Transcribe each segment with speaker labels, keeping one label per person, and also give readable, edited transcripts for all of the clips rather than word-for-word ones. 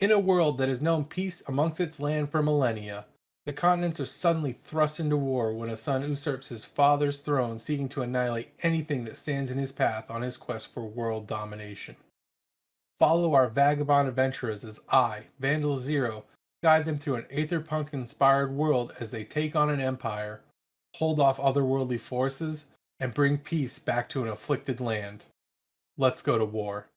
Speaker 1: In a world that has known peace amongst its land for millennia, the continents are suddenly thrust into war when a son usurps his father's throne, seeking to annihilate anything that stands in his path on his quest for world domination. Follow our vagabond adventurers as I, Vandalxero, guide them through an Aetherpunk-inspired world as they take on an empire, hold off otherworldly forces, and bring peace back to an afflicted land. Let's go to war.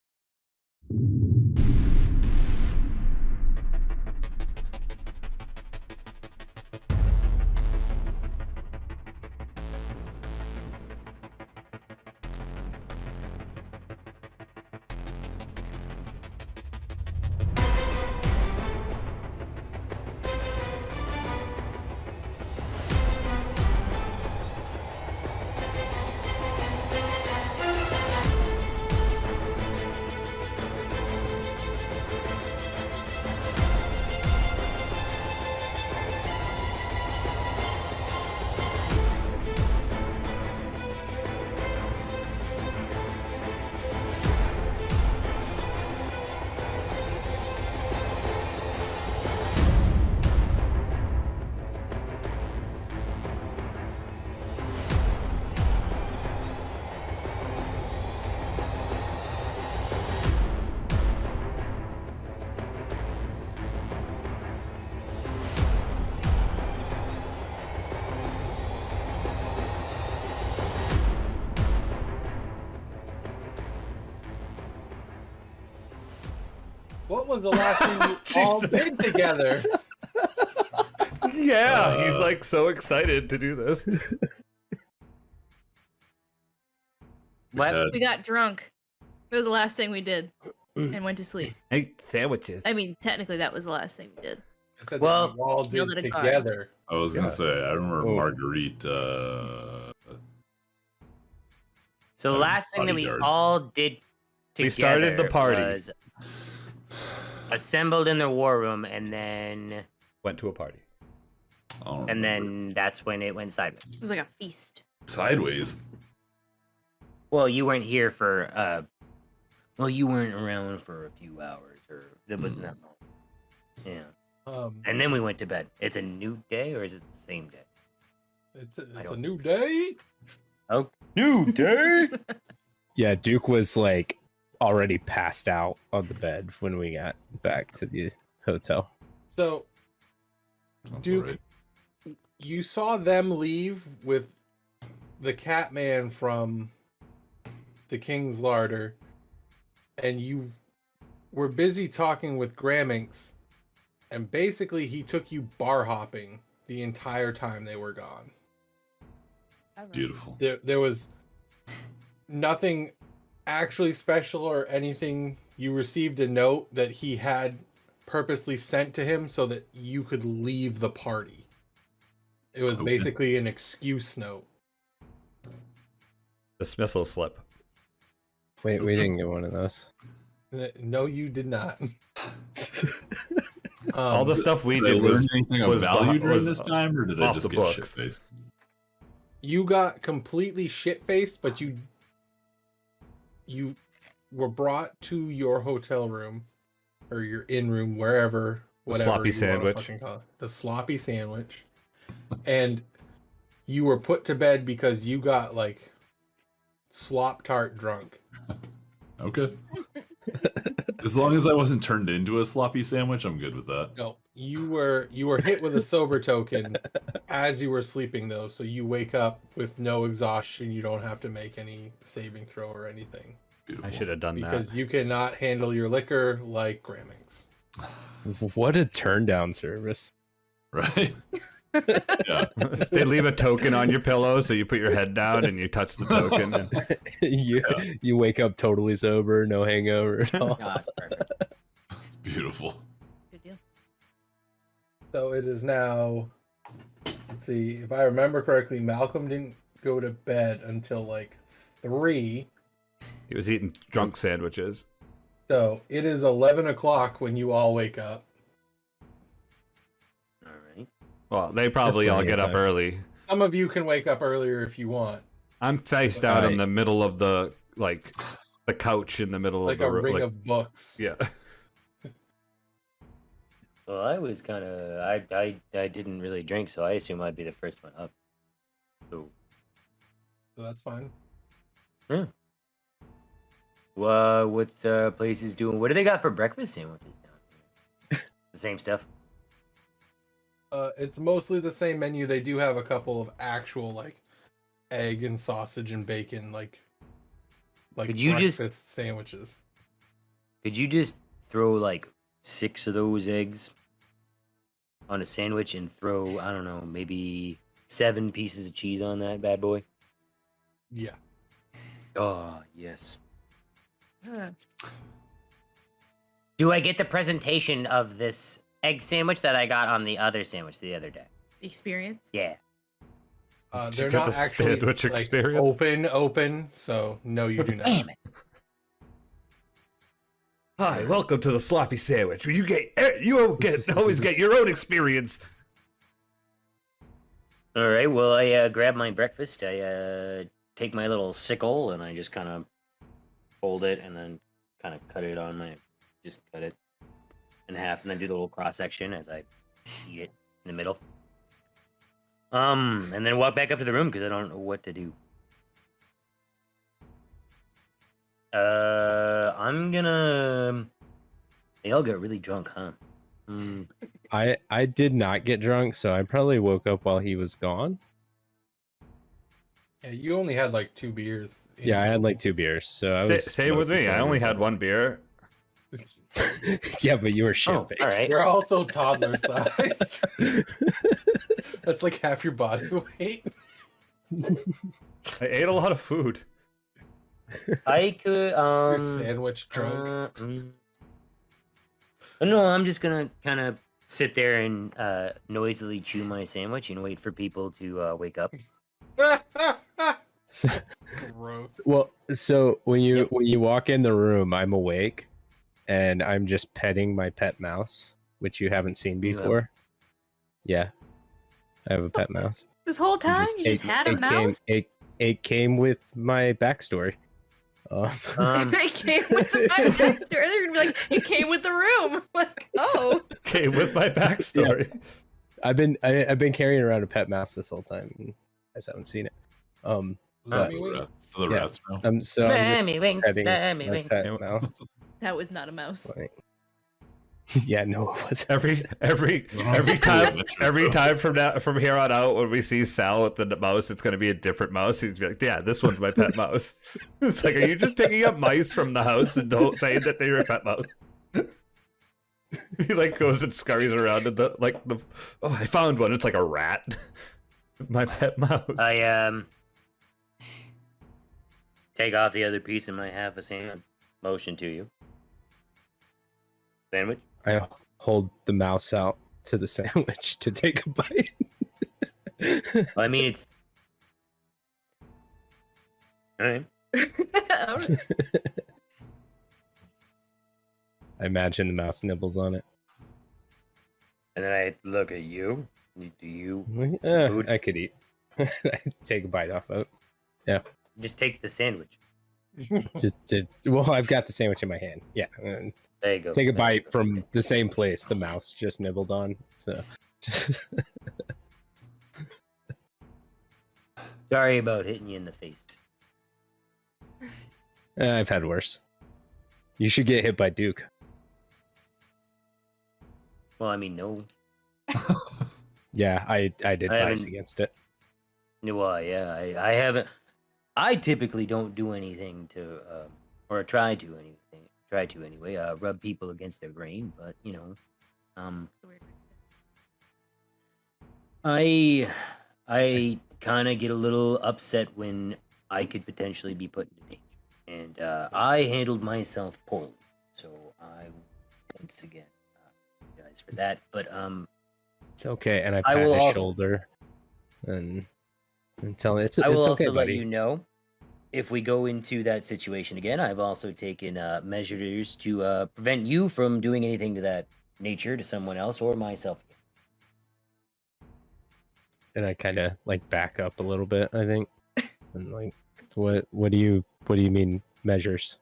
Speaker 1: What was the last thing you all did together?
Speaker 2: Yeah, he's like so excited to do this.
Speaker 3: What?
Speaker 4: We got drunk. It was the last thing we did, and went to sleep.
Speaker 2: Hey, sandwiches.
Speaker 4: I mean, technically, that was the last thing we did.
Speaker 1: I said
Speaker 3: Well,
Speaker 1: that you all
Speaker 4: Neil
Speaker 1: did
Speaker 4: did a card.
Speaker 1: together.
Speaker 5: I was gonna say, I remember
Speaker 6: Oh.
Speaker 5: Marguerite.
Speaker 3: So the
Speaker 5: Having
Speaker 3: last thing that we
Speaker 5: bodyguards.
Speaker 3: all did together
Speaker 2: We started the party.
Speaker 3: was assembled in the war room, and then
Speaker 2: Went to a party.
Speaker 3: that's when it went sideways.
Speaker 4: It was like a feast.
Speaker 5: Sideways.
Speaker 3: Well, you weren't here for well, you weren't around for a few hours, or it wasn't that long. Yeah. And then we went to bed. It's a new day, or is it the same day?
Speaker 1: It's a new day.
Speaker 3: Oh, new day.
Speaker 6: Yeah, Duke was like already passed out on the bed when we got back to the hotel.
Speaker 1: So, Duke,
Speaker 5: Alright.
Speaker 1: you saw them leave with the Catman from the King's Larder, and you were busy talking with Graminx, and basically he took you bar hopping the entire time they were gone.
Speaker 5: Beautiful.
Speaker 1: There was nothing actually special or anything. You received a note that he had purposely sent to him so that you could leave the party. It was
Speaker 5: Okay.
Speaker 1: basically an excuse note.
Speaker 2: Dismissal slip.
Speaker 6: Wait, we didn't get one of those.
Speaker 1: No, you did not.
Speaker 2: All the stuff we
Speaker 5: Did I
Speaker 2: did
Speaker 5: learn
Speaker 2: was
Speaker 5: anything of
Speaker 2: was
Speaker 5: value
Speaker 2: behi-
Speaker 5: during
Speaker 2: was
Speaker 5: this time, or did I
Speaker 2: off
Speaker 5: just
Speaker 2: the
Speaker 5: get
Speaker 2: books.
Speaker 5: shit-faced?
Speaker 1: You got completely shit-faced, but you were brought to your hotel room or your in-room, wherever, whatever
Speaker 2: sloppy
Speaker 1: you wanna
Speaker 2: sandwich.
Speaker 1: fucking call it. The sloppy sandwich. And you were put to bed because you got like slop tart drunk.
Speaker 5: Okay. As long as I wasn't turned into a sloppy sandwich, I'm good with that.
Speaker 1: No, you were hit with a sober token as you were sleeping though, so you wake up with no exhaustion. You don't have to make any saving throw or anything
Speaker 5: Beautiful.
Speaker 2: I should have done
Speaker 1: because
Speaker 2: that.
Speaker 1: you cannot handle your liquor like Grammings.
Speaker 6: What a turn down service.
Speaker 5: Right? Yeah.
Speaker 2: They leave a token on your pillow, so you put your head down and you touch the token. And...
Speaker 6: you wake up totally sober, no hangover at all.
Speaker 3: No, that's perfect.
Speaker 5: It's beautiful.
Speaker 4: Good deal.
Speaker 1: So it is now. Let's see if I remember correctly. Malcolm didn't go to bed until like 3.
Speaker 2: He was eating drunk sandwiches.
Speaker 1: So it is 11 o'clock when you all wake up.
Speaker 3: All right.
Speaker 2: Well, they probably all
Speaker 6: plenty of
Speaker 2: get up
Speaker 6: time.
Speaker 2: early.
Speaker 1: Some of you can wake up earlier if you want,
Speaker 2: I'm faced out in
Speaker 6: Alright.
Speaker 2: the middle of the the couch in the middle
Speaker 1: like
Speaker 2: of the
Speaker 1: a ring
Speaker 2: like,
Speaker 1: of books.
Speaker 2: yeah.
Speaker 3: Well, I was kind of I didn't really drink, so I assume I'd be the first one up. So
Speaker 1: that's fine.
Speaker 3: yeah. Well, what's places doing? What do they got for breakfast sandwiches down here? The same stuff.
Speaker 1: It's mostly the same menu. They do have a couple of actual like egg and sausage and bacon like
Speaker 3: Could you just
Speaker 1: breakfast sandwiches.
Speaker 3: Could you just throw like 6 of those eggs on a sandwich and throw, I don't know, maybe 7 pieces of cheese on that bad boy?
Speaker 1: Yeah.
Speaker 3: Oh, yes. Do I get the presentation of this egg sandwich that I got on the other sandwich the other day?
Speaker 4: Experience.
Speaker 3: Yeah.
Speaker 1: They're
Speaker 2: get
Speaker 1: not
Speaker 2: the
Speaker 1: actually
Speaker 2: sandwich
Speaker 1: like
Speaker 2: experience?
Speaker 1: open, so no, you do not.
Speaker 3: Damn it.
Speaker 2: Hi, welcome to the sloppy sandwich. You always get your own experience.
Speaker 3: All right, well, I grab my breakfast. I take my little sickle and I just kind of fold it and then kind of cut it in half and then do the little cross section as I eat it in the middle. And then walk back up to the room because I don't know what to do. I'm gonna. They all got really drunk, huh?
Speaker 6: I did not get drunk, so I probably woke up while he was gone.
Speaker 1: Yeah, you only had like 2 beers.
Speaker 6: Yeah, I had like 2 beers, so I was.
Speaker 2: Say with me. I only had 1 beer.
Speaker 6: Yeah, but you were
Speaker 3: Oh,
Speaker 6: shit-faced.
Speaker 3: all right.
Speaker 1: You're also toddler sized. That's like half your body weight.
Speaker 2: I ate a lot of food.
Speaker 3: I could.
Speaker 1: You're sandwich drunk.
Speaker 3: No, I'm just gonna kind of sit there and noisily chew my sandwich and wait for people to wake up.
Speaker 6: So,
Speaker 1: Gross.
Speaker 6: well, so when you walk in the room, I'm awake, and I'm just petting my pet mouse, which you haven't seen
Speaker 3: You have-
Speaker 6: before. Yeah, I have a pet mouse.
Speaker 4: This whole time you just had a mouse?
Speaker 6: It came with my backstory.
Speaker 4: It came with my backstory. They're gonna be like, it came with the room. Like, oh.
Speaker 2: Okay, with my backstory.
Speaker 6: I've been carrying around a pet mouse this whole time. And I just haven't seen it. But,
Speaker 5: The
Speaker 6: yeah.
Speaker 5: rats now.
Speaker 6: I'm just petting
Speaker 3: Let me
Speaker 6: my
Speaker 3: wings.
Speaker 6: pet mouse.
Speaker 4: That was not a mouse.
Speaker 6: Like, yeah, no, it wasn't.
Speaker 2: Every time from here on out, when we see Saal with the mouse, it's gonna be a different mouse. He's gonna be like, "Yeah, this one's my pet mouse." It's like, are you just picking up mice from the house and don't say that they're your pet mouse? He like goes and scurries around and oh, I found one. It's like a rat. My pet mouse.
Speaker 3: I take off the other piece of my half a sandwich. Motion to you. Sandwich.
Speaker 6: I hold the mouse out to the sandwich to take a bite.
Speaker 3: Well, I mean, it's all right.
Speaker 6: I imagine the mouse nibbles on it.
Speaker 3: And then I look at you. Do you food?
Speaker 6: I could eat. Take a bite off of it.
Speaker 3: Just take the sandwich?
Speaker 6: Well, I've got the sandwich in my hand. Yeah. And
Speaker 3: There you go.
Speaker 6: take a bite from the same place the mouse just nibbled on. So
Speaker 3: Sorry about hitting you in the face.
Speaker 6: I've had worse. You should get hit by Duke.
Speaker 3: Well, I mean, no.
Speaker 6: Yeah, I did
Speaker 3: I
Speaker 6: fights
Speaker 3: haven't-
Speaker 6: against it.
Speaker 3: Well, yeah, I haven't. I typically don't do anything to, or try to anyway, rub people against their grain. But you know, I kind of get a little upset when I could potentially be put into danger, and I handled myself poorly. So I once again apologize for that. But
Speaker 6: It's okay, and I
Speaker 3: I
Speaker 6: pat
Speaker 3: will
Speaker 6: his
Speaker 3: also-
Speaker 6: shoulder and tell it
Speaker 3: I will
Speaker 6: it's
Speaker 3: also
Speaker 6: okay,
Speaker 3: let
Speaker 6: buddy.
Speaker 3: you know if we go into that situation again. I've also taken measures to prevent you from doing anything to that nature to someone else or myself.
Speaker 6: And I kind of like back up a little bit, I think. And like, what do you mean measures?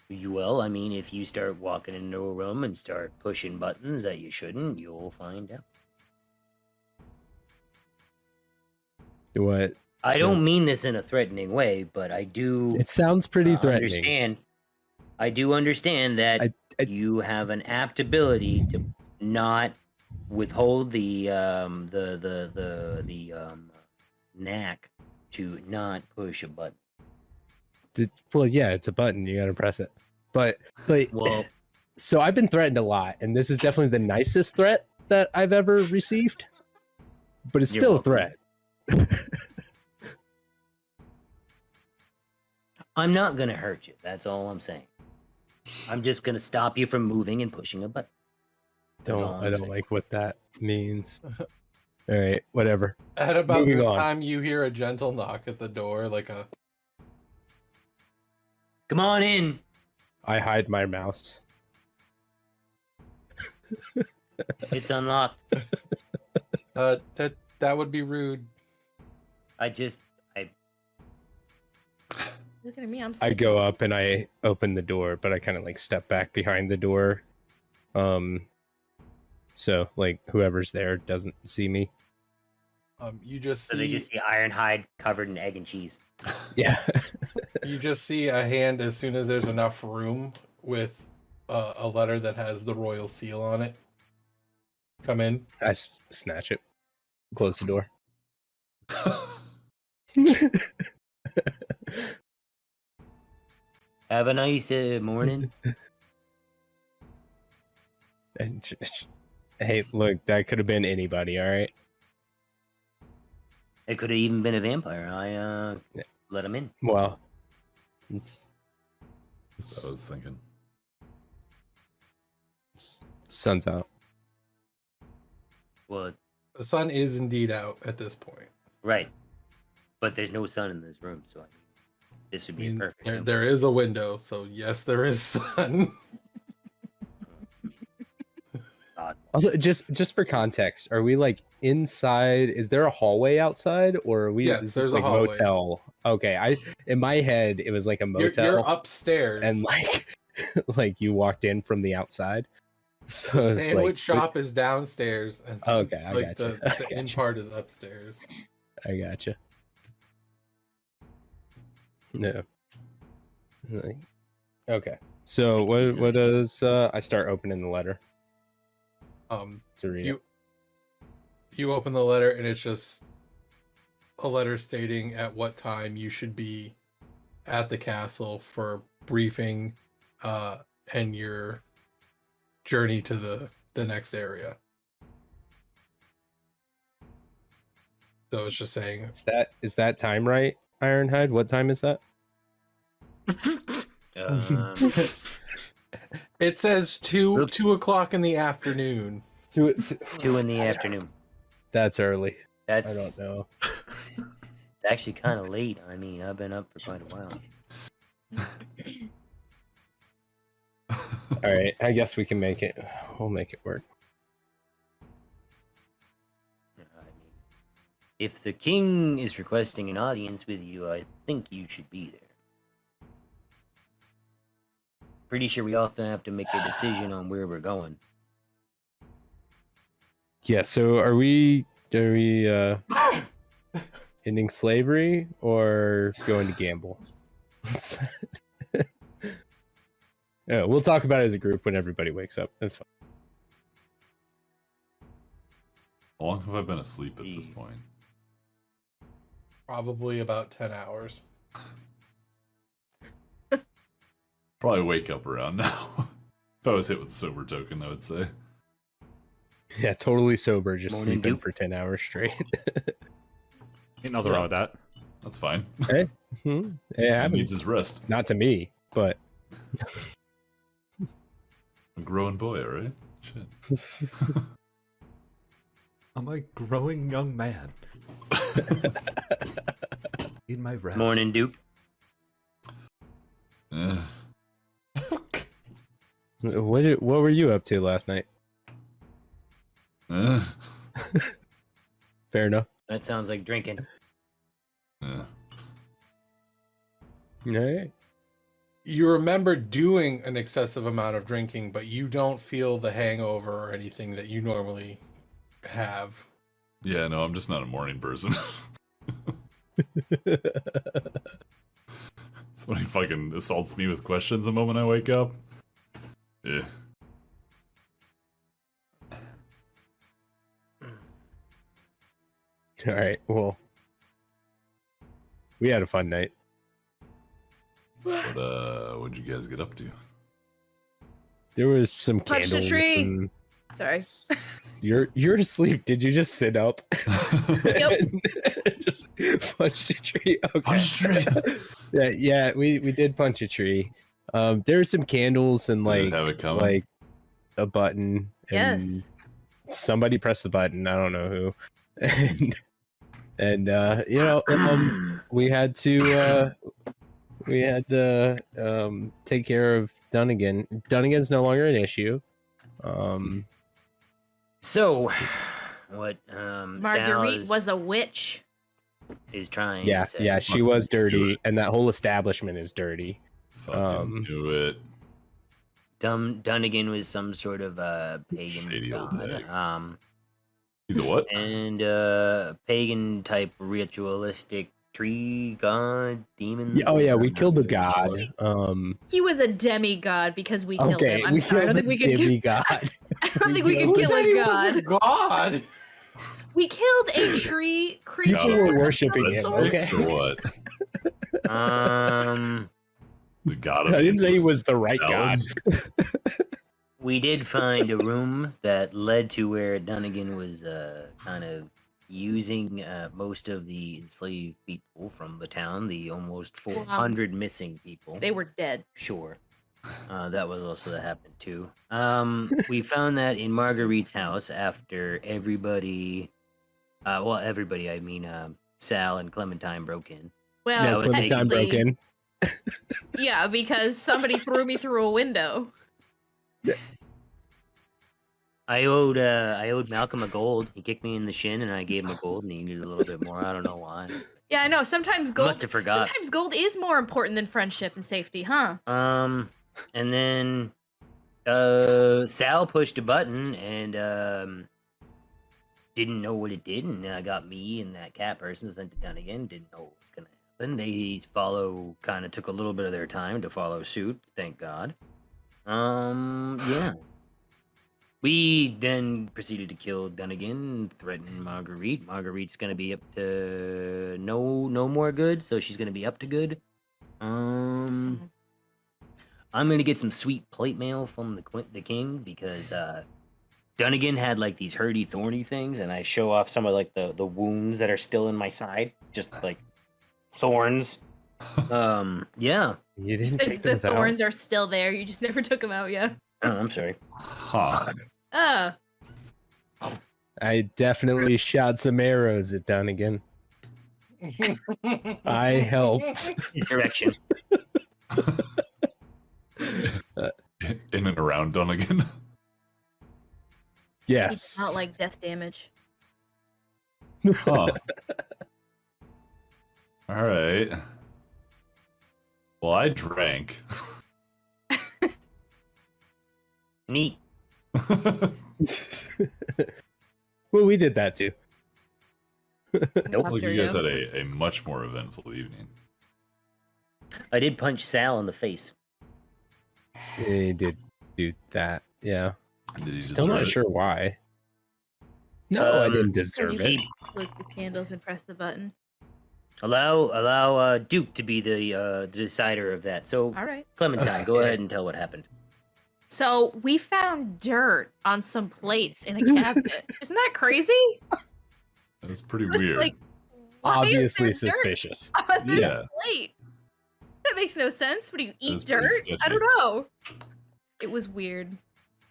Speaker 3: Well, I mean, if you start walking into a room and start pushing buttons that you shouldn't, you'll find out.
Speaker 6: What?
Speaker 3: I don't mean this in a threatening way, but I do.
Speaker 6: It sounds pretty threatening.
Speaker 3: Understand. I do understand that you have an apt ability to not withhold the knack to not push a button.
Speaker 6: Well, yeah, it's a button. You gotta press it. But
Speaker 3: Well,
Speaker 6: so I've been threatened a lot, and this is definitely the nicest threat that I've ever received. But it's
Speaker 3: You're
Speaker 6: still
Speaker 3: welcome.
Speaker 6: a threat.
Speaker 3: I'm not gonna hurt you. That's all I'm saying. I'm just gonna stop you from moving and pushing a button.
Speaker 6: I don't like what that means. All right, whatever.
Speaker 1: At about
Speaker 6: Moving
Speaker 1: this
Speaker 6: on.
Speaker 1: time, you hear a gentle knock at the door, like a.
Speaker 3: Come on in.
Speaker 6: I hide my mouse.
Speaker 3: It's unlocked.
Speaker 1: That would be rude.
Speaker 4: Look at me. I'm.
Speaker 6: I go up and I open the door, but I kind of like step back behind the door. So like whoever's there doesn't see me.
Speaker 1: You just
Speaker 3: So they
Speaker 1: see.
Speaker 3: just see Ironhide covered in egg and cheese.
Speaker 6: Yeah.
Speaker 1: You just see a hand as soon as there's enough room with a letter that has the royal seal on it. Come in.
Speaker 6: I snatch it. Close the door.
Speaker 3: Have a nice morning.
Speaker 6: And just, hey, look, that could have been anybody, all right?
Speaker 3: It could have even been a vampire. I let him in.
Speaker 6: Well, it's
Speaker 5: That's what I was thinking.
Speaker 6: sun's out.
Speaker 3: Well,
Speaker 1: The sun is indeed out at this point.
Speaker 3: right. But there's no sun in this room, so this would
Speaker 1: I
Speaker 3: be
Speaker 1: mean,
Speaker 3: perfect.
Speaker 1: there is a window, so yes, there is sun.
Speaker 6: Also, just for context, are we like inside? Is there a hallway outside, or are we?
Speaker 1: Yes,
Speaker 6: is this
Speaker 1: there's a
Speaker 6: like
Speaker 1: hallway.
Speaker 6: motel? Okay, in my head it was like a motel,
Speaker 1: You're upstairs,
Speaker 6: and like like you walked in from the outside. So
Speaker 1: the
Speaker 6: it's
Speaker 1: sandwich
Speaker 6: like,
Speaker 1: shop is downstairs, and
Speaker 6: Okay, I
Speaker 1: like
Speaker 6: gotcha.
Speaker 1: the in part is upstairs.
Speaker 6: I gotcha. No. Like, okay. So what does I start opening the letter to read it?
Speaker 1: You open the letter, and it's just a letter stating at what time you should be at the castle for briefing and your journey to the next area. So it's just saying,
Speaker 6: Is that time right, Ironhide? What time is that?
Speaker 1: it says 2 o'clock in the afternoon.
Speaker 3: 2 in the afternoon.
Speaker 6: That's early. I
Speaker 3: That's
Speaker 6: don't know.
Speaker 3: it's actually kind of late. I mean, I've been up for quite a while.
Speaker 6: All right, I guess we can make it. We'll make it work.
Speaker 3: I mean, if the king is requesting an audience with you, I think you should be there. Pretty sure we also have to make a decision on where we're going.
Speaker 6: Yeah. So are we ending slavery or going to gamble? Yeah, we'll talk about it as a group when everybody wakes up. That's fine.
Speaker 5: How long have I been asleep at this point?
Speaker 1: Probably about 10 hours.
Speaker 5: Probably wake up around now. If I was hit with the sober token, I would say.
Speaker 6: Yeah, totally sober, just
Speaker 3: Morning
Speaker 6: sleeping
Speaker 3: Duke.
Speaker 6: for 10 hours straight.
Speaker 2: Ain't nothing wrong with that.
Speaker 5: That's fine.
Speaker 6: Hey, it
Speaker 5: He
Speaker 6: happens.
Speaker 5: needs his rest.
Speaker 6: Not to me, but
Speaker 5: A growing boy, right? Shit.
Speaker 2: I'm a growing young man. Need my rest.
Speaker 3: Morning, Duke.
Speaker 5: Eh.
Speaker 6: what were you up to last night?
Speaker 5: Eh.
Speaker 6: Fair enough.
Speaker 3: That sounds like drinking.
Speaker 5: Eh.
Speaker 6: All right.
Speaker 1: You remember doing an excessive amount of drinking, but you don't feel the hangover or anything that you normally have.
Speaker 5: Yeah, no, I'm just not a morning person. Somebody fucking assaults me with questions the moment I wake up. Yeah.
Speaker 6: All right. Well, we had a fun night.
Speaker 5: What'd you guys get up to?
Speaker 6: There was some
Speaker 4: Punch the
Speaker 6: candles.
Speaker 4: tree.
Speaker 6: And...
Speaker 4: Sorry.
Speaker 6: You're asleep. Did you just sit up?
Speaker 4: Yep.
Speaker 6: Just punch a tree. Okay.
Speaker 5: Punch a tree.
Speaker 6: Yeah. We did punch a tree. There were some candles and
Speaker 5: Did it have it coming?
Speaker 6: like a button. And
Speaker 4: Yes.
Speaker 6: somebody pressed the button. I don't know who. And you know, we had to take care of Dunnigan. Dunnigan's no longer an issue.
Speaker 3: So, what
Speaker 4: Marguerite
Speaker 3: Saal
Speaker 4: was a witch.
Speaker 3: is trying
Speaker 6: Yeah,
Speaker 3: to say.
Speaker 6: yeah, she was dirty, and that whole establishment is dirty.
Speaker 5: Fucking do it.
Speaker 3: Dunnigan was some sort of pagan
Speaker 5: Shady old
Speaker 3: god.
Speaker 5: hag. He's a what?
Speaker 3: And pagan type ritualistic tree god demon.
Speaker 6: Oh yeah, we killed the god.
Speaker 4: He was a demigod because we killed
Speaker 6: Okay,
Speaker 4: him. I'm sorry. I don't think we could.
Speaker 6: demigod.
Speaker 4: I don't think we could kill his god.
Speaker 1: God.
Speaker 4: We killed a tree creature.
Speaker 6: People were worshiping him.
Speaker 5: That's
Speaker 6: Okay,
Speaker 5: six or what? The god of
Speaker 6: I didn't say he was the right god.
Speaker 5: salads?
Speaker 3: We did find a room that led to where Dunnigan was kind of using most of the enslaved people from the town, the almost 400 missing people.
Speaker 4: They were dead.
Speaker 3: Sure. That was also that happened too. We found that in Marguerite's house after everybody, everybody, I mean, Saal and Clementine broke in.
Speaker 4: Well,
Speaker 6: Yeah, Clementine broke in.
Speaker 4: Yeah, because somebody threw me through a window.
Speaker 3: I owed Malcom a gold. He kicked me in the shin, and I gave him a gold, and he needed a little bit more. I don't know why.
Speaker 4: Yeah, I know. Sometimes gold.
Speaker 3: Must have forgot.
Speaker 4: Sometimes gold is more important than friendship and safety, huh?
Speaker 3: And then Saal pushed a button and didn't know what it did, and got me and that cat person sent it down again. Didn't know what was gonna happen. They kind of took a little bit of their time to follow suit. Thank God. Yeah. We then proceeded to kill Dunnigan, threaten Marguerite. Marguerite's gonna be up to no more good, so she's gonna be up to good. I'm gonna get some sweet plate mail from the king because Dunnigan had like these hurdy thorny things, and I show off some of like the wounds that are still in my side, just like thorns. Yeah.
Speaker 6: You didn't
Speaker 4: The
Speaker 6: check those
Speaker 4: thorns are still there. You just never took them out yet.
Speaker 3: Oh, I'm sorry.
Speaker 5: Huh.
Speaker 6: I definitely shot some arrows at Dunnigan. I helped.
Speaker 3: Direction.
Speaker 5: In and around Dunnigan.
Speaker 6: Yes.
Speaker 4: It's not like death damage.
Speaker 5: Huh. All right. Well, I drank.
Speaker 3: Neat.
Speaker 6: Well, we did that too.
Speaker 3: Nope.
Speaker 5: Look,
Speaker 4: After
Speaker 5: you guys
Speaker 4: you.
Speaker 5: had a much more eventful evening.
Speaker 3: I did punch Saal in the face.
Speaker 6: He did do that. Yeah.
Speaker 5: Did he
Speaker 6: Still
Speaker 5: deserve
Speaker 6: not
Speaker 5: it?
Speaker 6: sure why. No, I didn't
Speaker 4: Because
Speaker 6: deserve
Speaker 4: you
Speaker 6: it.
Speaker 4: lit the candles and press the button.
Speaker 3: Allow Duke to be the decider of that. So
Speaker 4: All right.
Speaker 3: Clementine, go ahead and tell what happened.
Speaker 4: So we found dirt on some plates in a cabinet. Isn't that crazy?
Speaker 5: That's pretty
Speaker 4: It was
Speaker 5: weird.
Speaker 4: like, why is
Speaker 6: Obviously
Speaker 4: there dirt
Speaker 6: suspicious.
Speaker 4: on this
Speaker 5: Yeah.
Speaker 4: plate? That makes no sense. What do you
Speaker 5: That's
Speaker 4: eat
Speaker 5: pretty
Speaker 4: dirt?
Speaker 5: sketchy.
Speaker 4: I don't know. It was weird.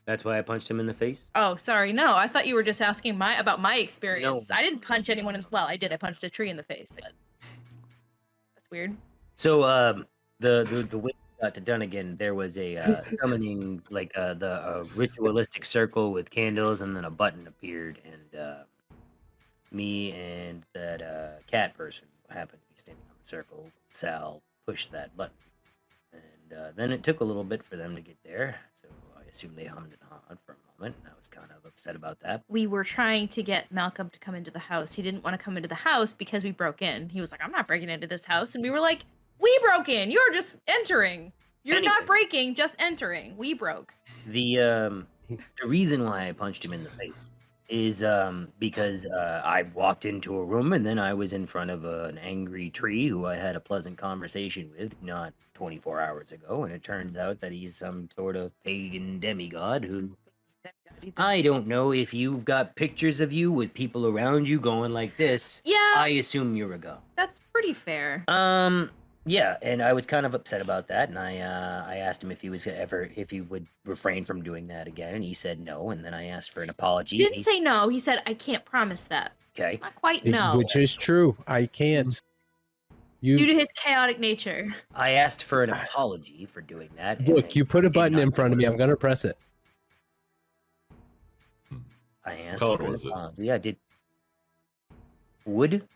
Speaker 3: That's why I punched him in the face.
Speaker 4: Oh, sorry. No, I thought you were just asking about my experience.
Speaker 3: No.
Speaker 4: I didn't punch anyone in. Well, I did. I punched a tree in the face, but that's weird.
Speaker 3: So the way we got to Dunnigan, there was a summoning like the ritualistic circle with candles, and then a button appeared, and me and that cat person happened to be standing on the circle. Saal pushed that button, and And then it took a little bit for them to get there, so I assume they hummed and hawed for a moment, and I was kind of upset about that.
Speaker 4: We were trying to get Malcolm to come into the house. He didn't want to come into the house because we broke in. He was like, I'm not breaking into this house. And we were like, we broke in. You're just entering. You're
Speaker 3: Anyway.
Speaker 4: not breaking, just entering. We broke.
Speaker 3: The reason why I punched him in the face is because I walked into a room and then I was in front of an angry tree who I had a pleasant conversation with not 24 hours ago, and it turns out that he's some sort of pagan demigod who I don't know if you've got pictures of you with people around you going like this.
Speaker 4: Yeah,
Speaker 3: I assume you're a god.
Speaker 4: that's pretty fair.
Speaker 3: Yeah, and I was kind of upset about that, and I asked him if he would refrain from doing that again, and he said no, and then I asked for an apology.
Speaker 4: He didn't say no. He said, I can't promise that.
Speaker 3: Okay.
Speaker 4: It's not quite no.
Speaker 6: Which is true. I can't.
Speaker 4: Due to his chaotic nature.
Speaker 3: I asked for an apology for doing that. and
Speaker 6: Look, you put a
Speaker 3: did
Speaker 6: button
Speaker 3: not
Speaker 6: in front of me.
Speaker 3: do it.
Speaker 6: I'm gonna press it.
Speaker 3: I asked
Speaker 5: color
Speaker 3: for an
Speaker 5: was it?
Speaker 3: apology. Yeah, I did. Wood?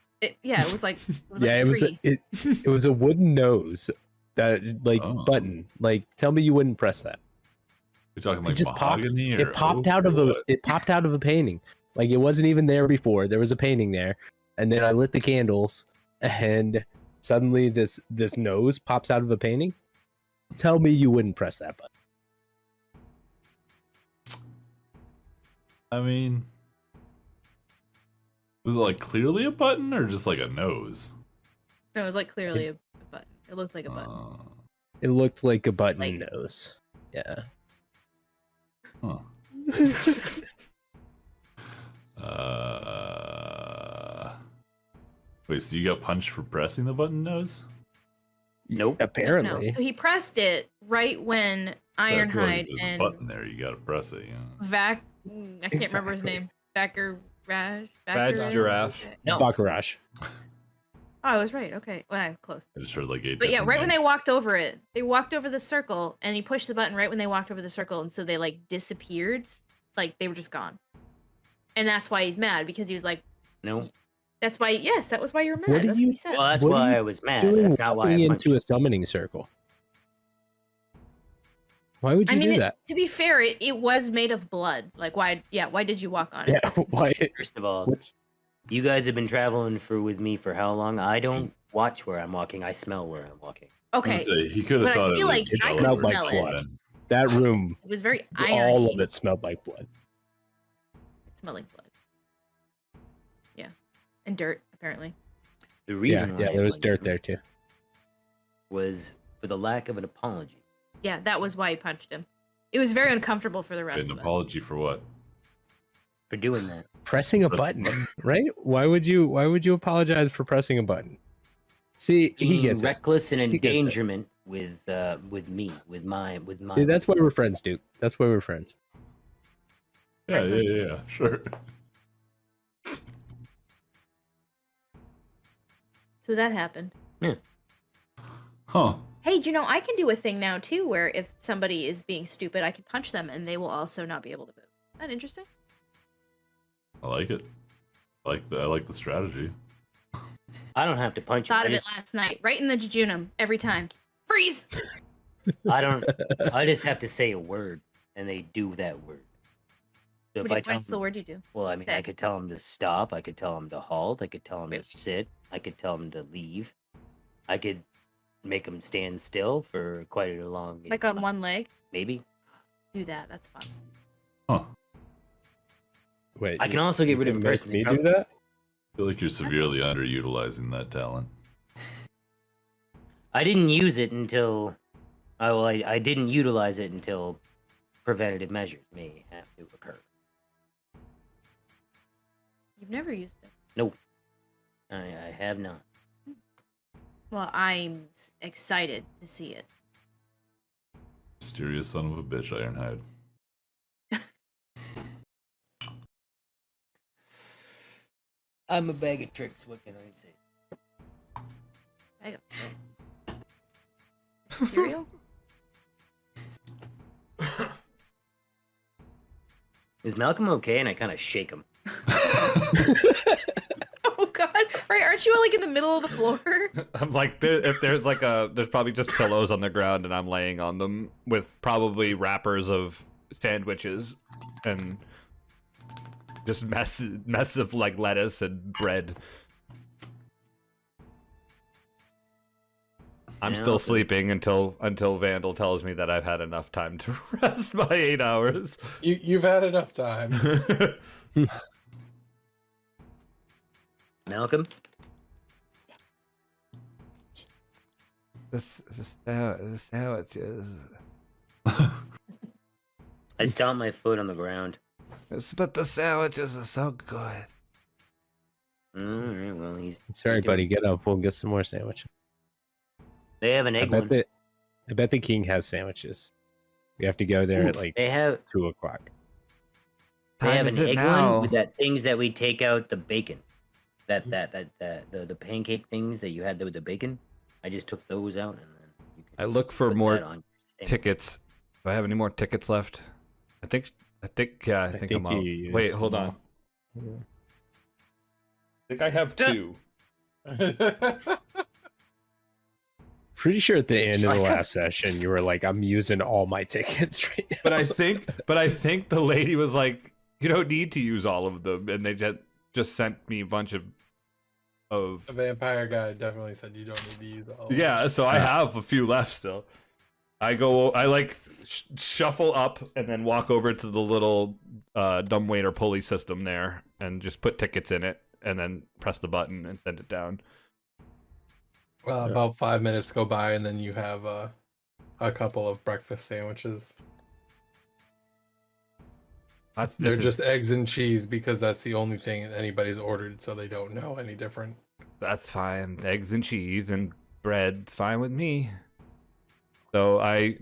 Speaker 4: Yeah, it was like
Speaker 6: Yeah,
Speaker 4: a
Speaker 6: it was.
Speaker 4: tree.
Speaker 6: It was a wooden nose that
Speaker 5: Oh.
Speaker 6: button. Like, tell me you wouldn't press that.
Speaker 5: You're talking like
Speaker 6: just popped-
Speaker 5: mahogany or
Speaker 6: It popped
Speaker 5: oak
Speaker 6: out
Speaker 5: or
Speaker 6: of a.
Speaker 5: what?
Speaker 6: It popped out of a painting. Like, it wasn't even there before. There was a painting there, and then I lit the candles, and suddenly this nose pops out of a painting. Tell me you wouldn't press that button.
Speaker 5: I mean, was it like clearly a button or just like a nose?
Speaker 4: No, it was like clearly a button. It looked like a button.
Speaker 6: It looked like a button
Speaker 4: Like-
Speaker 6: nose. Yeah.
Speaker 5: Huh. Wait, so you got punched for pressing the button nose?
Speaker 3: Nope.
Speaker 6: Apparently.
Speaker 4: No. So he pressed it right when
Speaker 5: That's why if
Speaker 4: Ironhide
Speaker 5: there's a
Speaker 4: and
Speaker 5: button there, you gotta press it. Yeah.
Speaker 4: I can't remember his
Speaker 6: Exactly.
Speaker 4: name. Backer
Speaker 2: Badge giraffe.
Speaker 3: No.
Speaker 6: Baccarat.
Speaker 4: Oh, I was right. Okay. Well, I'm close.
Speaker 5: I just heard like eight.
Speaker 4: But yeah,
Speaker 5: different
Speaker 4: right when they
Speaker 5: names.
Speaker 4: walked over it, they walked over the circle, and he pushed the button right when they walked over the circle, and so they like disappeared, like they were just gone. And that's why he's mad, because he was like,
Speaker 3: No.
Speaker 4: "That's why." Yes, that was why you were mad.
Speaker 6: What did
Speaker 4: That's
Speaker 6: you-
Speaker 4: what he said.
Speaker 3: Well, that's
Speaker 6: What are
Speaker 3: why
Speaker 6: you
Speaker 3: I was mad.
Speaker 6: Doing
Speaker 3: That's not why I
Speaker 6: walking
Speaker 3: punched
Speaker 6: into
Speaker 3: him.
Speaker 6: a summoning circle. Why would you
Speaker 4: I mean,
Speaker 6: do that?
Speaker 4: to be fair, it was made of blood. Like, why? Yeah, why did you walk on it?
Speaker 6: Yeah.
Speaker 4: That's
Speaker 6: Why?
Speaker 3: First of all,
Speaker 6: What's,
Speaker 3: you guys have been traveling with me for how long? I don't watch where I'm walking. I smell where I'm walking.
Speaker 5: I
Speaker 4: okay.
Speaker 5: was gonna say, he could
Speaker 4: But
Speaker 5: have
Speaker 4: I
Speaker 5: thought
Speaker 4: feel
Speaker 5: it
Speaker 4: like
Speaker 5: was.
Speaker 6: it
Speaker 4: I
Speaker 6: smelled
Speaker 4: could
Speaker 6: like
Speaker 4: smell it.
Speaker 6: blood. That room,
Speaker 4: It was very
Speaker 6: all
Speaker 4: irony.
Speaker 6: of it smelled like blood.
Speaker 4: It smelled like blood. Yeah, and dirt apparently.
Speaker 3: The
Speaker 6: Yeah,
Speaker 3: reason why
Speaker 6: yeah,
Speaker 3: I
Speaker 6: there was
Speaker 3: punched
Speaker 6: dirt
Speaker 3: him
Speaker 6: there too.
Speaker 3: was for the lack of an apology.
Speaker 4: Yeah, that was why he punched him. It was very uncomfortable for the rest
Speaker 5: An
Speaker 4: of us.
Speaker 5: apology for what?
Speaker 3: For doing that.
Speaker 6: Pressing a
Speaker 5: Press the
Speaker 6: button, right? Why would you apologize for pressing a button? See, he
Speaker 3: Being
Speaker 6: gets it.
Speaker 3: reckless and
Speaker 6: He gets it.
Speaker 3: endangerment with me, with my.
Speaker 6: See, that's why we're friends, Duke. That's why we're friends.
Speaker 5: Yeah, sure.
Speaker 4: So that happened.
Speaker 5: Huh.
Speaker 4: Hey, do you know I can do a thing now too, where if somebody is being stupid, I can punch them and they will also not be able to move. Isn't that interesting?
Speaker 5: I like it. I like the strategy.
Speaker 3: I don't have to punch
Speaker 4: Thought
Speaker 3: him.
Speaker 4: of it last night, right in the jejunum, every time. Freeze!
Speaker 3: I just have to say a word, and they do that word. So if I tell
Speaker 4: What's the
Speaker 3: them,
Speaker 4: word you do?
Speaker 3: well, I mean,
Speaker 4: say?
Speaker 3: I could tell them to stop. I could tell them to halt. I could tell them to
Speaker 4: Wait.
Speaker 3: sit. I could tell them to leave. I could make them stand still for quite a long.
Speaker 4: Like on one leg?
Speaker 3: Maybe.
Speaker 4: Do that. That's fun.
Speaker 5: Huh.
Speaker 6: Wait,
Speaker 3: I can also get rid of a
Speaker 6: make
Speaker 3: person's
Speaker 6: me do
Speaker 3: drunkenness.
Speaker 6: that?
Speaker 5: I feel like you're severely underutilizing that talent.
Speaker 3: I didn't use it until. I didn't utilize it until preventative measures may have to occur.
Speaker 4: You've never used it.
Speaker 3: Nope. I have not.
Speaker 4: Well, I'm excited to see it.
Speaker 5: Mysterious son of a bitch, Ironhide.
Speaker 3: I'm a bag of tricks. What can I say?
Speaker 4: I go. Cereal?
Speaker 3: Is Malcolm okay? And I kind of shake him.
Speaker 4: Oh God! Right, aren't Aren't you like in the middle of the floor?
Speaker 2: I'm like, if there's like there's probably just pillows on the ground and I'm laying on them with probably wrappers of sandwiches and just mess of like lettuce and bread. I'm still sleeping until Vandal tells me that I've had enough time to rest my 8 hours.
Speaker 1: You've had enough time.
Speaker 3: Malcolm?
Speaker 2: The sandwiches.
Speaker 3: I stomped my foot on the ground.
Speaker 2: But the sandwiches are so good.
Speaker 3: Alright, well,
Speaker 6: Sorry, buddy. Get up. We'll get some more sandwiches.
Speaker 3: They have an egg one.
Speaker 6: I bet the king has sandwiches. We have to go there at like
Speaker 3: They have
Speaker 6: 2 o'clock.
Speaker 3: They have
Speaker 2: Time is
Speaker 3: an
Speaker 2: it
Speaker 3: egg
Speaker 2: now?
Speaker 3: one with that things that we take out the bacon. The pancake things that you had with the bacon. I just took those out and then you can
Speaker 2: I look for
Speaker 3: put
Speaker 2: more
Speaker 3: that on your sandwich.
Speaker 2: tickets. Do I have any more tickets left? I think yeah, I think I'm out.
Speaker 6: you used
Speaker 2: Wait, hold
Speaker 6: them
Speaker 2: on.
Speaker 6: all.
Speaker 2: I think I have 2.
Speaker 6: Pretty sure at the end of the last session, you were like, "I'm using all my tickets right now."
Speaker 2: But I think the lady was like, "You don't need to use all of them," and they just sent me a bunch of.
Speaker 1: The vampire guy definitely said you don't need to use all.
Speaker 2: Yeah, so I have a few left still. I like shuffle up and then walk over to the little dumbwaiter pulley system there and just put tickets in it and then press the button and send it down.
Speaker 1: About 5 minutes go by, and then you have a couple of breakfast sandwiches. They're just eggs and cheese because that's the only thing anybody's ordered, so they don't know any different.
Speaker 2: That's fine. Eggs and cheese and bread's fine with me. So I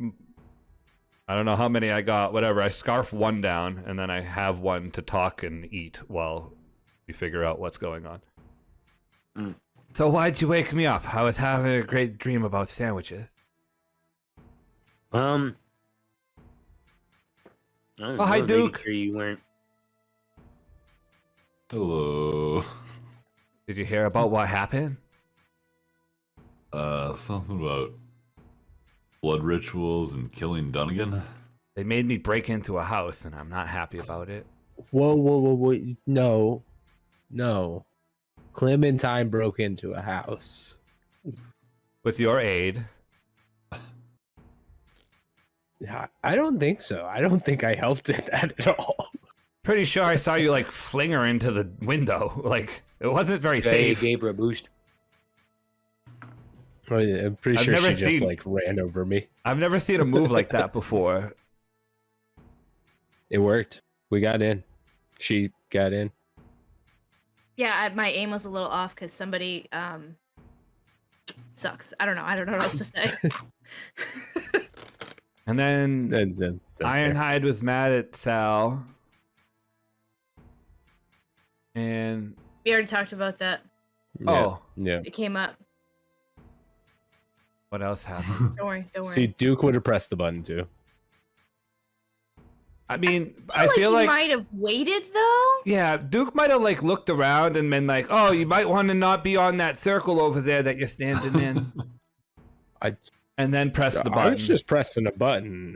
Speaker 2: don't know how many I got. Whatever. I scarf 1 down, and then I have 1 to talk and eat while we figure out what's going on.
Speaker 3: Mm.
Speaker 2: So why'd you wake me up? I was having a great dream about sandwiches.
Speaker 3: I
Speaker 2: hi,
Speaker 3: was making
Speaker 2: Dook.
Speaker 3: sure you weren't.
Speaker 5: Hello.
Speaker 2: Did you hear about what happened?
Speaker 5: Something about blood rituals and killing Dunnigan.
Speaker 2: They made me break into a house, and I'm not happy about it.
Speaker 6: Whoa! No. Clementine broke into a house.
Speaker 2: With your aid.
Speaker 6: Yeah, I don't think so. I don't think I helped in that at all.
Speaker 2: Pretty sure I saw you like fling her into the window. Like it wasn't very
Speaker 3: They
Speaker 2: safe.
Speaker 3: gave her a boost.
Speaker 6: Oh, yeah, I'm pretty
Speaker 2: I've
Speaker 6: sure
Speaker 2: never
Speaker 6: she just
Speaker 2: seen-
Speaker 6: like ran over me.
Speaker 2: I've never seen a move like that before.
Speaker 6: It worked. We got in. She got in.
Speaker 4: Yeah, my aim was a little off because somebody sucks. I don't know what else to say.
Speaker 2: And then
Speaker 6: That's fair.
Speaker 2: Ironhide was mad at Saal. And
Speaker 4: We already talked about that.
Speaker 2: oh,
Speaker 6: Yeah.
Speaker 4: It came up.
Speaker 2: what else happened?
Speaker 4: Don't worry.
Speaker 6: See, Duke would have pressed the button too.
Speaker 2: I mean,
Speaker 4: I
Speaker 2: feel
Speaker 4: you
Speaker 2: like
Speaker 4: might have waited though.
Speaker 2: yeah, Duke might have like looked around and been like, "Oh, you might want to not be on that circle over there that you're standing in." And then press the button.
Speaker 6: I was just pressing a button.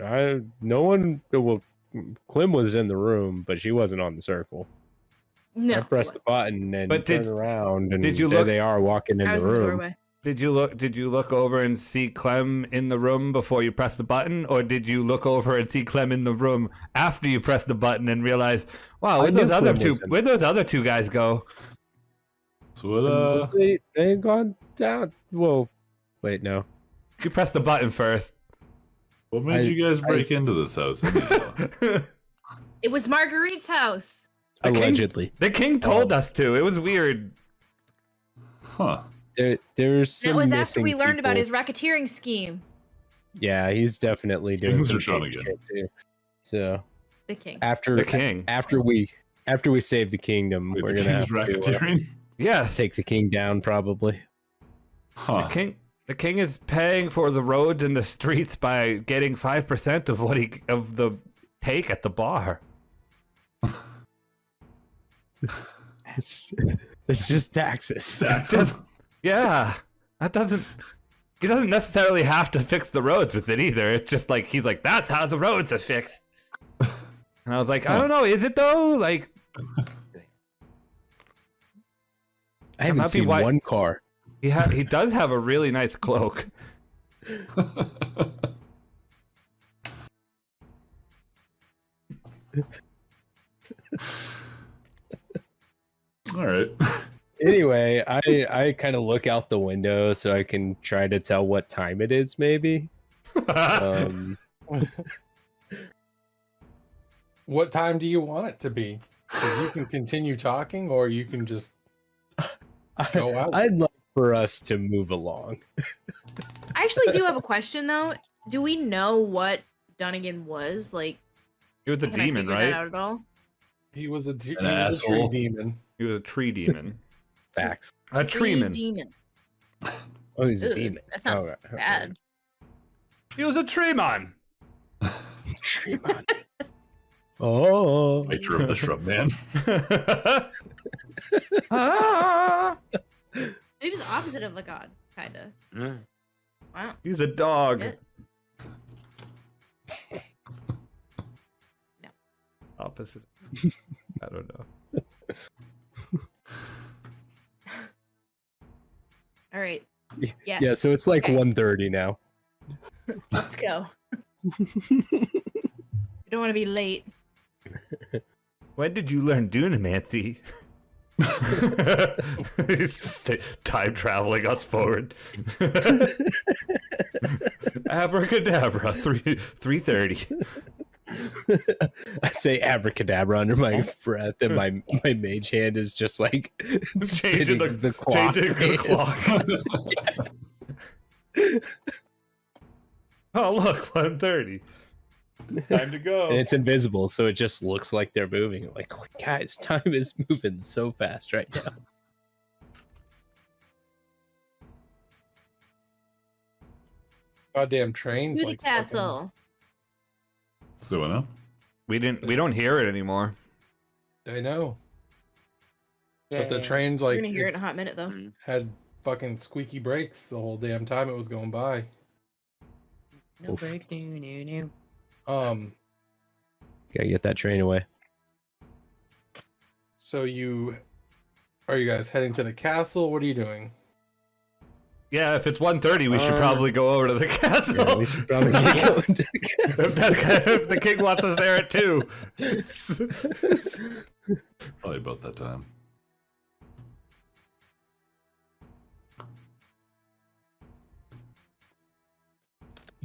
Speaker 6: Clem was in the room, but she wasn't on the circle.
Speaker 4: No.
Speaker 6: I pressed the button and
Speaker 2: But
Speaker 6: turned around, and
Speaker 2: did you
Speaker 6: there
Speaker 2: look-
Speaker 6: they are walking in
Speaker 4: I
Speaker 6: the
Speaker 4: was in the
Speaker 6: room.
Speaker 4: doorway.
Speaker 2: Did you look over and see Clem in the room before you press the button, or did you look over and see Clem in the room after you press the button and realize, wow,
Speaker 6: I
Speaker 2: where'd
Speaker 6: knew
Speaker 2: those other
Speaker 6: Clem
Speaker 2: two
Speaker 6: was in-
Speaker 2: where'd those other 2 guys go?
Speaker 5: So what,
Speaker 6: They had gone down. Well, wait, no.
Speaker 2: You pressed the button first.
Speaker 5: what made you guys break into this house? anyhow?
Speaker 4: It was Marguerite's house.
Speaker 2: The king-
Speaker 6: Allegedly,
Speaker 2: The king told us to. It was weird.
Speaker 5: Huh.
Speaker 6: there's some
Speaker 4: That was after we
Speaker 6: missing
Speaker 4: learned about
Speaker 6: people.
Speaker 4: his racketeering scheme.
Speaker 6: Yeah, he's definitely doing
Speaker 5: Kings
Speaker 6: some
Speaker 5: are
Speaker 6: shady
Speaker 5: Dunnigan.
Speaker 6: shit too. So
Speaker 4: The king.
Speaker 6: after
Speaker 2: The king.
Speaker 6: after we save the kingdom,
Speaker 5: Wait,
Speaker 6: we're
Speaker 5: the
Speaker 6: gonna have
Speaker 5: king's
Speaker 6: to
Speaker 5: racketeering?
Speaker 2: Yes.
Speaker 6: take the king down probably.
Speaker 5: Huh.
Speaker 2: The king is paying for the roads and the streets by getting 5% of the take at the bar.
Speaker 6: It's just taxes.
Speaker 5: Taxes.
Speaker 2: Yeah, that doesn't. He doesn't necessarily have to fix the roads with it either. It's just like he's like, that's how the roads are fixed. And I was like, I don't know, is it though? Like,
Speaker 6: I haven't seen one car.
Speaker 2: he does have a really nice cloak.
Speaker 5: All right.
Speaker 6: Anyway, I kind of look out the window so I can try to tell what time it is, maybe.
Speaker 1: What time do you want it to be? 'Cause you can continue talking, or you can just go out.
Speaker 6: I'd like for us to move along.
Speaker 4: I actually do have a question though. Do we know what Dunnigan was? Like,
Speaker 2: He was a
Speaker 4: can I
Speaker 2: demon,
Speaker 4: figure that
Speaker 2: right?
Speaker 4: out at all?
Speaker 1: He was a
Speaker 5: An
Speaker 1: tree
Speaker 5: asshole.
Speaker 1: demon.
Speaker 2: He was a tree demon.
Speaker 6: Facts.
Speaker 2: A treeman.
Speaker 4: Demon.
Speaker 6: Oh, he's a
Speaker 4: Ugh,
Speaker 6: demon.
Speaker 4: That sounds
Speaker 6: Alright,
Speaker 4: bad.
Speaker 2: He was a treeman.
Speaker 6: Tremon. Oh.
Speaker 5: I drove the shrub man.
Speaker 4: Maybe the opposite of a god, kinda.
Speaker 3: Mm.
Speaker 4: Wow.
Speaker 2: He's a dog.
Speaker 4: Shit. No.
Speaker 2: Opposite. I don't know.
Speaker 4: All right.
Speaker 6: Yeah.
Speaker 4: Yes.
Speaker 6: Yeah, so it's like
Speaker 4: Okay.
Speaker 6: 1:30 now.
Speaker 4: Let's go. You don't want to be late.
Speaker 2: When did you learn Dunamancy? He's just time traveling us forward. Abracadabra, 3:30.
Speaker 6: I say abracadabra under my breath, and my mage hand is just like
Speaker 2: Changing
Speaker 6: spinning
Speaker 2: the
Speaker 6: clock.
Speaker 2: Changing the clock. Oh look, 1:30. Time to go.
Speaker 6: And it's invisible, so it just looks like they're moving. Like, oh, guys, time is moving so fast right now.
Speaker 1: Goddamn trains.
Speaker 4: To the
Speaker 1: like fucking-
Speaker 4: castle.
Speaker 5: What's going on?
Speaker 2: We don't hear it anymore.
Speaker 1: I know. But the
Speaker 3: Yay.
Speaker 1: trains
Speaker 4: We're
Speaker 1: like
Speaker 4: gonna hear it in
Speaker 1: it
Speaker 4: a hot minute though.
Speaker 3: Mm.
Speaker 1: had fucking squeaky brakes the whole damn time it was going by.
Speaker 3: No breaks. No.
Speaker 1: Um.
Speaker 6: Gotta get that train away.
Speaker 1: So you guys heading to the castle? What are you doing?
Speaker 2: Yeah, if it's 1:30, we should probably go over to the castle.
Speaker 6: Yeah, we should probably get going to the
Speaker 2: If the king wants us there at 2.
Speaker 5: Probably about that time.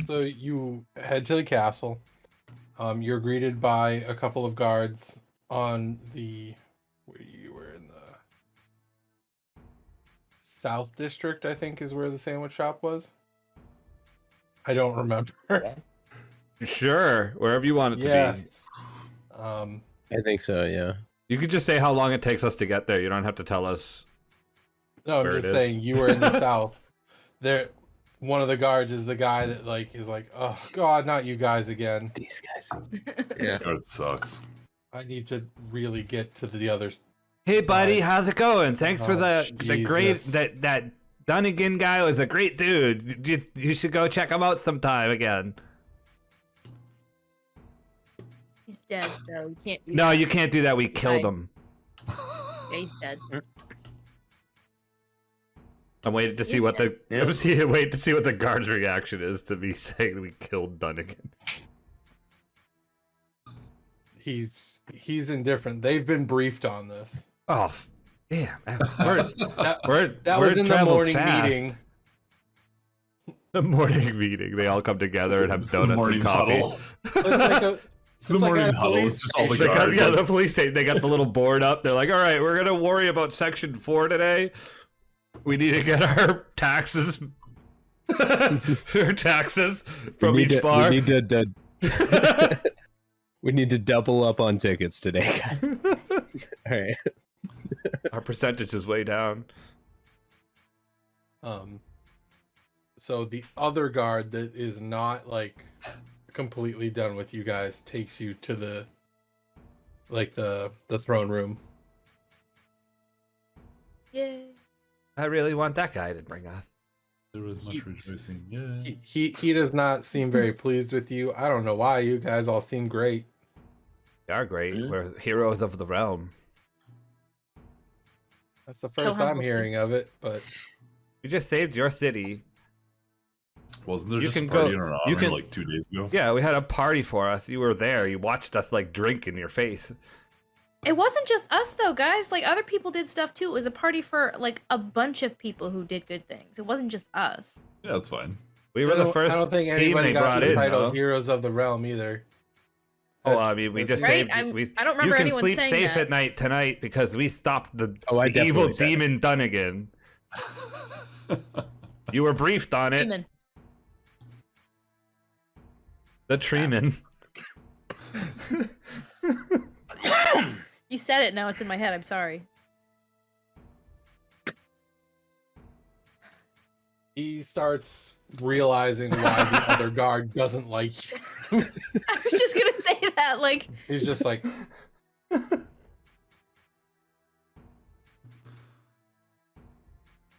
Speaker 1: So you head to the castle. You're greeted by a couple of guards on the. Where you were in the South District, I think, is where the sandwich shop was. I don't remember.
Speaker 2: Sure, wherever you want it to be.
Speaker 1: Yes.
Speaker 6: I think so, yeah.
Speaker 2: You could just say how long it takes us to get there. You don't have to tell us.
Speaker 1: No, I'm
Speaker 2: Where it
Speaker 1: just
Speaker 2: is.
Speaker 1: saying you were in the South. There, one of the guards is the guy that like is like, oh God, not you guys again.
Speaker 6: These guys.
Speaker 5: This card sucks.
Speaker 1: I need to really get to the others.
Speaker 2: Hey, buddy, how's it going? Thanks for
Speaker 1: Oh,
Speaker 2: the great
Speaker 1: Jesus.
Speaker 2: that Dunnigan guy was a great dude. You should go check him out sometime again.
Speaker 4: He's dead, so you can't do
Speaker 2: No,
Speaker 4: that.
Speaker 2: you can't do that. We killed
Speaker 4: Right.
Speaker 2: him.
Speaker 4: Yeah, he's dead.
Speaker 2: I'm waiting to see
Speaker 4: He's
Speaker 2: what
Speaker 4: dead.
Speaker 2: the wait to see what the guard's reaction is to me saying we killed Dunnigan.
Speaker 1: He's indifferent. They've been briefed on this.
Speaker 2: Oh, damn!
Speaker 1: That,
Speaker 2: Word
Speaker 1: that was in the
Speaker 2: travels
Speaker 1: morning
Speaker 2: fast.
Speaker 1: meeting.
Speaker 2: The morning meeting. They all come together and have donuts
Speaker 5: morning
Speaker 2: and coffee.
Speaker 5: huddle.
Speaker 1: It's like a,
Speaker 5: It's the
Speaker 1: it's like
Speaker 5: morning
Speaker 1: a
Speaker 5: huddle.
Speaker 1: police
Speaker 5: It's just all the
Speaker 1: station.
Speaker 2: They got,
Speaker 5: guards.
Speaker 2: yeah, the police station. They got the little board up. They're like, all right, we're gonna worry about Section 4 today. We need to get our taxes, our taxes from each bar.
Speaker 6: We need to double up on tickets today, guys. All right.
Speaker 2: Our percentage is way down.
Speaker 1: So the other guard that is not like completely done with you guys takes you to the throne room.
Speaker 4: Yay.
Speaker 2: I really want that guy to bring us.
Speaker 5: There was much rejoicing. Yeah.
Speaker 1: He does not seem very pleased with you. I don't know why. You guys all seem great.
Speaker 2: We are great.
Speaker 3: Mhm.
Speaker 2: We're heroes of the realm.
Speaker 1: That's the first I'm
Speaker 4: humble, too.
Speaker 1: hearing of it, but
Speaker 2: We just saved your city.
Speaker 5: Wasn't there
Speaker 2: You
Speaker 5: just a
Speaker 2: can
Speaker 5: party
Speaker 2: go-
Speaker 5: in our
Speaker 2: you
Speaker 5: honor
Speaker 2: can-
Speaker 5: like 2 days ago?
Speaker 2: Yeah, we had a party for us. You were there. You watched us like drink in your face.
Speaker 4: It wasn't just us though, guys. Like other people did stuff too. It was a party for like a bunch of people who did good things. It wasn't just us.
Speaker 5: Yeah, that's fine.
Speaker 2: We were the first
Speaker 1: I don't think
Speaker 2: team
Speaker 1: anybody
Speaker 2: they
Speaker 1: got
Speaker 2: brought
Speaker 1: the
Speaker 2: in.
Speaker 1: title
Speaker 2: though.
Speaker 1: Heroes of the Realm either.
Speaker 2: Oh, I mean, we just
Speaker 4: Right?
Speaker 2: saved.
Speaker 4: I don't remember
Speaker 2: you can
Speaker 4: anyone
Speaker 2: sleep
Speaker 4: saying
Speaker 2: safe
Speaker 4: that.
Speaker 2: at night tonight because we stopped the
Speaker 6: I
Speaker 2: the evil
Speaker 6: definitely said it.
Speaker 2: demon Dunnigan. You were briefed on it.
Speaker 4: Demon.
Speaker 2: The Treeman.
Speaker 4: You said it. Now it's in my head. I'm sorry.
Speaker 1: He starts realizing why the other guard doesn't like you.
Speaker 4: I was just gonna say that. Like,
Speaker 1: He's just like,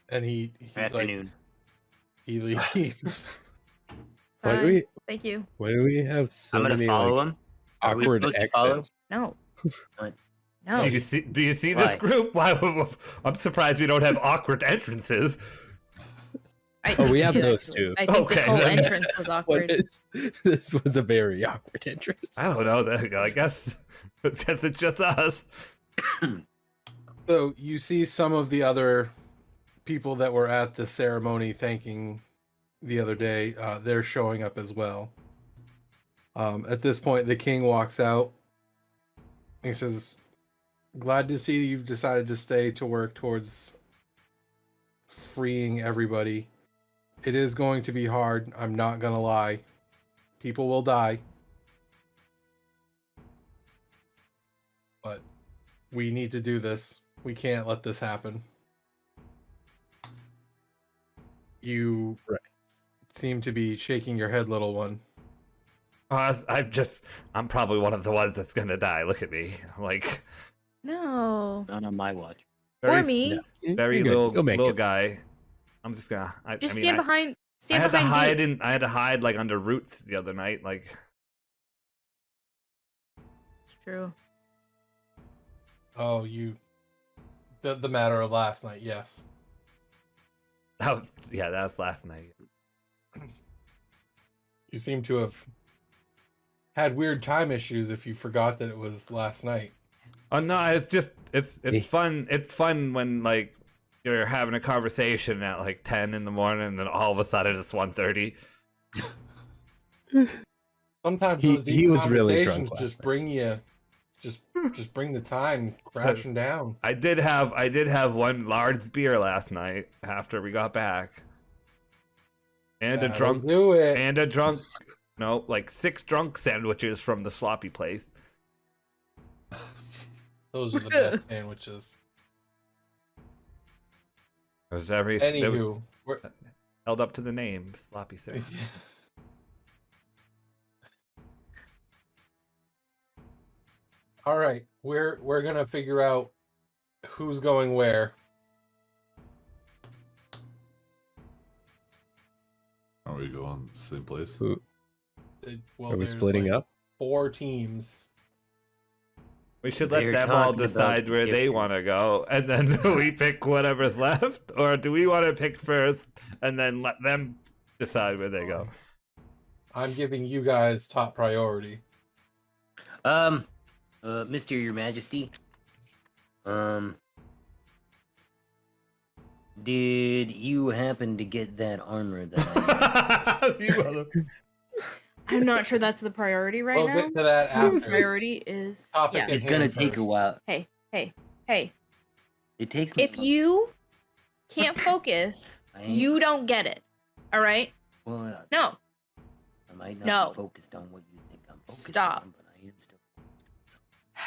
Speaker 1: and he's like,
Speaker 3: Afternoon.
Speaker 1: he leaves.
Speaker 6: Why do
Speaker 4: fine.
Speaker 6: we?
Speaker 4: Thank you.
Speaker 6: Why do we have so
Speaker 3: I'm gonna
Speaker 6: many
Speaker 3: follow
Speaker 6: like,
Speaker 3: him. Are we
Speaker 6: awkward
Speaker 3: supposed to follow?
Speaker 6: accents?
Speaker 4: No.
Speaker 3: What?
Speaker 4: No.
Speaker 2: Do you see
Speaker 3: Why?
Speaker 2: this group? Why? I'm surprised we don't have awkward entrances.
Speaker 6: Oh, we have
Speaker 4: do,
Speaker 6: those
Speaker 4: actually.
Speaker 6: too.
Speaker 4: I think this
Speaker 2: Okay,
Speaker 4: whole
Speaker 2: then.
Speaker 4: entrance was
Speaker 6: What
Speaker 4: awkward.
Speaker 6: is, this was a very awkward entrance.
Speaker 2: I don't know. I guess it's just us.
Speaker 1: So you see some of the other people that were at the ceremony thanking the other day. They're showing up as well. At this point, the king walks out. He says, "Glad to see you've decided to stay to work towards freeing everybody. It is going to be hard. I'm not gonna lie. People will die. But we need to do this. We can't let this happen." You seem to be shaking your head, little one.
Speaker 2: I'm probably one of the ones that's gonna die. Look at me. I'm like
Speaker 4: No.
Speaker 3: Not on my watch.
Speaker 4: Or me.
Speaker 2: very
Speaker 6: You're good.
Speaker 2: little
Speaker 6: You'll make
Speaker 2: little
Speaker 6: it.
Speaker 2: guy. I'm just gonna.
Speaker 4: Just
Speaker 2: I mean,
Speaker 4: stand behind.
Speaker 2: I
Speaker 4: Stand
Speaker 2: had to
Speaker 4: behind.
Speaker 2: hide
Speaker 4: Duke.
Speaker 2: I had to hide like under roots the other night. Like
Speaker 4: It's true.
Speaker 1: Oh, the matter of last night, yes.
Speaker 2: yeah, that was last night.
Speaker 1: You seem to have had weird time issues if you forgot that it was last night.
Speaker 2: Oh no, it's just it's
Speaker 6: Hey.
Speaker 2: fun. It's fun when like you're having a conversation at like 10 in the morning, and then all of a sudden it's 1:30.
Speaker 1: Sometimes
Speaker 6: He-
Speaker 1: those deep
Speaker 6: he was really
Speaker 1: conversations
Speaker 6: drunk last
Speaker 1: just
Speaker 6: night.
Speaker 1: bring you, just bring the time crashing down.
Speaker 2: I did have one large beer last night after we got back, and a
Speaker 1: That'll
Speaker 2: drunk
Speaker 1: do it.
Speaker 2: and a drunk. No, like 6 drunk sandwiches from the sloppy place.
Speaker 1: Those are the best sandwiches.
Speaker 2: It was it was
Speaker 1: Anywho, we're,
Speaker 2: held up to the name, sloppy sandwich.
Speaker 1: all right, we're gonna figure out who's going where.
Speaker 5: Are we going the same place?
Speaker 6: Who-
Speaker 1: Well,
Speaker 6: Are we
Speaker 1: there's,
Speaker 6: splitting
Speaker 1: like,
Speaker 6: up?
Speaker 1: 4 teams.
Speaker 2: We should let
Speaker 3: They're
Speaker 2: them all
Speaker 3: talking about
Speaker 2: decide where they
Speaker 3: different-
Speaker 2: want to go, and then we pick whatever's left, or do we want to pick first and then let them decide where they go?
Speaker 1: I'm giving you guys top priority.
Speaker 3: Mr. Your Majesty. Did you happen to get that armor that I
Speaker 2: You mother-
Speaker 4: I'm not sure that's the priority right
Speaker 1: We'll
Speaker 4: now.
Speaker 1: get to that
Speaker 4: The
Speaker 1: after.
Speaker 4: priority is
Speaker 1: Topic
Speaker 4: yeah.
Speaker 1: at
Speaker 3: It's gonna
Speaker 1: hand
Speaker 3: take a
Speaker 1: first.
Speaker 3: while.
Speaker 4: Hey.
Speaker 3: It takes me.
Speaker 4: If you can't focus, you don't get it. All right?
Speaker 3: Well,
Speaker 4: No.
Speaker 3: I might not
Speaker 4: No.
Speaker 3: be focused on what you think I'm focused
Speaker 4: Stop.
Speaker 3: on, but I am still focused on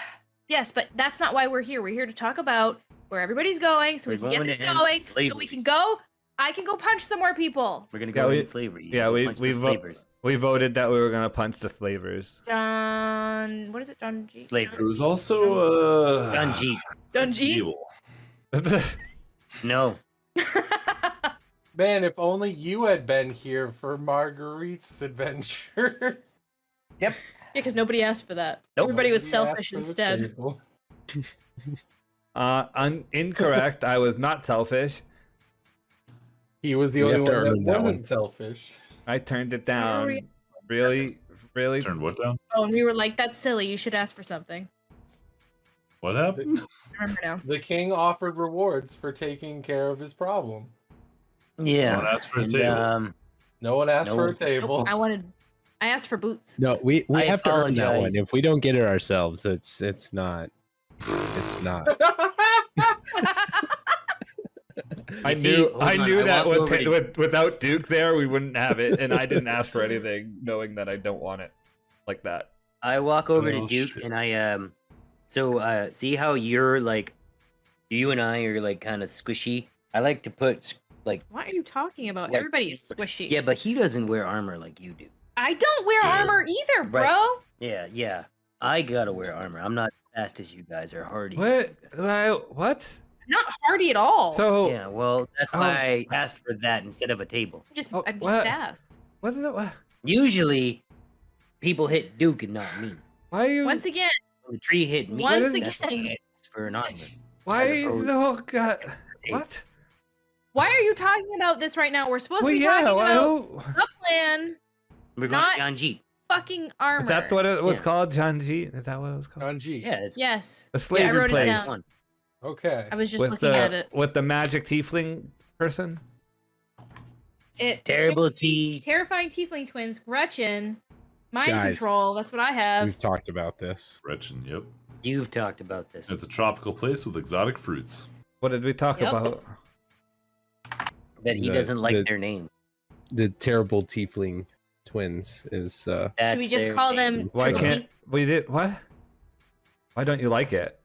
Speaker 4: Yes, but that's not why we're here. We're here to talk about where everybody's going, so we
Speaker 3: We're
Speaker 4: can get
Speaker 3: going
Speaker 4: this
Speaker 3: to end
Speaker 4: going, so we
Speaker 3: slavery.
Speaker 4: can go. I can go punch some more people.
Speaker 3: We're gonna
Speaker 2: Yeah,
Speaker 3: go
Speaker 2: we-
Speaker 3: in slavery. You
Speaker 2: yeah,
Speaker 3: go
Speaker 2: we-
Speaker 3: punch
Speaker 2: we
Speaker 3: the
Speaker 2: vo-
Speaker 3: slavers.
Speaker 2: We voted that we were gonna punch the slavers.
Speaker 4: John, what is it? John G.
Speaker 3: Slavery.
Speaker 5: It was also
Speaker 3: John G.
Speaker 4: John G.
Speaker 5: evil.
Speaker 3: No.
Speaker 1: Man, if only you had been here for Marguerite's adventure.
Speaker 3: Yep.
Speaker 4: Yeah, because nobody asked for that.
Speaker 3: Nope.
Speaker 4: Everybody was
Speaker 1: Nobody
Speaker 4: selfish
Speaker 1: asked for the
Speaker 4: instead.
Speaker 1: table.
Speaker 2: Incorrect. I was not selfish.
Speaker 1: He was the
Speaker 6: We
Speaker 1: only
Speaker 6: have to
Speaker 1: one that
Speaker 6: earn that
Speaker 1: wasn't
Speaker 6: one.
Speaker 1: selfish.
Speaker 2: I turned it
Speaker 4: Why are we-
Speaker 2: down. Really?
Speaker 5: Turned what down?
Speaker 4: Oh, and we were like, that's silly. You should ask for something.
Speaker 5: What happened?
Speaker 4: I remember now.
Speaker 1: The king offered rewards for taking care of his problem.
Speaker 3: Yeah.
Speaker 5: No one asked for a
Speaker 3: And,
Speaker 5: table.
Speaker 1: No one asked for a
Speaker 3: Nope.
Speaker 1: table.
Speaker 4: I asked for boots.
Speaker 6: No, we
Speaker 3: I
Speaker 6: have to earn that one.
Speaker 3: apologize.
Speaker 6: If we don't get it ourselves, it's not. It's not.
Speaker 2: I
Speaker 3: see,
Speaker 2: knew
Speaker 3: hold
Speaker 2: I
Speaker 3: on,
Speaker 2: knew
Speaker 3: I
Speaker 2: that
Speaker 3: walked over to-
Speaker 2: without Duke there, we wouldn't have it, and I didn't ask for anything, knowing that I don't want it like that.
Speaker 3: I walk over
Speaker 5: Oh,
Speaker 3: to Duke
Speaker 5: shit.
Speaker 3: and I so see how you're like, you and I are like kind of squishy. I like to put like,
Speaker 4: What are you talking about?
Speaker 3: Like-
Speaker 4: Everybody is squishy.
Speaker 3: yeah, but he doesn't wear armor like you do.
Speaker 4: I don't wear
Speaker 5: Yeah.
Speaker 4: armor either, bro.
Speaker 3: Right. Yeah. I gotta wear armor. I'm not as fast as you guys are hardy.
Speaker 2: What? What?
Speaker 4: Not hardy at all.
Speaker 2: So
Speaker 3: Yeah, well, that's why I asked for that instead of a table.
Speaker 4: I'm just
Speaker 2: what?
Speaker 4: fast.
Speaker 2: What is it?
Speaker 3: Usually, people hit Duke and not me.
Speaker 2: Why are you?
Speaker 4: Once again,
Speaker 3: When the tree hit me.
Speaker 4: Once
Speaker 3: that's why
Speaker 4: again.
Speaker 3: I asked for an armor.
Speaker 2: Why?
Speaker 3: as opposed
Speaker 2: Oh God! What?
Speaker 4: why are you talking about this right now? We're supposed
Speaker 2: Well,
Speaker 4: to be
Speaker 2: yeah.
Speaker 4: talking
Speaker 2: why-
Speaker 4: about the plan,
Speaker 3: We're going
Speaker 4: Not-
Speaker 3: to John G.
Speaker 4: fucking armor.
Speaker 2: Is that what it was
Speaker 3: Yeah.
Speaker 2: called? Janji? Is that what it was called?
Speaker 1: John G.
Speaker 3: Yeah, it's
Speaker 4: Yes.
Speaker 2: A
Speaker 4: I
Speaker 2: slavery
Speaker 4: wrote it
Speaker 2: place
Speaker 4: down.
Speaker 3: one.
Speaker 1: Okay.
Speaker 4: I was just
Speaker 2: with
Speaker 4: looking at
Speaker 2: the
Speaker 4: it.
Speaker 2: with the magic tiefling person.
Speaker 3: Terrible tea.
Speaker 4: Terrifying tiefling twins. Gretchen. Mind
Speaker 6: Guys.
Speaker 4: control. That's what I have.
Speaker 6: We've talked about this.
Speaker 5: Gretchen, yep.
Speaker 3: You've talked about this.
Speaker 5: It's a tropical place with exotic fruits.
Speaker 2: What did we talk
Speaker 4: Yep.
Speaker 2: about?
Speaker 3: That he
Speaker 6: The-
Speaker 3: doesn't like
Speaker 6: the-
Speaker 3: their name.
Speaker 6: The terrible tiefling twins is
Speaker 4: Should
Speaker 3: That's
Speaker 4: we just
Speaker 3: their
Speaker 4: call
Speaker 3: name.
Speaker 4: them
Speaker 2: Why
Speaker 4: triple
Speaker 2: can't
Speaker 4: T?
Speaker 2: we did what? Why don't you like it?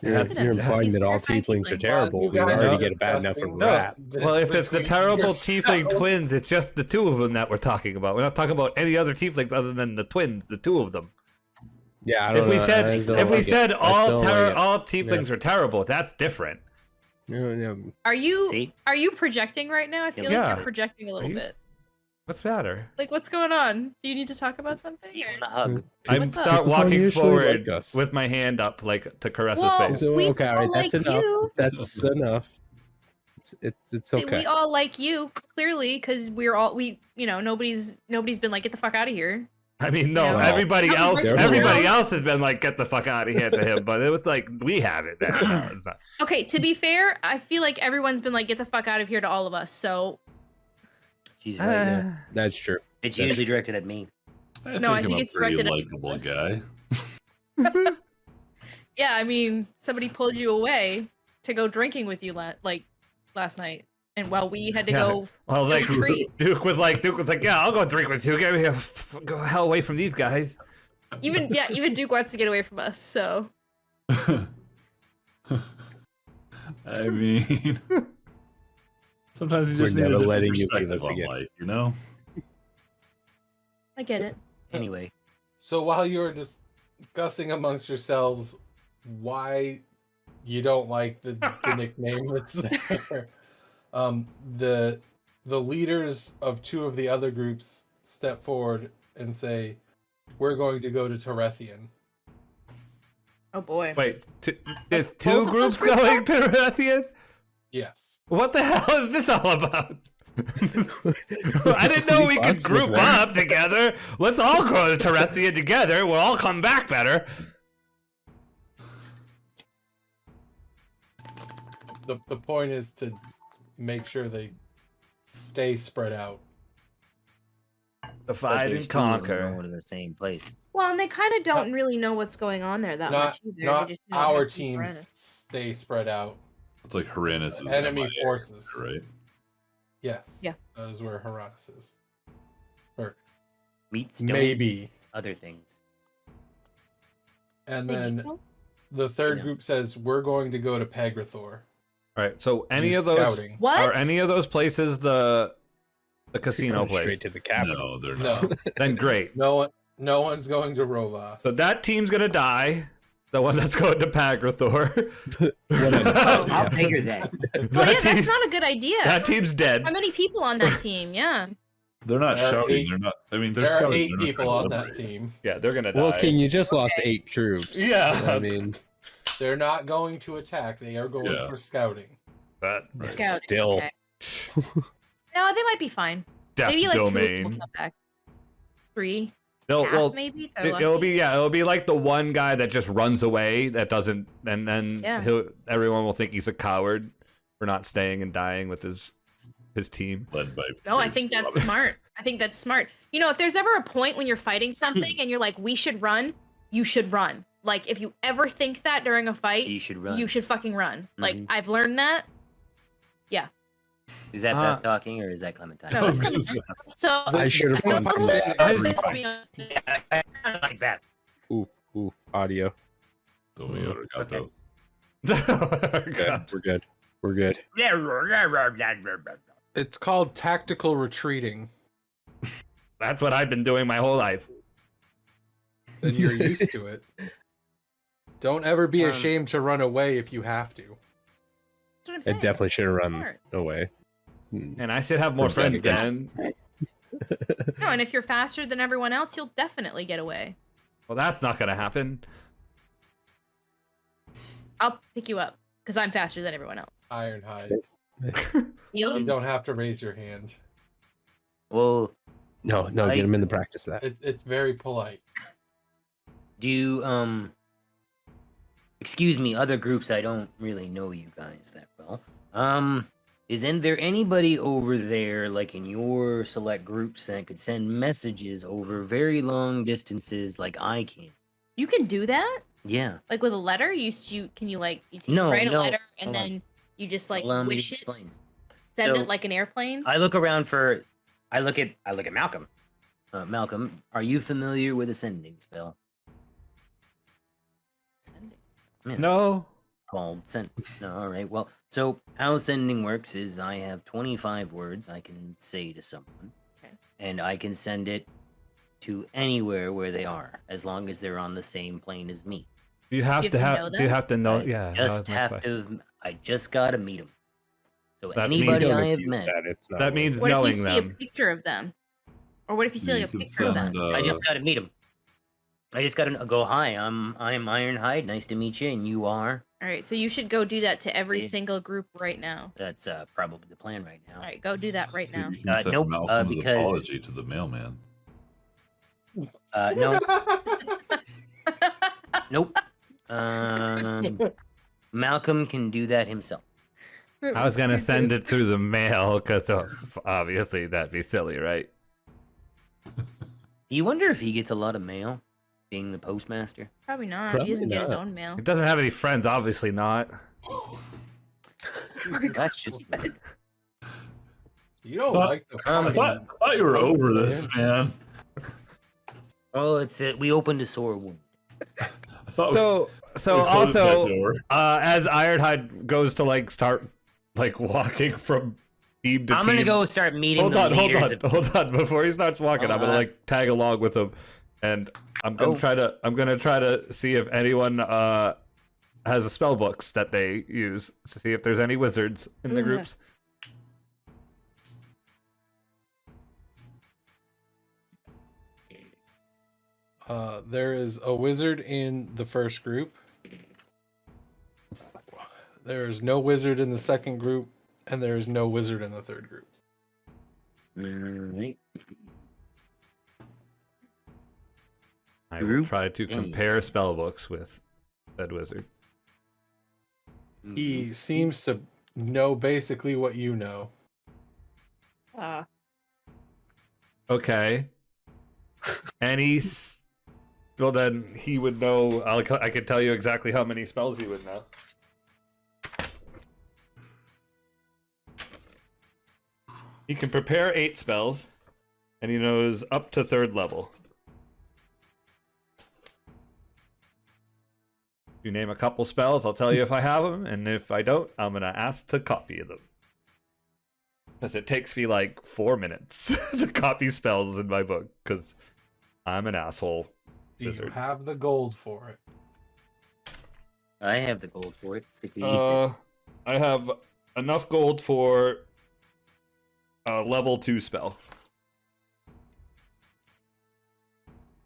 Speaker 6: you're,
Speaker 2: That's-
Speaker 6: you're implying
Speaker 4: He's
Speaker 6: that all
Speaker 4: terrifying
Speaker 6: tieflings are
Speaker 4: tiefling.
Speaker 6: terrible.
Speaker 1: You
Speaker 6: We
Speaker 1: guys
Speaker 6: already
Speaker 2: are
Speaker 6: get a bad enough of
Speaker 1: disgusting.
Speaker 2: No.
Speaker 6: rap.
Speaker 2: Well, if it's the
Speaker 1: Between
Speaker 2: terrible
Speaker 1: yourselves.
Speaker 2: tiefling twins, it's just the two of them that we're talking about. We're not talking about any other tieflings other than the twins, the two of them.
Speaker 6: Yeah, I don't
Speaker 2: If we
Speaker 6: know.
Speaker 2: said
Speaker 6: I still
Speaker 2: if we
Speaker 6: like it.
Speaker 2: said
Speaker 6: I still like it.
Speaker 2: all tieflings are terrible, that's different.
Speaker 6: No.
Speaker 4: Are you
Speaker 3: See?
Speaker 4: projecting right now? I feel
Speaker 2: Yeah.
Speaker 4: like you're projecting a
Speaker 2: Are
Speaker 4: little
Speaker 2: you
Speaker 4: bit.
Speaker 2: s- What's the matter?
Speaker 4: Like, what's going on? Do you need to talk about something?
Speaker 3: You
Speaker 4: or-
Speaker 3: want a hug?
Speaker 2: I
Speaker 4: What's up?
Speaker 2: start
Speaker 6: People don't
Speaker 2: walking
Speaker 6: usually
Speaker 2: forward
Speaker 6: like us.
Speaker 2: with my hand up, like to caress
Speaker 4: Well,
Speaker 2: his face.
Speaker 6: So,
Speaker 4: we
Speaker 6: okay, all right,
Speaker 4: all
Speaker 6: that's
Speaker 4: like
Speaker 6: enough.
Speaker 4: you.
Speaker 6: That's enough. It's
Speaker 4: We
Speaker 6: okay.
Speaker 4: all like you clearly because nobody's been like, get the fuck out of here.
Speaker 2: I mean, no,
Speaker 4: Yeah.
Speaker 2: everybody
Speaker 4: Well,
Speaker 2: else,
Speaker 6: everyone
Speaker 2: everybody
Speaker 4: else-
Speaker 2: else has been like, "Get the fuck out of here" to him, but it was like we have it. Man. No, it's not.
Speaker 4: Okay, to be fair, I feel like everyone's been like, get the fuck out of here to all of us. So
Speaker 3: She's right. Yeah.
Speaker 6: That's true.
Speaker 3: It's
Speaker 6: that's-
Speaker 3: usually directed at me.
Speaker 4: No, I think
Speaker 5: I'm a
Speaker 4: it's
Speaker 5: pretty
Speaker 4: directed at
Speaker 5: likable
Speaker 4: us.
Speaker 5: guy.
Speaker 4: yeah, I mean, somebody pulled you away to go drinking with you last night, and while we had to
Speaker 2: Yeah.
Speaker 4: go
Speaker 2: Well, like
Speaker 4: treat.
Speaker 2: Duke was like, yeah, I'll go drink with you. Get me go hell away from these guys.
Speaker 4: Even Duke wants to get away from us. So
Speaker 5: I mean, sometimes you
Speaker 6: We're
Speaker 5: just need a
Speaker 6: never
Speaker 5: different
Speaker 6: letting you leave
Speaker 5: perspective
Speaker 6: us
Speaker 5: on
Speaker 6: again.
Speaker 5: life, you know?
Speaker 4: I get it.
Speaker 3: Anyway,
Speaker 1: So while you're discussing amongst yourselves why you don't like the nickname that's there, the leaders of two of the other groups step forward and say, "We're going to go to Terethian."
Speaker 4: Oh boy.
Speaker 2: Wait, there's
Speaker 4: Both
Speaker 2: two
Speaker 4: of
Speaker 2: groups
Speaker 4: those groups
Speaker 2: going to Rathian?
Speaker 1: Yes.
Speaker 2: What the hell is this all about? I didn't know we could
Speaker 6: Us with
Speaker 2: group
Speaker 6: one.
Speaker 2: up together. Let's all go to Terethian together. We'll all come back better.
Speaker 1: The point is to make sure they stay spread out.
Speaker 2: Divide and conquer.
Speaker 3: Going to the same place.
Speaker 4: Well, and they kind of don't really know what's going on there that
Speaker 1: Not
Speaker 4: much either. They
Speaker 1: not
Speaker 4: just know
Speaker 1: our
Speaker 4: it's
Speaker 1: teams
Speaker 4: Uranus.
Speaker 1: stay spread out.
Speaker 5: It's like Haranis is
Speaker 1: Enemy
Speaker 5: MIA,
Speaker 1: forces.
Speaker 5: right?
Speaker 1: Yes.
Speaker 4: Yeah.
Speaker 1: That is where Haranis is. Or
Speaker 3: Meat stone.
Speaker 1: maybe.
Speaker 3: Other things.
Speaker 1: And
Speaker 4: Say
Speaker 1: then
Speaker 4: Beefle?
Speaker 1: the third
Speaker 3: Yeah.
Speaker 1: group says we're going to go to Pegrathor.
Speaker 2: All right. So any
Speaker 1: do
Speaker 2: of those
Speaker 1: scouting.
Speaker 4: What?
Speaker 2: are any of those places the casino
Speaker 6: Going
Speaker 2: place?
Speaker 6: straight to the cabin.
Speaker 5: No, they're
Speaker 1: No.
Speaker 5: not.
Speaker 2: Then great.
Speaker 1: No one's going to Rovas.
Speaker 2: So that team's gonna die. The one that's going to Pagrathor.
Speaker 3: I'll figure that.
Speaker 4: Well, yeah, that's not a good idea.
Speaker 2: That team's dead.
Speaker 4: How many people on that team? Yeah.
Speaker 5: They're not
Speaker 1: There are
Speaker 5: shouting.
Speaker 1: 8
Speaker 5: They're not. I mean, they're
Speaker 1: There are
Speaker 5: scouting.
Speaker 1: 8
Speaker 5: They're not
Speaker 1: people on that
Speaker 5: deliberating.
Speaker 1: team.
Speaker 2: Yeah, they're gonna die.
Speaker 6: Well, King, you just lost 8 troops.
Speaker 2: Yeah.
Speaker 6: I mean,
Speaker 1: They're not going to attack. They are going
Speaker 5: Yeah.
Speaker 1: for scouting.
Speaker 2: But
Speaker 5: Right.
Speaker 4: Scouting.
Speaker 6: still.
Speaker 4: Okay. No, they might be fine.
Speaker 2: Death
Speaker 4: Maybe like 2 will
Speaker 2: Domain.
Speaker 4: come back. 3.
Speaker 2: They'll,
Speaker 4: Half,
Speaker 2: well,
Speaker 4: maybe. If they're
Speaker 2: it'll
Speaker 4: lucky.
Speaker 2: it'll be like the one guy that just runs away that doesn't, and then
Speaker 4: Yeah.
Speaker 2: everyone will think he's a coward for not staying and dying with his team.
Speaker 5: Led by.
Speaker 4: No, I
Speaker 5: Brave
Speaker 4: think that's
Speaker 5: Squad.
Speaker 4: smart. I think that's smart. You know, if there's ever a point when you're fighting something and you're like, we should run, you should run. Like, if you ever think that during a fight,
Speaker 3: You should run.
Speaker 4: you should fucking run. Like,
Speaker 3: Mhm.
Speaker 4: I've learned that.
Speaker 3: Is that Beth talking or is that Clementine?
Speaker 4: No,
Speaker 5: I was
Speaker 4: it's
Speaker 5: gonna
Speaker 4: Clementine.
Speaker 5: say,
Speaker 4: So,
Speaker 6: I should have run from that.
Speaker 3: I like Beth.
Speaker 6: Oof, audio.
Speaker 5: Tomiyoto got
Speaker 3: Okay.
Speaker 6: Good. We're good.
Speaker 1: It's called tactical retreating.
Speaker 2: That's what I've been doing my whole life.
Speaker 1: Then you're used to it. Don't ever be
Speaker 3: Um,
Speaker 1: ashamed to run away if you have to.
Speaker 4: that's what I'm
Speaker 6: I
Speaker 4: saying.
Speaker 6: definitely should have run
Speaker 4: Smart.
Speaker 6: away.
Speaker 2: And I should have more
Speaker 6: Pretend
Speaker 2: friends
Speaker 6: against-
Speaker 2: then.
Speaker 4: No, and if you're faster than everyone else, you'll definitely get away.
Speaker 2: Well, that's not gonna happen.
Speaker 4: I'll pick you up because I'm faster than everyone else.
Speaker 1: Ironhide.
Speaker 4: You
Speaker 1: You don't have to raise your hand.
Speaker 3: Well,
Speaker 6: No, get him in the practice of that.
Speaker 1: It's very polite.
Speaker 3: do you, excuse me, other groups, I don't really know you guys that well. Isn't there anybody over there, like in your select groups, that could send messages over very long distances like I can?
Speaker 4: You can do that?
Speaker 3: Yeah.
Speaker 4: Like with a letter? Can you like you
Speaker 3: No,
Speaker 4: write a
Speaker 3: no,
Speaker 4: letter and
Speaker 3: hold on.
Speaker 4: then you just like
Speaker 3: Allow me to
Speaker 4: wish it,
Speaker 3: explain.
Speaker 4: send
Speaker 3: So-
Speaker 4: it like an airplane?
Speaker 3: I look around for. I look at Malcolm. Malcolm, are you familiar with a sending spell?
Speaker 4: Send it.
Speaker 3: Yeah,
Speaker 2: No.
Speaker 3: called send. No, all right. Well, so how sending works is I have 25 words I can say to someone,
Speaker 4: Okay.
Speaker 3: and I can send it to anywhere where they are, as long as they're on the same plane as me.
Speaker 2: Do you have
Speaker 4: You
Speaker 2: to
Speaker 4: have to
Speaker 2: have?
Speaker 4: know
Speaker 2: Do you
Speaker 4: them?
Speaker 2: have to know?
Speaker 3: I
Speaker 2: Yeah.
Speaker 3: just have to. I just gotta meet them. So
Speaker 2: That means-
Speaker 3: anybody
Speaker 6: Don't
Speaker 3: I have
Speaker 6: accuse
Speaker 3: met,
Speaker 6: that, it's not
Speaker 2: That
Speaker 6: worth
Speaker 2: means
Speaker 6: it.
Speaker 4: What if you
Speaker 2: knowing
Speaker 4: see a
Speaker 2: them.
Speaker 4: picture of them? Or what if you see like a
Speaker 5: can
Speaker 4: picture of them?
Speaker 5: send,
Speaker 3: I just gotta meet them. I just gotta go. Hi, I'm Ironhide. Nice to meet you, and you are.
Speaker 4: All right, so you should go do that to every
Speaker 3: Yeah.
Speaker 4: single group right now.
Speaker 3: That's probably the plan right now.
Speaker 4: All right, go do that right
Speaker 5: See
Speaker 4: now.
Speaker 5: if you can send
Speaker 3: nope,
Speaker 5: Malcolm's
Speaker 3: because-
Speaker 5: apology to the mailman.
Speaker 3: No, nope. Malcolm can do that himself.
Speaker 2: I was gonna send it through the mail because obviously that'd be silly, right?
Speaker 3: Do you wonder if he gets a lot of mail, being the postmaster?
Speaker 4: Probably not.
Speaker 6: Probably
Speaker 4: he doesn't get his
Speaker 6: not.
Speaker 4: own mail.
Speaker 2: He doesn't have any friends, obviously not.
Speaker 3: That's just.
Speaker 1: You don't
Speaker 5: Thought-
Speaker 1: like the
Speaker 3: I
Speaker 5: I
Speaker 1: fucking...
Speaker 5: thought you were over this, man.
Speaker 3: Oh, it's we opened a sore wound.
Speaker 5: I thought
Speaker 2: So
Speaker 5: we closed
Speaker 2: also,
Speaker 5: that door.
Speaker 2: as Ironhide goes to like start like walking from team to
Speaker 3: I'm
Speaker 2: team.
Speaker 3: gonna go start meeting
Speaker 2: Hold
Speaker 3: the
Speaker 2: on, hold
Speaker 3: leaders.
Speaker 2: on, hold on. Before he starts walking, I'm gonna
Speaker 3: Uh-huh.
Speaker 2: like tag along with him, and I'm gonna
Speaker 3: Oh.
Speaker 2: try to see if anyone has a spell books that they use to see if there's any wizards in the
Speaker 4: Mhm.
Speaker 2: groups.
Speaker 1: There is a wizard in the first group. There is no wizard in the second group, and there is no wizard in the third group.
Speaker 3: Alright.
Speaker 2: I will
Speaker 3: Group
Speaker 2: try to
Speaker 3: A.
Speaker 2: compare spell books with said wizard.
Speaker 1: He seems to know basically what you know.
Speaker 2: Okay. And he's well, then he would know. I could tell you exactly how many spells he would know. He can prepare 8 spells, and he knows up to 3rd level. If you name a couple spells, I'll tell you if I have them, and if I don't, I'm gonna ask to copy them. Because it takes me like 4 minutes to copy spells in my book, because I'm an asshole.
Speaker 1: Do you
Speaker 2: Wizard.
Speaker 1: have the gold for it?
Speaker 3: I have the gold for it. If he needs it.
Speaker 2: I have enough gold for a level 2 spell.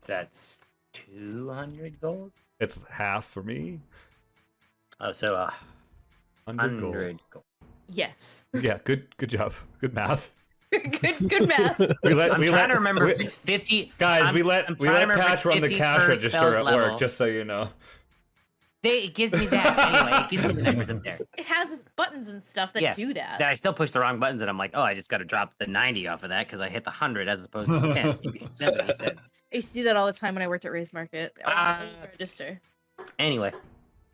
Speaker 3: That's 200 gold.
Speaker 2: It's half for me.
Speaker 3: Oh, so 100 gold.
Speaker 4: Yes.
Speaker 2: Yeah, good job. Good math.
Speaker 4: good math.
Speaker 3: I'm trying to remember if it's 50.
Speaker 2: Guys, we let Patch run the cash register at work, just so you know.
Speaker 3: It gives me that anyway. It gives me the numbers up there.
Speaker 4: It has buttons and stuff that do that.
Speaker 3: That I still push the wrong buttons, and I'm like, oh, I just got to drop the 90 off of that because I hit the 100 as opposed to the 10. 70 cents.
Speaker 4: I used to do that all the time when I worked at Race Market. Register.
Speaker 3: Anyway,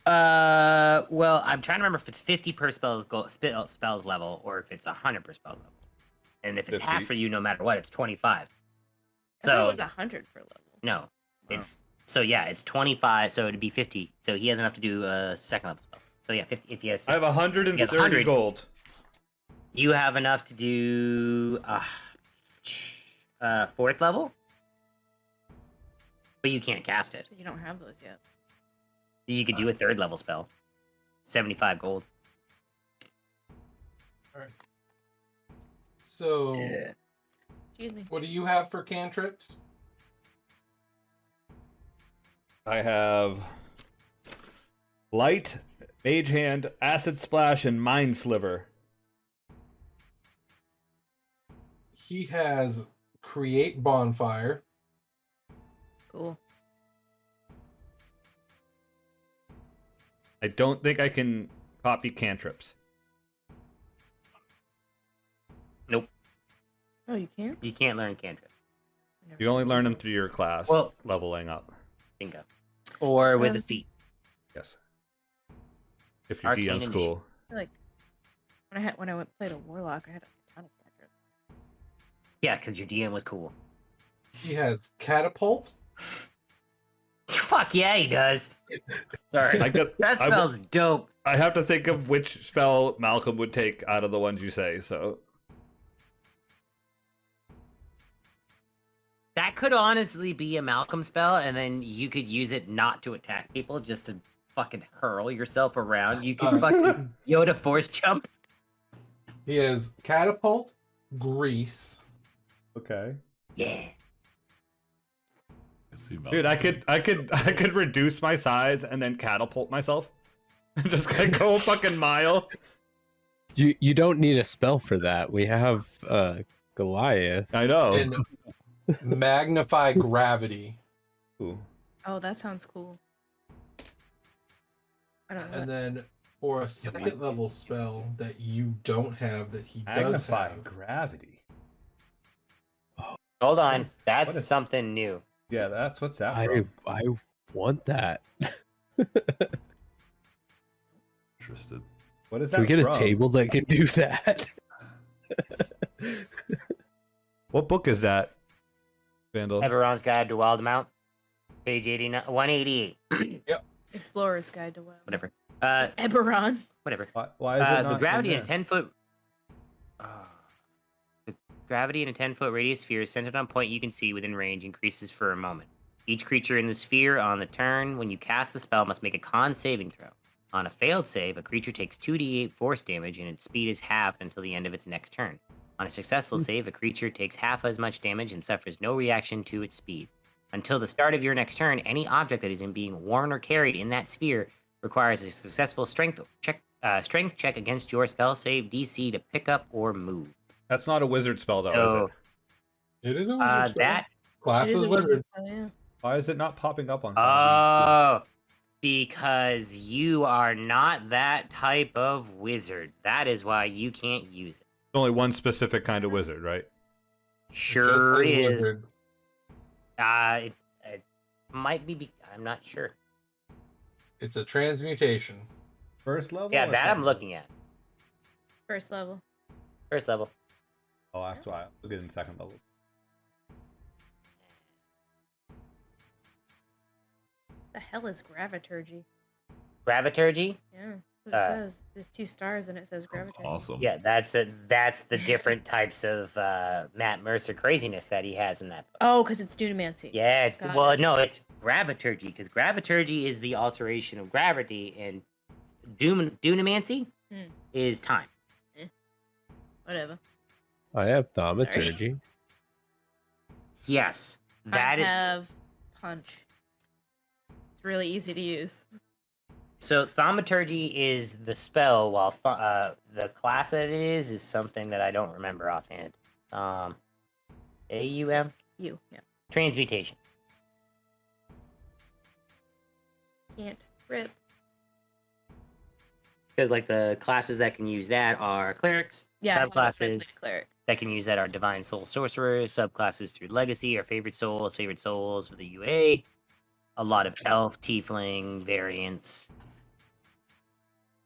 Speaker 3: well, I'm trying to remember if it's 50 per spells level or if it's 100 per spell level. And if it's
Speaker 2: 50.
Speaker 3: half for you, no matter what, it's 25.
Speaker 4: I thought
Speaker 3: So
Speaker 4: it was 100 per level.
Speaker 3: no, it's so yeah, it's 25. So it'd be 50. So he has enough to do a second level spell. So yeah, 50. If he has,
Speaker 2: I have 130
Speaker 3: 100.
Speaker 2: gold.
Speaker 3: you have enough to do fourth level, but you can't cast it.
Speaker 4: You don't have those yet.
Speaker 3: You could do a third level spell. 75 gold.
Speaker 1: All right. So,
Speaker 4: Excuse me.
Speaker 1: what do you have for cantrips?
Speaker 2: I have Light, Mage Hand, Acid Splash, and Mind Sliver.
Speaker 1: He has Create Bonfire,
Speaker 4: Cool.
Speaker 2: I don't think I can copy cantrips.
Speaker 3: Nope,
Speaker 4: Oh, you can't?
Speaker 3: you can't learn cantrip.
Speaker 2: You only learn them through your class
Speaker 3: Well-
Speaker 2: leveling up.
Speaker 3: Bingo. Or with a feat.
Speaker 2: Yes. If your
Speaker 3: Arcane
Speaker 2: DM's cool.
Speaker 4: I feel like when I went played a warlock, I had a ton of cantrips.
Speaker 3: Yeah, because your DM was cool.
Speaker 1: he has Catapult,
Speaker 3: Fuck yeah, he does. Sorry. That spell's dope.
Speaker 2: I have to think of which spell Malcolm would take out of the ones you say, so.
Speaker 3: That could honestly be a Malcolm spell, and then you could use it not to attack people, just to fucking hurl yourself around. You could fucking Yoda force jump.
Speaker 1: he has Catapult, Grease,
Speaker 2: Okay.
Speaker 3: Yeah.
Speaker 5: Let's see about
Speaker 2: Dude, I could reduce my size and then catapult myself. Just go a fucking mile.
Speaker 6: You don't need a spell for that. We have Goliath.
Speaker 2: I know.
Speaker 1: and Magnify Gravity.
Speaker 2: Ooh.
Speaker 4: Oh, that sounds cool. I don't know.
Speaker 1: And then for a second level spell that you don't have that he does
Speaker 2: Magnify
Speaker 1: have,
Speaker 2: gravity.
Speaker 3: Hold on. That's
Speaker 2: What is-
Speaker 3: something new.
Speaker 2: Yeah, what's that
Speaker 6: I want that.
Speaker 5: interested.
Speaker 2: What is that
Speaker 6: Can we get
Speaker 2: from?
Speaker 6: a table that can do that?
Speaker 2: What book is that, Vandal?
Speaker 3: Eberron's Guide to Wildemount. Page 89, 188.
Speaker 4: Explorer's Guide to Wild.
Speaker 3: Whatever.
Speaker 4: Eberron.
Speaker 3: Whatever.
Speaker 2: Why is it not
Speaker 3: The gravity
Speaker 2: in
Speaker 3: in a 10-foot. The gravity in a 10-foot radius sphere centered on a point you can see within range increases for a moment. Each creature in the sphere on the turn when you cast the spell must make a con saving throw. On a failed save, a creature takes 2d8 force damage and its speed is halved until the end of its next turn. On a successful save, a creature takes half as much damage and suffers no reaction to its speed. Until the start of your next turn, any object that is being worn or carried in that sphere requires a successful strength check against your spell save DC to pick up or move.
Speaker 2: That's not a wizard spell, though,
Speaker 3: So,
Speaker 2: is it?
Speaker 1: it is a wizard spell.
Speaker 3: that
Speaker 1: Class
Speaker 4: It is
Speaker 1: is
Speaker 4: a
Speaker 1: wizard.
Speaker 4: spell, yeah.
Speaker 2: Why is it not popping up on?
Speaker 3: because you are not that type of wizard. That is why you can't use it.
Speaker 2: It's only one specific kind of wizard, right?
Speaker 3: Sure
Speaker 1: Just
Speaker 3: is.
Speaker 1: wizard.
Speaker 3: It might be. I'm not sure.
Speaker 1: It's a transmutation.
Speaker 2: First level.
Speaker 3: Yeah,
Speaker 2: or
Speaker 3: that I'm
Speaker 2: second
Speaker 3: looking at.
Speaker 4: First level.
Speaker 3: First level.
Speaker 2: level? Oh, that's why. I'll get in second level.
Speaker 4: The hell is graviturgy?
Speaker 3: Graviturgy.
Speaker 4: Yeah. It
Speaker 3: Uh,
Speaker 4: says there's 2 stars and it says
Speaker 5: That's
Speaker 4: graviturgy.
Speaker 5: awesome.
Speaker 3: Yeah, that's the different types of Matt Mercer craziness that he has in that book.
Speaker 4: Oh, because it's dunamancy.
Speaker 3: Yeah, it's
Speaker 4: Got
Speaker 3: well,
Speaker 4: it.
Speaker 3: no, it's graviturgy, because graviturgy is the alteration of gravity, and dunamancy is time.
Speaker 4: Whatever.
Speaker 6: I have thaumaturgy.
Speaker 3: Yes,
Speaker 4: I have punch. It's really easy to use.
Speaker 3: So thaumaturgy is the spell, while the class that it is something that I don't remember offhand. AUM?
Speaker 4: You, yeah.
Speaker 3: Transmutation.
Speaker 4: Can't rip.
Speaker 3: Because like the classes that can use that are clerics.
Speaker 4: Yeah.
Speaker 3: Subclasses
Speaker 4: Cleric.
Speaker 3: that can use that are divine soul sorcerers. Subclasses through legacy are favorite souls for the UA. A lot of elf, tiefling variants.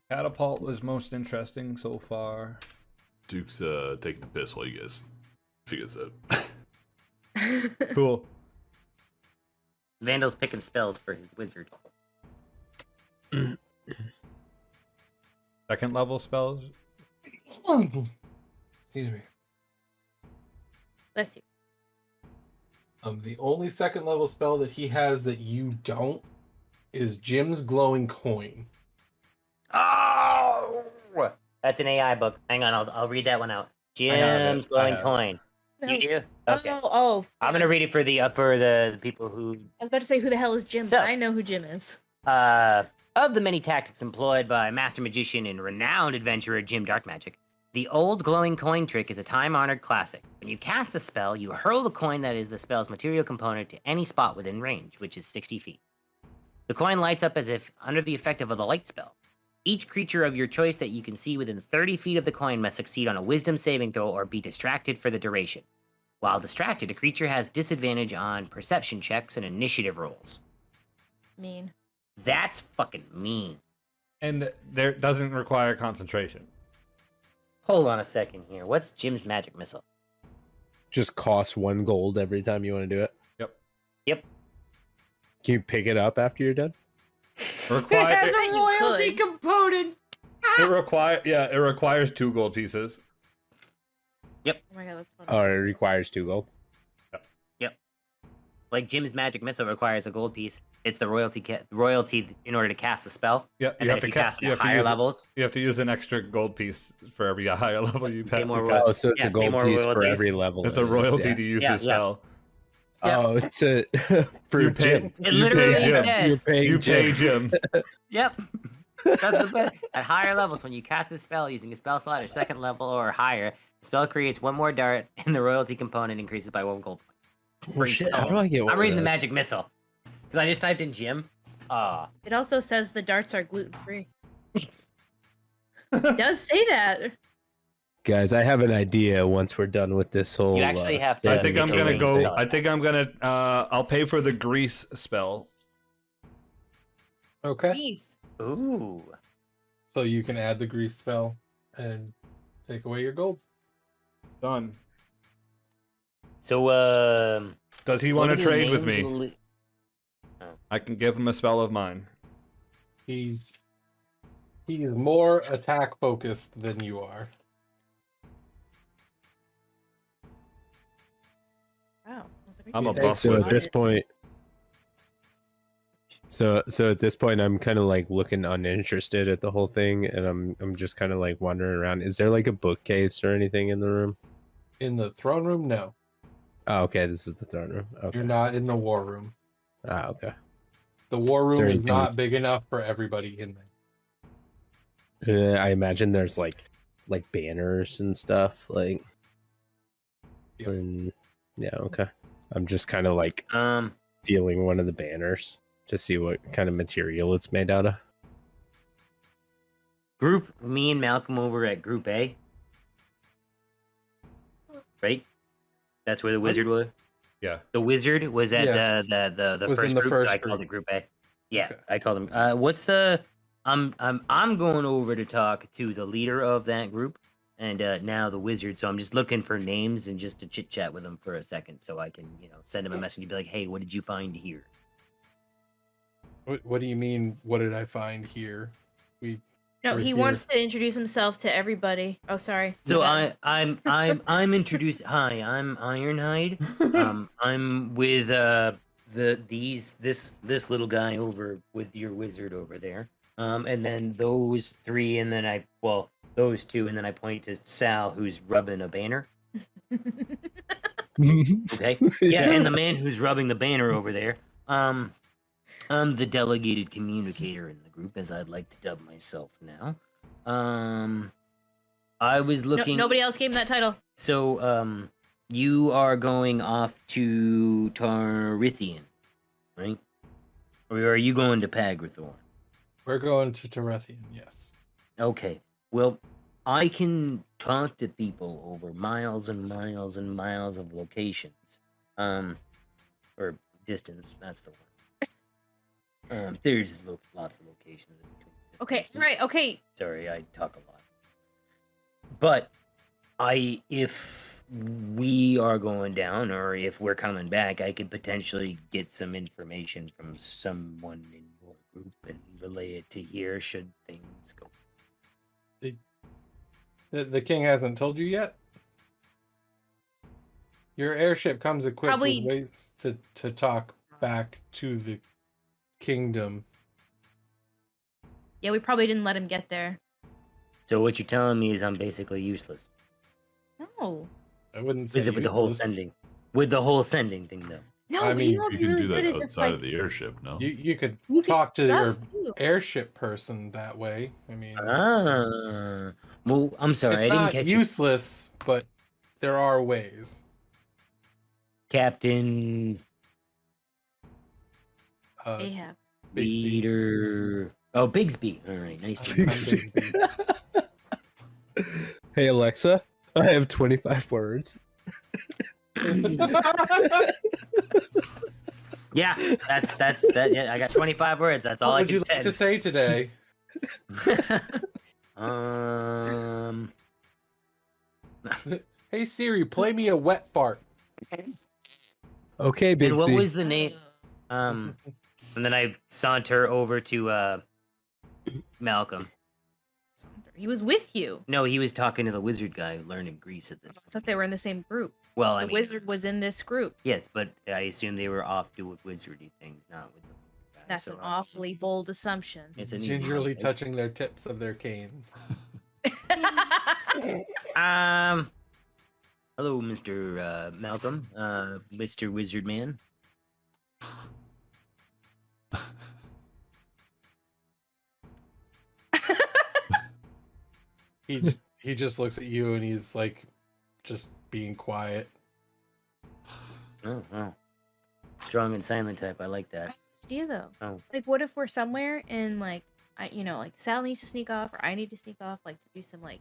Speaker 2: Catapult was most interesting so far.
Speaker 5: Duke's taking the piss while you guys figure this out.
Speaker 2: Cool.
Speaker 3: Vandal's picking spells for his wizard.
Speaker 2: Second level spells.
Speaker 1: Excuse me.
Speaker 4: Bless you.
Speaker 1: The only second level spell that he has that you don't is Jim's glowing coin.
Speaker 3: Oh, that's an AI book. Hang on, I'll read that one out. Jim's glowing coin. You do? Okay.
Speaker 4: Oh.
Speaker 3: I'm gonna read it for the people who.
Speaker 4: I was about to say, who the hell is Jim?
Speaker 3: So-
Speaker 4: but I know who Jim is.
Speaker 3: Of the many tactics employed by master magician and renowned adventurer Jim Darkmagic, the old glowing coin trick is a time-honored classic. When you cast a spell, you hurl the coin that is the spell's material component to any spot within range, which is 60 feet. The coin lights up as if under the effect of a light spell. Each creature of your choice that you can see within 30 feet of the coin must succeed on a wisdom saving throw or be distracted for the duration. While distracted, a creature has disadvantage on perception checks and initiative rolls.
Speaker 4: Mean.
Speaker 3: That's fucking mean.
Speaker 2: And there doesn't require concentration.
Speaker 3: Hold on a second here. What's Jim's magic missile?
Speaker 6: Just costs 1 gold every time you want to do it.
Speaker 3: Yep.
Speaker 6: Can you pick it up after you're done?
Speaker 2: Require
Speaker 4: a royalty
Speaker 3: component.
Speaker 2: it requires 2 gold pieces.
Speaker 4: Oh my god, that's funny.
Speaker 6: Oh, it requires 2 gold.
Speaker 3: Like Jim's magic missile requires a gold piece. It's the royalty in order to cast the spell.
Speaker 2: Yeah,
Speaker 3: And then if you cast it at higher levels,
Speaker 2: You have to use an extra gold piece for every higher level you
Speaker 3: Pay
Speaker 2: pass.
Speaker 3: more
Speaker 2: you cast.
Speaker 6: Oh, so it's
Speaker 3: Yeah,
Speaker 6: a
Speaker 3: pay
Speaker 6: gold
Speaker 3: more
Speaker 6: piece for
Speaker 3: royalties.
Speaker 6: every level.
Speaker 2: It's
Speaker 6: it
Speaker 2: a
Speaker 6: is,
Speaker 2: royalty
Speaker 6: yeah.
Speaker 2: to use
Speaker 3: Yeah,
Speaker 2: the
Speaker 3: yeah.
Speaker 2: spell.
Speaker 3: Yeah.
Speaker 6: Oh, it's a for
Speaker 2: You pay-
Speaker 6: Jim.
Speaker 3: it
Speaker 2: You
Speaker 3: literally
Speaker 2: pay Jim.
Speaker 3: says,
Speaker 6: You're paying
Speaker 2: You
Speaker 6: Jim.
Speaker 2: pay Jim.
Speaker 3: yep. That's the best. At higher levels, when you cast a spell using a spell slot or second level or higher, the spell creates 1 more dart, and the royalty component increases by 1 gold.
Speaker 6: Oh, shit, how do I get one
Speaker 3: I'm
Speaker 6: of
Speaker 3: reading the
Speaker 6: those?
Speaker 3: magic missile because I just typed in Jim.
Speaker 4: It also says the darts are gluten-free. It does say that.
Speaker 6: Guys, I have an idea once we're done with this whole.
Speaker 3: You actually have to-
Speaker 2: I
Speaker 3: Yeah,
Speaker 2: think
Speaker 3: make
Speaker 2: I'm
Speaker 3: a
Speaker 2: gonna
Speaker 3: ring
Speaker 2: go.
Speaker 3: spell.
Speaker 2: I think I'm gonna. I'll pay for the grease spell.
Speaker 1: Okay.
Speaker 4: Beef.
Speaker 3: Ooh.
Speaker 1: So you can add the grease spell and take away your gold.
Speaker 2: Done.
Speaker 3: So,
Speaker 2: Does he
Speaker 3: what
Speaker 2: want
Speaker 3: are
Speaker 2: to
Speaker 3: the
Speaker 2: trade with
Speaker 3: names
Speaker 2: me?
Speaker 3: of the-
Speaker 2: I can give him a spell of mine.
Speaker 1: He's more attack focused than you are.
Speaker 4: Wow.
Speaker 2: I'm a
Speaker 1: Okay,
Speaker 2: buff
Speaker 6: So at
Speaker 2: wizard.
Speaker 6: this point, so at this point, I'm kind of like looking uninterested at the whole thing, and I'm just kind of like wandering around. Is there like a bookcase or anything in the room?
Speaker 1: In the throne room, no.
Speaker 6: Oh, okay, this is the throne room. Okay.
Speaker 1: You're not in the war room.
Speaker 6: Ah, okay.
Speaker 1: The war
Speaker 6: Is
Speaker 1: room
Speaker 6: there
Speaker 1: is
Speaker 6: anything-
Speaker 1: not big enough for everybody in there.
Speaker 6: I imagine there's like banners and stuff. Like,
Speaker 1: Yep.
Speaker 6: and, yeah, okay. I'm just kind of like
Speaker 3: Um,
Speaker 6: feeling one of the banners to see what kind of material it's made out of.
Speaker 3: me and Malcolm over at Group A. Right? That's where the wizard was.
Speaker 2: Yeah.
Speaker 3: The wizard was at
Speaker 1: Yes.
Speaker 3: the
Speaker 1: Was in
Speaker 3: first
Speaker 1: the
Speaker 3: group.
Speaker 1: first
Speaker 3: So I called
Speaker 1: group.
Speaker 3: it Group A. Yeah,
Speaker 1: Okay.
Speaker 3: I called him. What's the? I'm going over to talk to the leader of that group, and now the wizard. So I'm just looking for names and just to chit chat with him for a second, so I can send him a message and be like, hey, what did you find here?
Speaker 1: What do you mean? What did I find here?
Speaker 4: No,
Speaker 1: We're
Speaker 4: he
Speaker 1: here.
Speaker 4: wants to introduce himself to everybody. Oh, sorry.
Speaker 3: So
Speaker 4: My
Speaker 3: I'm introduced. Hi, I'm Ironhide. I'm with this little guy over with your wizard over there, and then those three, and then those two, and then I point to Saal, who's rubbing a banner. Okay, yeah, and the man who's rubbing the banner over there. I'm the delegated communicator in the group, as I'd like to dub myself now. I was looking.
Speaker 4: Nobody else gave him that title.
Speaker 3: So, you are going off to Tarithian, right? Or are you going to Pagrathor?
Speaker 1: We're going to Tarethian, yes.
Speaker 3: Okay. Well, I can talk to people over miles and miles and miles of locations. Or distance, that's the word. There's lots of locations in between.
Speaker 4: Okay, right, okay.
Speaker 3: Sorry, I talk a lot. But if we are going down, or if we're coming back, I could potentially get some information from someone in your group and relay it to here should things go.
Speaker 1: The king hasn't told you yet? Your airship comes equipped with ways to talk back to the kingdom.
Speaker 4: Yeah, we probably didn't let him get there.
Speaker 3: So what you're telling me is I'm basically useless.
Speaker 4: No.
Speaker 1: I wouldn't say
Speaker 3: with the whole sending. With the whole sending thing, though.
Speaker 4: No,
Speaker 1: I mean,
Speaker 4: you know,
Speaker 5: You
Speaker 4: be
Speaker 5: can
Speaker 4: really
Speaker 5: do
Speaker 4: good
Speaker 5: that
Speaker 4: is if,
Speaker 5: outside
Speaker 4: like,
Speaker 5: of the airship, no?
Speaker 1: You could
Speaker 4: you
Speaker 1: talk to
Speaker 4: could
Speaker 1: your
Speaker 4: just do.
Speaker 1: airship person that way. I mean,
Speaker 3: Well, I'm sorry,
Speaker 1: it's
Speaker 3: I didn't
Speaker 1: not
Speaker 3: catch
Speaker 1: useless, but there are ways.
Speaker 3: Captain
Speaker 4: Ahab.
Speaker 1: Bigsby.
Speaker 3: Leader. Oh, Bigsby. All right, nice to meet you.
Speaker 1: Bigsby.
Speaker 6: Hey Alexa, I have 25 words.
Speaker 3: Yeah, that's that. Yeah, I got 25 words. That's all
Speaker 1: What
Speaker 3: I
Speaker 1: would
Speaker 3: can
Speaker 1: you like to say today? Hey Siri, play me a wet fart.
Speaker 6: Okay,
Speaker 3: And what
Speaker 6: Bixby.
Speaker 3: was the name? And then I saunter over to Malcom.
Speaker 4: He was with you.
Speaker 3: No, he was talking to the wizard guy learning Greece at this
Speaker 4: I
Speaker 3: point.
Speaker 4: thought they were in the same group.
Speaker 3: Well, I
Speaker 4: The
Speaker 3: mean,
Speaker 4: wizard was in this group.
Speaker 3: yes, but I assume they were off doing wizardy things, not with the guy.
Speaker 4: That's
Speaker 3: so
Speaker 4: an awfully bold assumption.
Speaker 3: It's an easy one.
Speaker 1: Gingerly touching their tips of their canes.
Speaker 3: Hello, Mr. Malcom, Mr. Wizard Man.
Speaker 1: He just looks at you and he's like, just being quiet.
Speaker 3: Oh, wow. Strong and silent type. I like that.
Speaker 4: idea though.
Speaker 3: Oh.
Speaker 4: Like, what if we're somewhere and like, like Sal needs to sneak off, or I need to sneak off, like to do some like,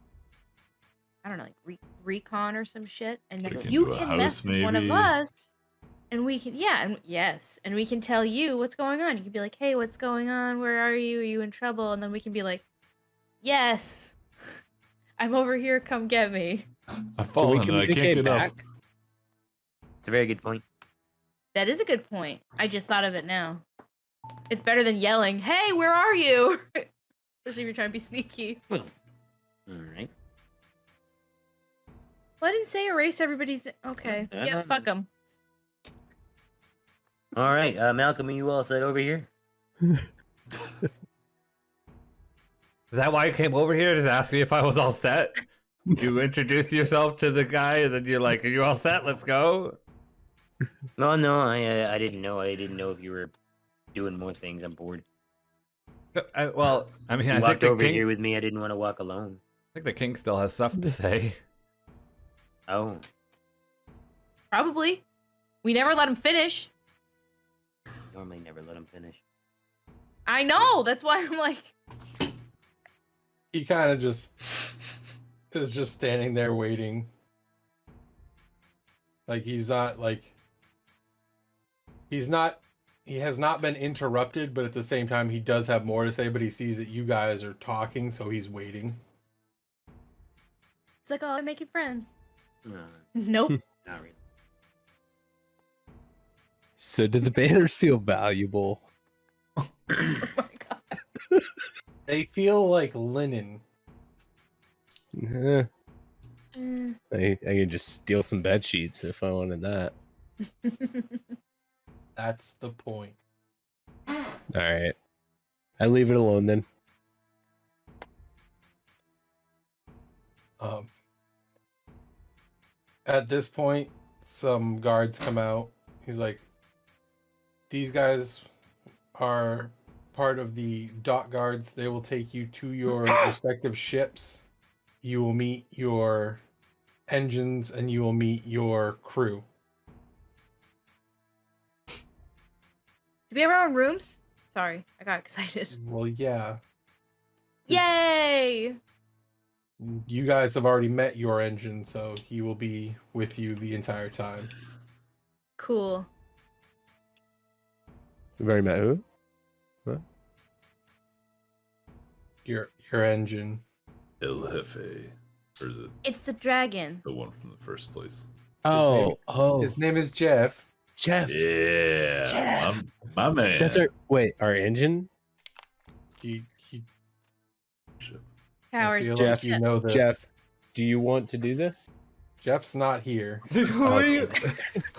Speaker 4: I don't know, like recon or some shit, and then
Speaker 5: Break
Speaker 4: you
Speaker 5: into a
Speaker 4: can
Speaker 5: house,
Speaker 4: message one of
Speaker 5: maybe?
Speaker 4: us, and we can, and we can tell you what's going on. You can be like, hey, what's going on? Where are you? Are you in trouble? And then we can be like, yes, I'm over here. Come get me.
Speaker 5: I've fallen and I can't get up.
Speaker 3: It's a very good point.
Speaker 4: That is a good point. I just thought of it now. It's better than yelling, hey, where are you? Especially if you're trying to be sneaky.
Speaker 3: All right.
Speaker 4: Well, I didn't say erase everybody's. Okay. Yeah, fuck them.
Speaker 3: All right, Malcolm, are you all set over here?
Speaker 2: Is that why you came over here to ask me if I was all set? You introduced yourself to the guy, and then you're like, "Are you all set? Let's go."
Speaker 3: No, I didn't know. I didn't know if you were doing more things. I'm bored.
Speaker 2: Well, I mean,
Speaker 3: You
Speaker 2: I think
Speaker 3: walked
Speaker 2: the
Speaker 3: over
Speaker 2: king.
Speaker 3: here with me. I didn't want to walk alone.
Speaker 2: I think the king still has stuff to say.
Speaker 3: Oh,
Speaker 4: Probably. We never let him finish.
Speaker 3: normally never let him finish.
Speaker 4: I know. That's why I'm like,
Speaker 1: He kind of just is just standing there waiting. Like he has not been interrupted, but at the same time he does have more to say, but he sees that you guys are talking, so he's waiting.
Speaker 4: it's like, oh, I'm making friends.
Speaker 3: No,
Speaker 4: Nope.
Speaker 3: not really.
Speaker 6: So did the banners feel valuable?
Speaker 4: Oh my god.
Speaker 1: They feel like linen.
Speaker 6: Eh, I could just steal some bed sheets if I wanted that.
Speaker 1: That's the point.
Speaker 6: All right. I leave it alone then.
Speaker 1: At this point, some guards come out. He's like, these guys are part of the dock guards. They will take you to your respective ships. You will meet your engines and you will meet your crew.
Speaker 4: Do we have our own rooms? Sorry, I got excited.
Speaker 1: Well, yeah.
Speaker 4: Yay!
Speaker 1: You guys have already met your engine, so he will be with you the entire time.
Speaker 4: Cool.
Speaker 6: You've already met who? What?
Speaker 1: Your engine.
Speaker 5: El Jefe. Or is it
Speaker 4: It's the dragon.
Speaker 5: the one from the first place?
Speaker 1: His name is Jeff.
Speaker 6: Jeff.
Speaker 5: Yeah.
Speaker 6: Jeff.
Speaker 5: My man.
Speaker 6: That's our engine?
Speaker 1: He I
Speaker 4: Powers
Speaker 1: feel
Speaker 6: Jeff.
Speaker 1: like you know this.
Speaker 6: Jeff. Do you want to do this?
Speaker 1: Jeff's not here.
Speaker 2: Who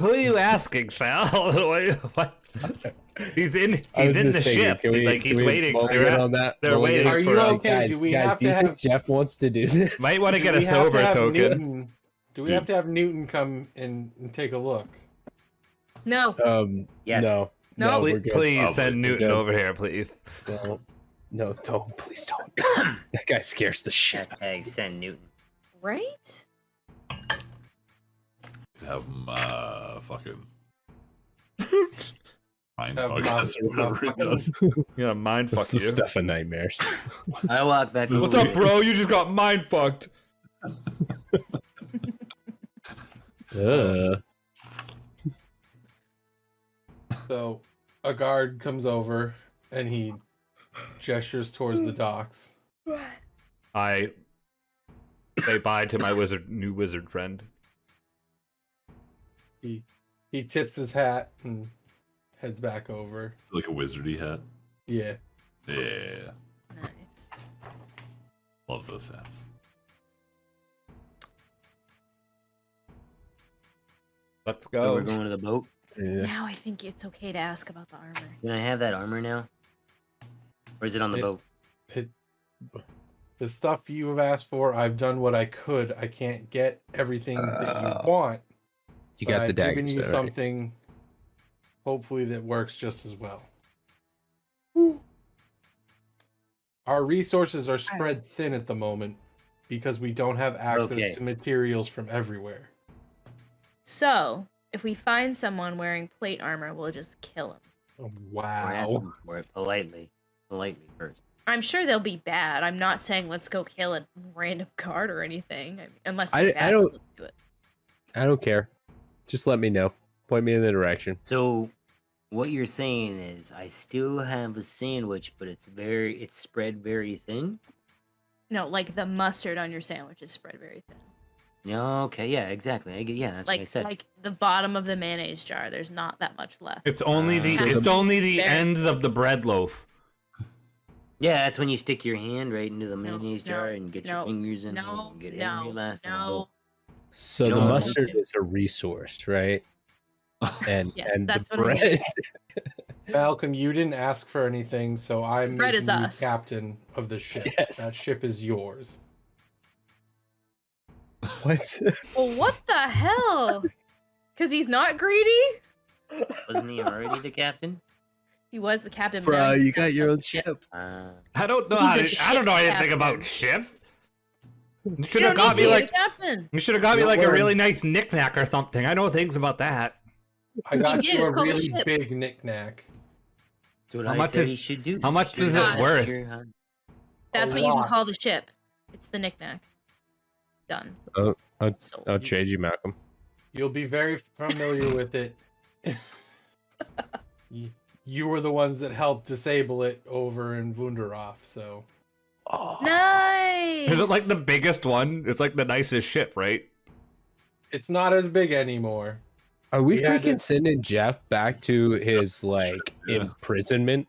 Speaker 2: are you asking, Saal? What? He's in the ship. He's waiting.
Speaker 6: On that.
Speaker 2: They're waiting
Speaker 1: Are you
Speaker 2: for
Speaker 1: okay?
Speaker 6: Guys,
Speaker 1: Do we
Speaker 6: guys,
Speaker 1: have
Speaker 6: do
Speaker 1: to
Speaker 6: you
Speaker 1: have?
Speaker 6: think Jeff wants to do this?
Speaker 2: Might want to
Speaker 1: do
Speaker 2: get a
Speaker 1: we have
Speaker 2: sober
Speaker 1: to have
Speaker 2: token.
Speaker 1: Newton, do we have to have Newton come and take a look?
Speaker 4: No.
Speaker 3: Yes.
Speaker 6: No.
Speaker 4: No.
Speaker 6: we're
Speaker 2: Please,
Speaker 6: good.
Speaker 2: please
Speaker 5: Probably.
Speaker 2: send Newton
Speaker 6: good.
Speaker 2: over here, please.
Speaker 6: No, don't. Please don't. That guy scares the shit.
Speaker 3: Hashtag send Newton.
Speaker 4: Right?
Speaker 5: Have my fucking mind
Speaker 1: Have
Speaker 5: fuck
Speaker 1: my-
Speaker 5: us or whatever it does.
Speaker 2: Yeah, mind fuck
Speaker 6: That's the
Speaker 2: you.
Speaker 6: stuff of nightmares.
Speaker 3: I walk back.
Speaker 2: What's up, bro? You just got mind fucked.
Speaker 1: So a guard comes over and he gestures towards the docks.
Speaker 2: I say bye to my new wizard friend.
Speaker 1: He tips his hat and heads back over.
Speaker 5: Like a wizardy hat.
Speaker 1: Yeah.
Speaker 5: Yeah.
Speaker 4: Nice.
Speaker 5: Love those hats.
Speaker 2: Let's
Speaker 3: So
Speaker 2: go.
Speaker 3: we're going to the boat.
Speaker 6: Yeah.
Speaker 4: Now I think it's okay to ask about the armor.
Speaker 3: Can I have that armor now? Or is it on the
Speaker 1: It-
Speaker 3: boat?
Speaker 1: The stuff you have asked for, I've done what I could. I can't get everything that you want.
Speaker 6: You
Speaker 1: but
Speaker 6: got the
Speaker 1: I've
Speaker 6: daggers.
Speaker 1: given you
Speaker 6: though, right?
Speaker 1: something, hopefully, that works just as well. Our resources are spread thin at the moment because we don't have access
Speaker 3: Okay.
Speaker 1: to materials from everywhere.
Speaker 4: So, if we find someone wearing plate armor, we'll just kill him.
Speaker 1: Oh,
Speaker 3: Or ask
Speaker 1: wow.
Speaker 3: them for it politely. Politely first.
Speaker 4: I'm sure they'll be bad. I'm not saying let's go kill a random guard or anything. Unless
Speaker 6: I
Speaker 4: they're bad,
Speaker 6: don't-
Speaker 4: let's do it.
Speaker 6: I don't care. Just let me know. Point me in the direction.
Speaker 3: So, what you're saying is, I still have a sandwich, but it's spread very thin.
Speaker 4: No, like the mustard on your sandwich is spread very thin.
Speaker 3: Yeah. Okay. Yeah. Exactly. That's what I said.
Speaker 4: Like the bottom of the mayonnaise jar. There's not that much left.
Speaker 2: It's only the
Speaker 6: So
Speaker 2: it's
Speaker 6: the-
Speaker 2: only the
Speaker 4: Very-
Speaker 2: ends of the bread loaf.
Speaker 3: Yeah, that's when you stick your hand right into the
Speaker 4: No,
Speaker 3: mayonnaise
Speaker 4: no,
Speaker 3: jar and get your
Speaker 4: no,
Speaker 3: fingers in
Speaker 4: No,
Speaker 3: and get every last one.
Speaker 4: no.
Speaker 6: So
Speaker 3: You
Speaker 6: the
Speaker 3: don't want
Speaker 6: mustard
Speaker 4: mustard.
Speaker 6: is a resource, right? And
Speaker 4: Yes,
Speaker 6: and
Speaker 4: that's
Speaker 6: the
Speaker 4: what it
Speaker 6: bread.
Speaker 1: Malcolm, you didn't ask for anything, so I'm
Speaker 4: Bread
Speaker 1: making
Speaker 4: is
Speaker 1: you
Speaker 4: us.
Speaker 1: captain of the ship.
Speaker 6: Yes.
Speaker 1: That ship is yours.
Speaker 6: What?
Speaker 4: Well, what the hell? Because he's not greedy?
Speaker 3: Wasn't he already the captain?
Speaker 4: He was the captain. but now
Speaker 6: Bro,
Speaker 4: he's
Speaker 6: you
Speaker 4: the
Speaker 6: got
Speaker 4: captain
Speaker 6: your
Speaker 4: of
Speaker 6: own
Speaker 4: the ship.
Speaker 6: ship.
Speaker 2: I don't know.
Speaker 4: He's a
Speaker 2: I don't know
Speaker 4: ship
Speaker 2: anything about
Speaker 4: captain.
Speaker 2: ships. You
Speaker 4: You
Speaker 2: should
Speaker 4: don't
Speaker 2: have
Speaker 4: need
Speaker 2: got
Speaker 4: to
Speaker 2: me
Speaker 4: be
Speaker 2: like
Speaker 4: the captain.
Speaker 2: you should have got me
Speaker 1: Don't
Speaker 2: like a
Speaker 1: worry.
Speaker 2: really nice knickknack or something. I know things about that.
Speaker 1: I got
Speaker 4: did,
Speaker 1: you
Speaker 4: it's
Speaker 1: a
Speaker 4: called a
Speaker 1: really
Speaker 4: ship.
Speaker 1: big knick-knack.
Speaker 3: That's what
Speaker 2: How
Speaker 3: I
Speaker 2: much
Speaker 3: said
Speaker 2: is-
Speaker 3: he should do.
Speaker 2: how much
Speaker 3: He should
Speaker 2: is it
Speaker 3: have
Speaker 2: worth?
Speaker 3: your-
Speaker 4: That's
Speaker 1: A
Speaker 4: what you can
Speaker 1: lot.
Speaker 4: call the ship. It's the knickknack. Done.
Speaker 6: I'll
Speaker 4: Sold.
Speaker 6: trade you, Malcolm.
Speaker 1: You'll be very familiar with it. You were the ones that helped disable it over in Wunderhof, so
Speaker 4: Nice.
Speaker 2: Is it like the biggest one? It's like the nicest ship, right?
Speaker 1: it's not as big anymore.
Speaker 6: Are we
Speaker 1: We had
Speaker 6: freaking
Speaker 1: to-
Speaker 6: sending Jeff back to his like
Speaker 5: Yeah.
Speaker 6: imprisonment?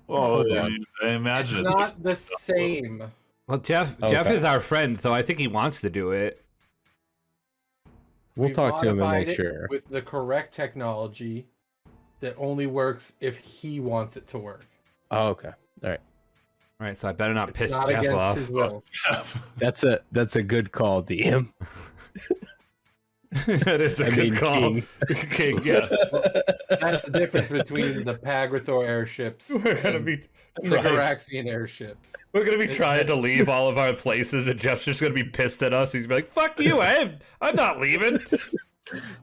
Speaker 5: Well,
Speaker 6: Hold on.
Speaker 5: I imagine
Speaker 1: It's
Speaker 5: it's
Speaker 1: not the same.
Speaker 2: Well, Jeff
Speaker 6: Okay.
Speaker 2: is our friend, so I think he wants to do it.
Speaker 6: We'll
Speaker 1: We've
Speaker 6: talk to him and
Speaker 1: modified
Speaker 6: make
Speaker 1: it
Speaker 6: sure.
Speaker 1: with the correct technology. that only works if he wants it to work.
Speaker 6: Oh, okay. All
Speaker 2: right, so I better not
Speaker 1: It's
Speaker 2: piss
Speaker 1: not
Speaker 2: Jeff
Speaker 1: against
Speaker 2: off.
Speaker 1: his will.
Speaker 6: That's a good call, DM.
Speaker 2: That is a good call.
Speaker 6: King.
Speaker 2: King, yeah.
Speaker 1: That's the difference between the Pagrathor airships
Speaker 2: We're gonna
Speaker 1: and
Speaker 2: be
Speaker 1: the
Speaker 2: right.
Speaker 1: Garaxian airships.
Speaker 2: We're gonna be
Speaker 1: It's
Speaker 2: trying
Speaker 1: that-
Speaker 2: to leave all of our places, and Jeff's just gonna be pissed at us. He's gonna be like, "Fuck you! I'm not leaving."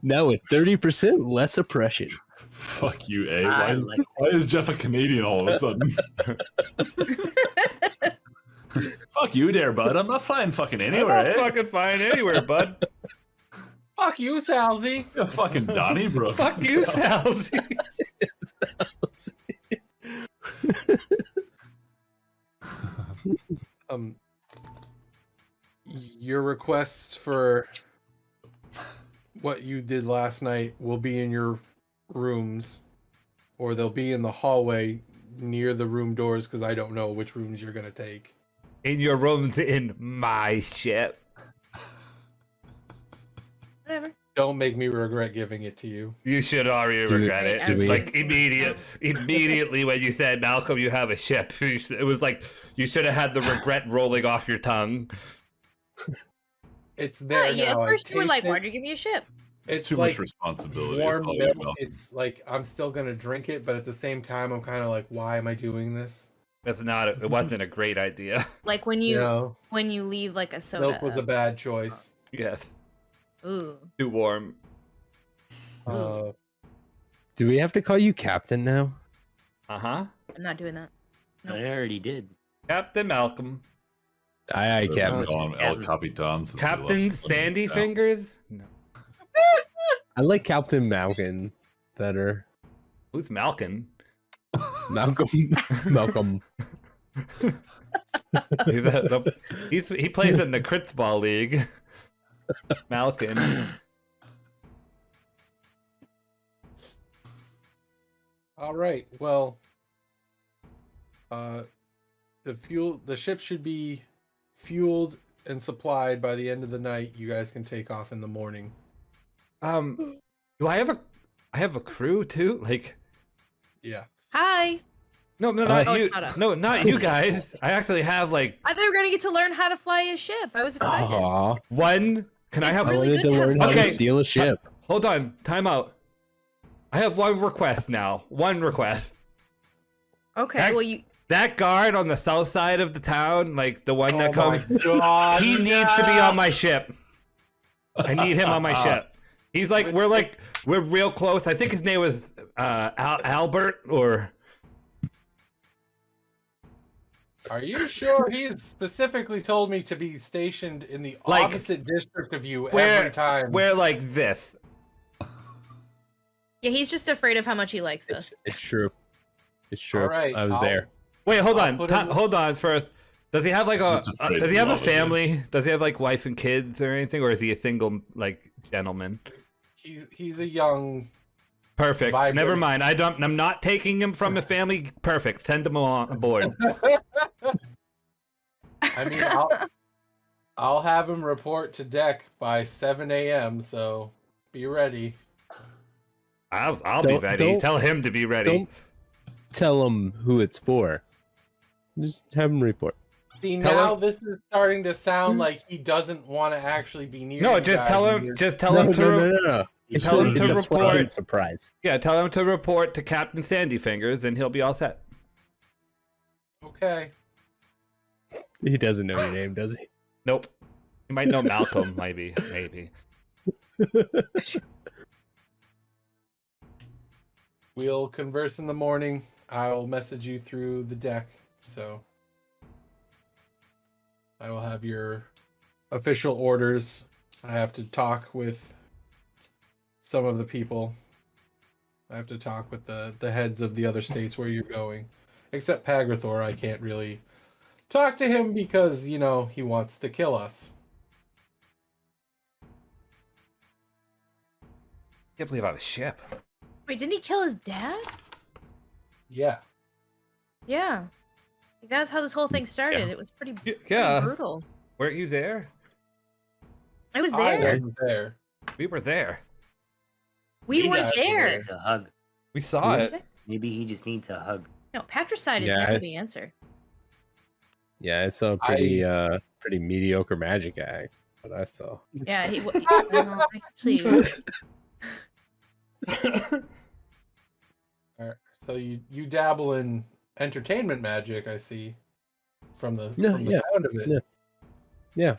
Speaker 6: Now with 30% less oppression.
Speaker 5: Fuck you, A.
Speaker 3: I
Speaker 5: Why,
Speaker 3: like
Speaker 5: why is Jeff a Canadian all of a sudden? Fuck you there, bud. I'm not flying fucking anywhere,
Speaker 2: I'm
Speaker 5: eh?
Speaker 2: not fucking flying anywhere, bud.
Speaker 1: Fuck you, Salzy.
Speaker 5: You're fucking Donnybrook.
Speaker 2: Fuck you, Salzy.
Speaker 1: Your requests for what you did last night will be in your rooms, or they'll be in the hallway near the room doors, because I don't know which rooms you're gonna take.
Speaker 2: In your rooms in my ship.
Speaker 4: Whatever.
Speaker 1: Don't make me regret giving it to you.
Speaker 2: You should already
Speaker 6: Do we-
Speaker 2: regret it.
Speaker 4: do
Speaker 2: It's
Speaker 6: we-
Speaker 2: like immediately when you said, Malcolm, you have a ship. It was like you should have had the regret rolling off your tongue.
Speaker 1: It's there
Speaker 4: Yeah,
Speaker 1: now.
Speaker 4: at
Speaker 1: I
Speaker 4: first you were like,
Speaker 1: taste it.
Speaker 4: "Why'd you give me a ship?"
Speaker 5: It's too
Speaker 1: like
Speaker 5: much responsibility.
Speaker 1: warm
Speaker 5: It's all
Speaker 1: milk.
Speaker 5: about-
Speaker 1: It's like I'm still gonna drink it, but at the same time, I'm kind of like, why am I doing this?
Speaker 2: It wasn't a great idea.
Speaker 4: Like when
Speaker 1: You
Speaker 4: you
Speaker 1: know,
Speaker 4: when you leave like a soda.
Speaker 1: milk was a bad choice.
Speaker 2: Yes.
Speaker 4: Ooh.
Speaker 2: Too warm.
Speaker 1: Uh,
Speaker 6: Do we have to call you Captain now?
Speaker 2: Uh-huh.
Speaker 4: I'm not doing that.
Speaker 3: I already did.
Speaker 2: Captain Malcolm.
Speaker 6: Aye, Captain.
Speaker 5: Call him El Capitan. since we
Speaker 2: Captain
Speaker 5: left.
Speaker 2: Sandy
Speaker 5: Yeah.
Speaker 2: Fingers? No.
Speaker 6: I like Captain Malkin better.
Speaker 2: Who's Malkin?
Speaker 6: Malcolm. Malcolm.
Speaker 2: He plays in the Crits Ball League. Malkin.
Speaker 1: all right. Well, the ship should be fueled and supplied by the end of the night. You guys can take off in the morning.
Speaker 2: Do I have a crew too? Like,
Speaker 1: Yeah.
Speaker 4: Hi.
Speaker 2: no, not
Speaker 6: Oh,
Speaker 2: you.
Speaker 4: shut up.
Speaker 2: No, not you guys. I actually have like
Speaker 4: I thought we were gonna get to learn how to fly a ship. I was excited.
Speaker 6: Aw.
Speaker 2: one. Can I
Speaker 4: It's
Speaker 2: have?
Speaker 6: I
Speaker 4: really
Speaker 6: wanted
Speaker 4: good
Speaker 6: to
Speaker 4: to have
Speaker 6: learn how to
Speaker 2: Okay.
Speaker 6: steal a ship.
Speaker 2: Hold on. Time out. I have one request now. One request.
Speaker 4: Okay.
Speaker 2: Heck.
Speaker 4: Well, you.
Speaker 2: That guard on the south side of the town, like the one that
Speaker 1: Oh my
Speaker 2: comes,
Speaker 1: God,
Speaker 2: he needs to be on my ship. I need him on my ship. He's like, we're real close. I think his name was Albert or.
Speaker 1: Are you sure he's specifically told me to be stationed in the
Speaker 2: Like,
Speaker 1: opposite district of you
Speaker 2: where-
Speaker 1: every time?
Speaker 2: We're like this.
Speaker 4: Yeah, he's just afraid of how much he likes us.
Speaker 6: It's true. It's true.
Speaker 1: All right,
Speaker 6: I was
Speaker 1: I'll-
Speaker 6: there.
Speaker 2: Wait, hold
Speaker 1: I'll
Speaker 2: on.
Speaker 1: put him-
Speaker 2: Hold on first. Does he have like
Speaker 5: He's
Speaker 2: a?
Speaker 5: just afraid
Speaker 2: Does he
Speaker 5: to
Speaker 2: have a
Speaker 5: love it, dude.
Speaker 2: family? Does he have like wife and kids or anything, or is he a single like gentleman?
Speaker 1: He's a young.
Speaker 2: Perfect.
Speaker 1: Vibrant.
Speaker 2: Never mind. I'm not taking him from a family. Perfect. Send him on aboard.
Speaker 1: I mean, I'll have him report to deck by 7 a.m. So be ready.
Speaker 2: I'll be
Speaker 6: Don't-
Speaker 2: ready.
Speaker 6: don't-
Speaker 2: Tell him to be ready.
Speaker 6: Don't tell him who it's for. Just have him report.
Speaker 1: See,
Speaker 2: Tell
Speaker 1: now
Speaker 2: him-
Speaker 1: this is starting to sound like he doesn't want to actually be near.
Speaker 2: No,
Speaker 1: you
Speaker 2: just
Speaker 1: guys
Speaker 2: tell
Speaker 1: and
Speaker 2: him.
Speaker 1: you're-
Speaker 2: Just tell
Speaker 6: no,
Speaker 2: him to.
Speaker 6: no. It's
Speaker 2: Tell him
Speaker 6: it's
Speaker 2: to
Speaker 6: a
Speaker 2: report.
Speaker 6: pleasant surprise.
Speaker 2: Yeah, tell him to report to Captain Sandy Fingers, and he'll be all set.
Speaker 1: Okay.
Speaker 6: He doesn't know your name, does he?
Speaker 2: Nope. You might know Malcolm, maybe.
Speaker 1: We'll converse in the morning. I'll message you through the deck. So I will have your official orders. I have to talk with some of the people. I have to talk with the heads of the other states where you're going. Except Pagrathor, I can't really talk to him because, you know, he wants to kill us.
Speaker 2: Can't believe I have a ship.
Speaker 4: Wait, didn't he kill his dad?
Speaker 1: Yeah.
Speaker 4: Yeah. Like, that's how this whole thing started. It was pretty,
Speaker 2: Yeah.
Speaker 4: pretty brutal.
Speaker 2: Weren't you there?
Speaker 4: I was
Speaker 1: I
Speaker 4: there.
Speaker 1: wasn't there.
Speaker 2: We were there.
Speaker 4: We
Speaker 1: You
Speaker 4: were
Speaker 1: guys were
Speaker 4: there.
Speaker 3: It's a hug.
Speaker 2: We saw
Speaker 4: What
Speaker 2: it.
Speaker 4: is it?
Speaker 3: Maybe he just needs a hug.
Speaker 4: No, patricide is
Speaker 6: Yeah,
Speaker 4: never
Speaker 6: I-
Speaker 4: the answer.
Speaker 6: Yeah, I saw a pretty mediocre magic act. What I saw.
Speaker 4: Yeah, he. Actually,
Speaker 1: All right, so you dabble in entertainment magic, I see, from the
Speaker 6: Yeah.
Speaker 1: sound of it.
Speaker 6: Yeah. Yeah.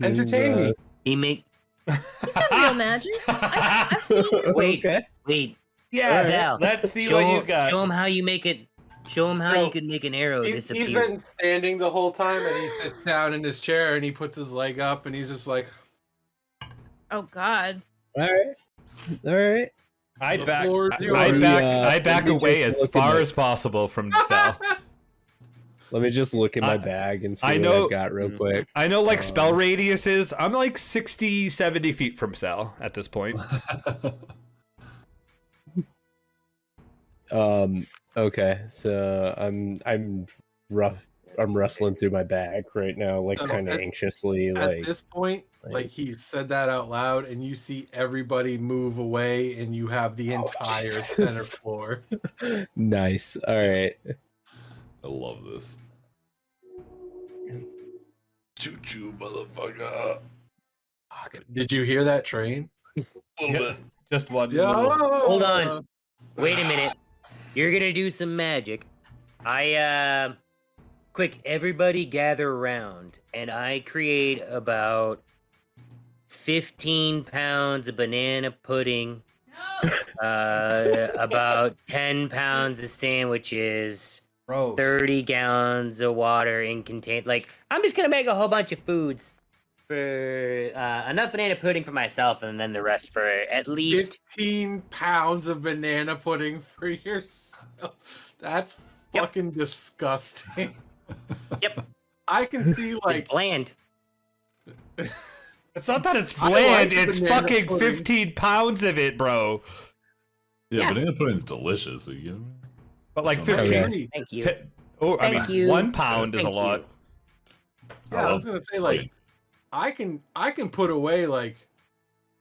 Speaker 1: Entertain me.
Speaker 3: He make
Speaker 4: he's got real magic. I've seen it.
Speaker 3: wait,
Speaker 6: Okay.
Speaker 3: wait.
Speaker 2: Yeah,
Speaker 3: Sal,
Speaker 2: let's see
Speaker 3: show,
Speaker 2: what you got.
Speaker 3: Show him how you make it. Show him how
Speaker 1: Bro,
Speaker 3: you can make an arrow
Speaker 1: He's
Speaker 3: disappear.
Speaker 1: been standing the whole time, and he sits down in his chair, and he puts his leg up, and he's just like,
Speaker 4: Oh God.
Speaker 6: All right.
Speaker 2: I
Speaker 1: The
Speaker 2: back
Speaker 1: floor is yours.
Speaker 2: I back
Speaker 6: let me
Speaker 2: away
Speaker 6: just
Speaker 2: as
Speaker 6: look at
Speaker 2: far
Speaker 6: my-
Speaker 2: as possible from Saal.
Speaker 6: Let me just look in my
Speaker 2: I-
Speaker 6: bag and see
Speaker 2: I
Speaker 6: what
Speaker 2: know-
Speaker 6: I've got real quick.
Speaker 2: I know like spell radius is. I'm like 60, 70 feet from Saal at this point.
Speaker 6: Okay, so I'm rustling through my bag right now, like
Speaker 1: So
Speaker 6: kind of
Speaker 1: at-
Speaker 6: anxiously,
Speaker 1: at
Speaker 6: like
Speaker 1: this point, like he said that out loud, and you see everybody move away, and you have the entire
Speaker 6: Jesus.
Speaker 1: center floor.
Speaker 6: nice. All right.
Speaker 5: I love this. Choo choo, motherfucker.
Speaker 1: Did you hear that train?
Speaker 5: A little bit.
Speaker 2: Just one.
Speaker 1: Yeah.
Speaker 2: little-
Speaker 3: Hold on. Wait a minute. You're gonna do some magic. Quick, everybody gather around, and I create about 15 pounds of banana pudding, about 10 pounds of sandwiches,
Speaker 2: Gross.
Speaker 3: 30 gallons of water in contain. Like, I'm just gonna make a whole bunch of foods for enough banana pudding for myself, and then the rest for at least
Speaker 1: 15 pounds of banana pudding for yourself. That's
Speaker 3: Yep.
Speaker 1: fucking disgusting.
Speaker 3: Yep.
Speaker 1: I can see
Speaker 3: It's
Speaker 1: like
Speaker 3: bland.
Speaker 2: It's not that it's
Speaker 1: I
Speaker 2: bland.
Speaker 1: like
Speaker 2: It's
Speaker 1: banana
Speaker 2: fucking
Speaker 1: pudding.
Speaker 2: 15 pounds of it, bro.
Speaker 5: Yeah,
Speaker 3: Yeah.
Speaker 5: banana pudding's delicious. You get me?
Speaker 2: But like
Speaker 5: Okay.
Speaker 2: 15.
Speaker 1: Okay.
Speaker 3: Thank you.
Speaker 2: Oh, I
Speaker 3: Thank
Speaker 2: mean,
Speaker 3: you.
Speaker 2: 1 pound is a
Speaker 3: Thank
Speaker 2: lot.
Speaker 3: you.
Speaker 1: Yeah, I was gonna say like I can put away like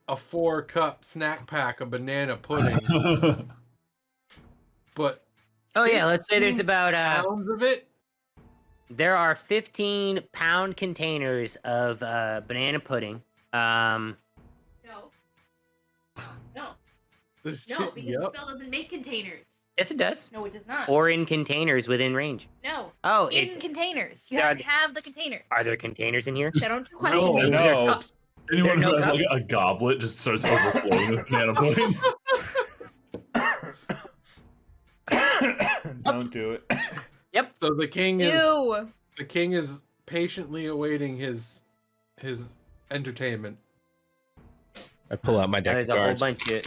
Speaker 1: a 4-cup snack pack of banana pudding, but
Speaker 3: Oh yeah, let's say there's
Speaker 1: 15
Speaker 3: about
Speaker 1: pounds of it.
Speaker 3: there are 15-pound containers of banana pudding.
Speaker 4: No. No.
Speaker 1: This-
Speaker 4: No, because the
Speaker 1: yep.
Speaker 4: spell doesn't make containers.
Speaker 3: Yes, it does.
Speaker 4: No, it does not.
Speaker 3: Or in containers within range.
Speaker 4: no.
Speaker 3: Oh,
Speaker 4: In containers. You
Speaker 3: there
Speaker 4: have
Speaker 3: are-
Speaker 4: to have the containers.
Speaker 3: are there containers in here?
Speaker 4: I don't question
Speaker 5: No,
Speaker 4: me.
Speaker 3: Maybe
Speaker 2: no.
Speaker 3: they're cups.
Speaker 5: Anyone
Speaker 3: There are
Speaker 5: who
Speaker 3: no
Speaker 5: has like
Speaker 3: cups.
Speaker 5: a goblet just starts overflowing with banana pudding.
Speaker 2: Don't do it.
Speaker 3: Yep.
Speaker 1: So the king
Speaker 4: Ew.
Speaker 1: is patiently awaiting his entertainment.
Speaker 6: I pull out my deck
Speaker 3: There's
Speaker 6: of
Speaker 3: a whole
Speaker 6: cards.
Speaker 3: bunch of.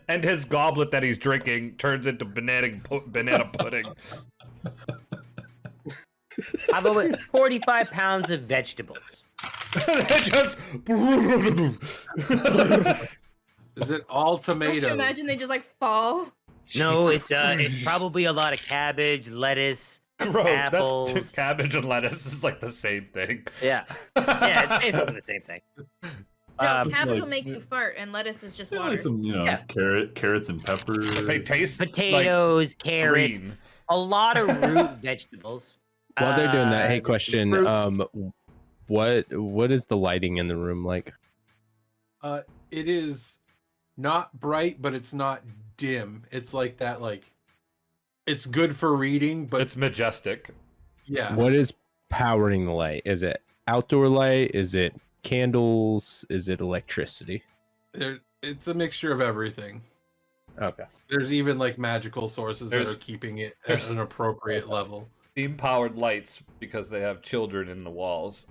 Speaker 2: And his goblet that he's drinking turns into banana pudding.
Speaker 3: How about with 45 pounds of vegetables?
Speaker 2: Just
Speaker 1: Is it all
Speaker 4: Don't you
Speaker 1: tomatoes?
Speaker 4: imagine they just like fall?
Speaker 3: No, it's
Speaker 2: Jesus.
Speaker 3: it's probably a lot of cabbage, lettuce.
Speaker 2: Gross.
Speaker 3: Apples.
Speaker 2: That's cabbage and lettuce is like the same thing.
Speaker 3: Yeah, yeah, it's basically the same thing.
Speaker 4: No,
Speaker 3: Um,
Speaker 4: cabbage
Speaker 5: like-
Speaker 4: will make you fart, and lettuce is just
Speaker 5: Yeah,
Speaker 4: water.
Speaker 5: like some,
Speaker 3: Yeah.
Speaker 5: carrots and peppers.
Speaker 2: They taste
Speaker 3: potatoes,
Speaker 2: like
Speaker 3: carrots,
Speaker 2: green.
Speaker 3: a lot of root vegetables.
Speaker 6: While they're doing that, hey,
Speaker 3: just
Speaker 6: question.
Speaker 3: fruits.
Speaker 6: What is the lighting in the room like?
Speaker 1: It is not bright, but it's not dim. It's like that, like it's good for reading, but
Speaker 2: It's majestic.
Speaker 1: yeah.
Speaker 6: What is powering the light? Is it outdoor light? Is it candles? Is it electricity?
Speaker 1: It's a mixture of everything.
Speaker 6: Okay.
Speaker 1: There's even like magical sources that
Speaker 2: There's-
Speaker 1: are keeping it at
Speaker 2: there's-
Speaker 1: an appropriate level.
Speaker 2: Steam powered lights because they have children in the walls.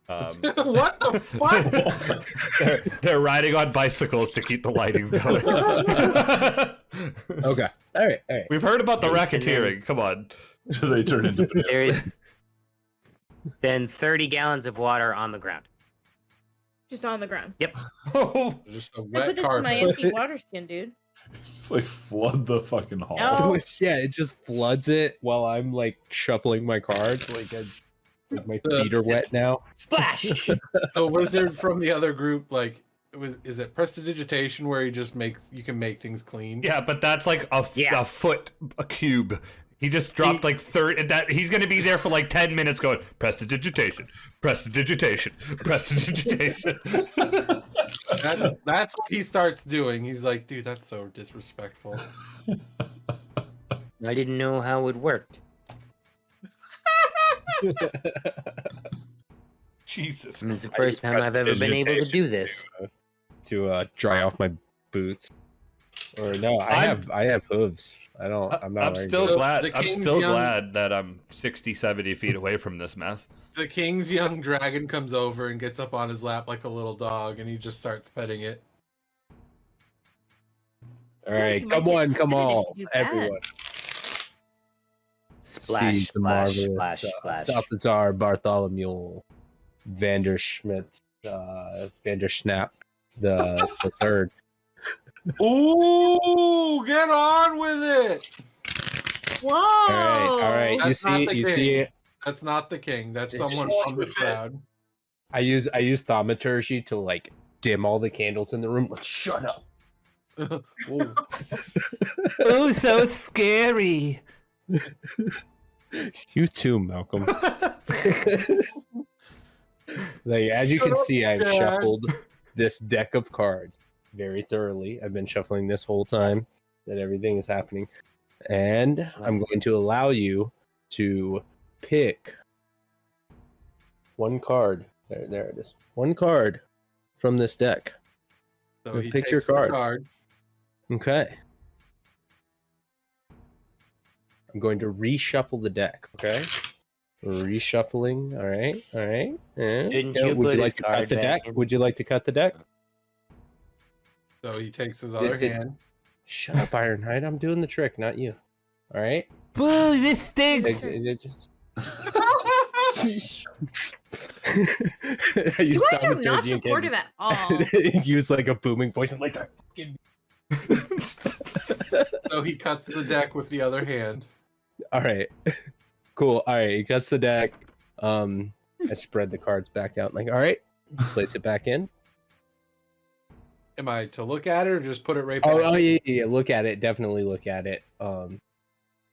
Speaker 1: What the fuck?
Speaker 2: They're riding on bicycles to keep the lighting going.
Speaker 6: Okay. All right. All right.
Speaker 2: We've heard about the
Speaker 3: And then-
Speaker 2: racketeering. Come on.
Speaker 5: So they turn into banana.
Speaker 3: There is then 30 gallons of water on the ground.
Speaker 4: Just on the ground.
Speaker 1: Just a
Speaker 4: I
Speaker 1: wet
Speaker 4: put this in my
Speaker 1: carpet.
Speaker 4: empty water skin, dude.
Speaker 5: Just like flood the fucking hall.
Speaker 4: No.
Speaker 6: So yeah, it just floods it while I'm like shuffling my cards. Like my feet are wet now.
Speaker 3: Splash!
Speaker 1: The wizard from the other group like Is it prestidigitation where you can make things clean?
Speaker 2: Yeah, but that's like a foot a cube. He just dropped like 30. That he's gonna be there for like 10 minutes going prestidigitation, prestidigitation, prestidigitation.
Speaker 1: That's what he starts doing. He's like, dude, that's so disrespectful.
Speaker 3: I didn't know how it worked.
Speaker 2: Jesus.
Speaker 3: It's the first time I've ever been able to do this.
Speaker 6: To dry off my boots. Or no, I have hooves. I'm
Speaker 2: still glad. I'm still
Speaker 1: young,
Speaker 2: glad that I'm 60, 70 feet away from this mess.
Speaker 1: The king's young dragon comes over and gets up on his lap like a little dog, and he just starts petting it.
Speaker 6: All right, come on, everyone.
Speaker 3: Splash,
Speaker 6: Seize the
Speaker 3: splash,
Speaker 6: marvelous,
Speaker 3: splash, splash.
Speaker 6: Salazar Bartholomew Vanderschmidt Vandersnap the third.
Speaker 1: Ooh, get on with it!
Speaker 4: Whoa!
Speaker 6: All right.
Speaker 1: That's
Speaker 6: You see it.
Speaker 1: That's not the king. That's someone from the crowd.
Speaker 6: I use thaumaturgy to like dim all the candles in the room. Like, shut up.
Speaker 2: Oh, so scary.
Speaker 6: You too, Malcolm. Like, as you can see, I've shuffled this deck of cards very thoroughly. I've been shuffling this whole time that everything is happening. And I'm going to allow you to pick one card. There it is. One card from this deck.
Speaker 1: So he
Speaker 6: pick
Speaker 1: takes
Speaker 6: your
Speaker 1: the
Speaker 6: card. Okay. I'm going to reshuffle the deck, okay? Reshuffling. All right.
Speaker 3: Didn't you
Speaker 6: would
Speaker 3: put
Speaker 6: you like
Speaker 3: his
Speaker 6: to cut
Speaker 3: card
Speaker 6: the
Speaker 3: back
Speaker 6: deck?
Speaker 3: in?
Speaker 6: Would you like to cut the deck?
Speaker 1: So he takes his other hand.
Speaker 6: Shut up, Ironhide. I'm doing the trick, not you. All right?
Speaker 2: Boo, this stinks.
Speaker 4: You guys are not supportive at all.
Speaker 6: Use like a booming voice and like
Speaker 1: So he cuts the deck with the other hand.
Speaker 6: all right. Cool. All right, he cuts the deck. I spread the cards back out. Like, all right, place it back in.
Speaker 1: Am I to look at it or just put it right back?
Speaker 6: Oh yeah. Look at it. Definitely look at it.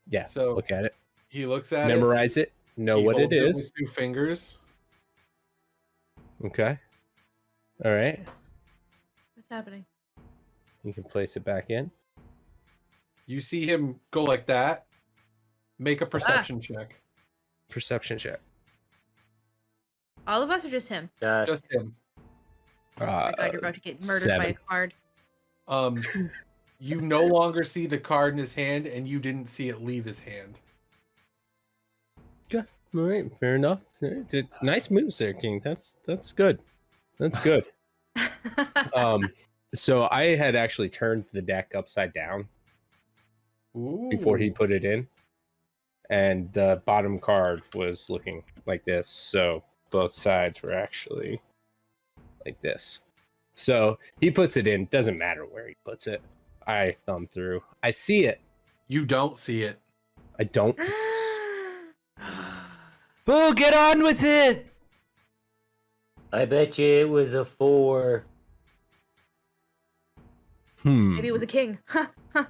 Speaker 6: Yeah.
Speaker 1: So
Speaker 6: look at it.
Speaker 1: he looks at
Speaker 6: Memorize it. Know
Speaker 1: He
Speaker 6: what it
Speaker 1: holds
Speaker 6: is.
Speaker 1: with 2 fingers.
Speaker 6: Okay. All right.
Speaker 4: What's happening?
Speaker 6: You can place it back in.
Speaker 1: You see him go like that. Make a perception check.
Speaker 6: Perception check.
Speaker 4: All of us or just him?
Speaker 1: Just him.
Speaker 4: Oh my God, you're about to get murdered by a card.
Speaker 1: You no longer see the card in his hand, and you didn't see it leave his hand.
Speaker 6: Yeah. All right. Fair enough. Nice moves there, King. That's good. That's good. So I had actually turned the deck upside down before he put it in, and the bottom card was looking like this. So both sides were actually like this. So he puts it in. Doesn't matter where he puts it. I thumb through. I see it.
Speaker 1: You don't see it.
Speaker 6: I don't.
Speaker 2: Boo, get on with it.
Speaker 3: I bet you it was a 4.
Speaker 4: Maybe it was a king.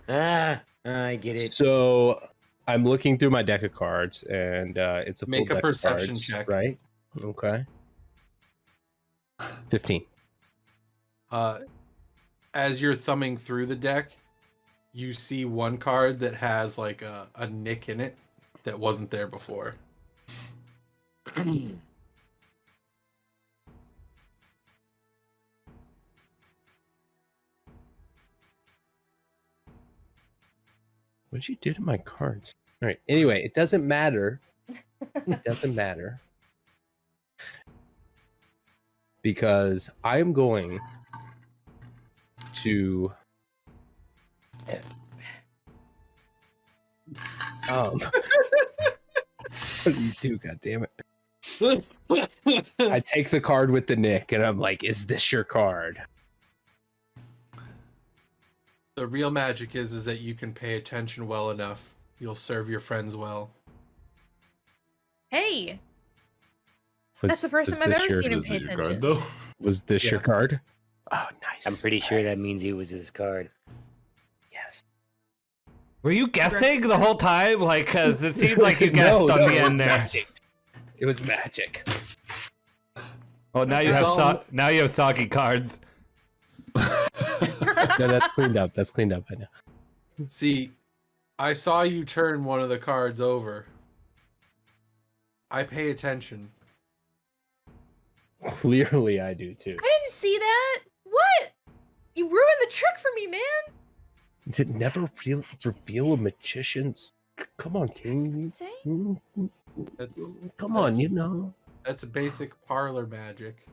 Speaker 3: Ah, I get it.
Speaker 6: So I'm looking through my deck of cards, and it's a full
Speaker 1: Make a
Speaker 6: deck of
Speaker 1: perception
Speaker 6: cards,
Speaker 1: check.
Speaker 6: right? Okay. 15.
Speaker 1: As you're thumbing through the deck, you see one card that has like a nick in it that wasn't there before.
Speaker 6: What'd you do to my cards? All right. Anyway, it doesn't matter. It doesn't matter. Because I'm going to what do you do, goddammit? I take the card with the nick and I'm like, is this your card?
Speaker 1: The real magic is that you can pay attention well enough. You'll serve your friends well.
Speaker 4: Hey, that's the first time I've ever seen him pay attention.
Speaker 5: Though?
Speaker 6: Was this your card? Oh, nice.
Speaker 3: I'm pretty sure that means it was his card.
Speaker 6: Yes.
Speaker 2: Were you guessing the whole time? Like, 'cause it seemed like you guessed on the
Speaker 6: it
Speaker 2: end
Speaker 6: was
Speaker 2: there.
Speaker 6: magic. It was magic.
Speaker 2: Oh, now you
Speaker 1: It's
Speaker 2: have
Speaker 1: all-
Speaker 2: now you have soggy cards.
Speaker 6: No, that's cleaned up. That's cleaned up. I know.
Speaker 1: See, I saw you turn one of the cards over. I pay attention.
Speaker 6: Clearly, I do too.
Speaker 4: I didn't see that. What? You ruined the trick for me, man.
Speaker 6: Did it never reveal a magician's? Come on, King.
Speaker 4: Insane.
Speaker 6: Come on, you know.
Speaker 1: That's a basic parlor magic.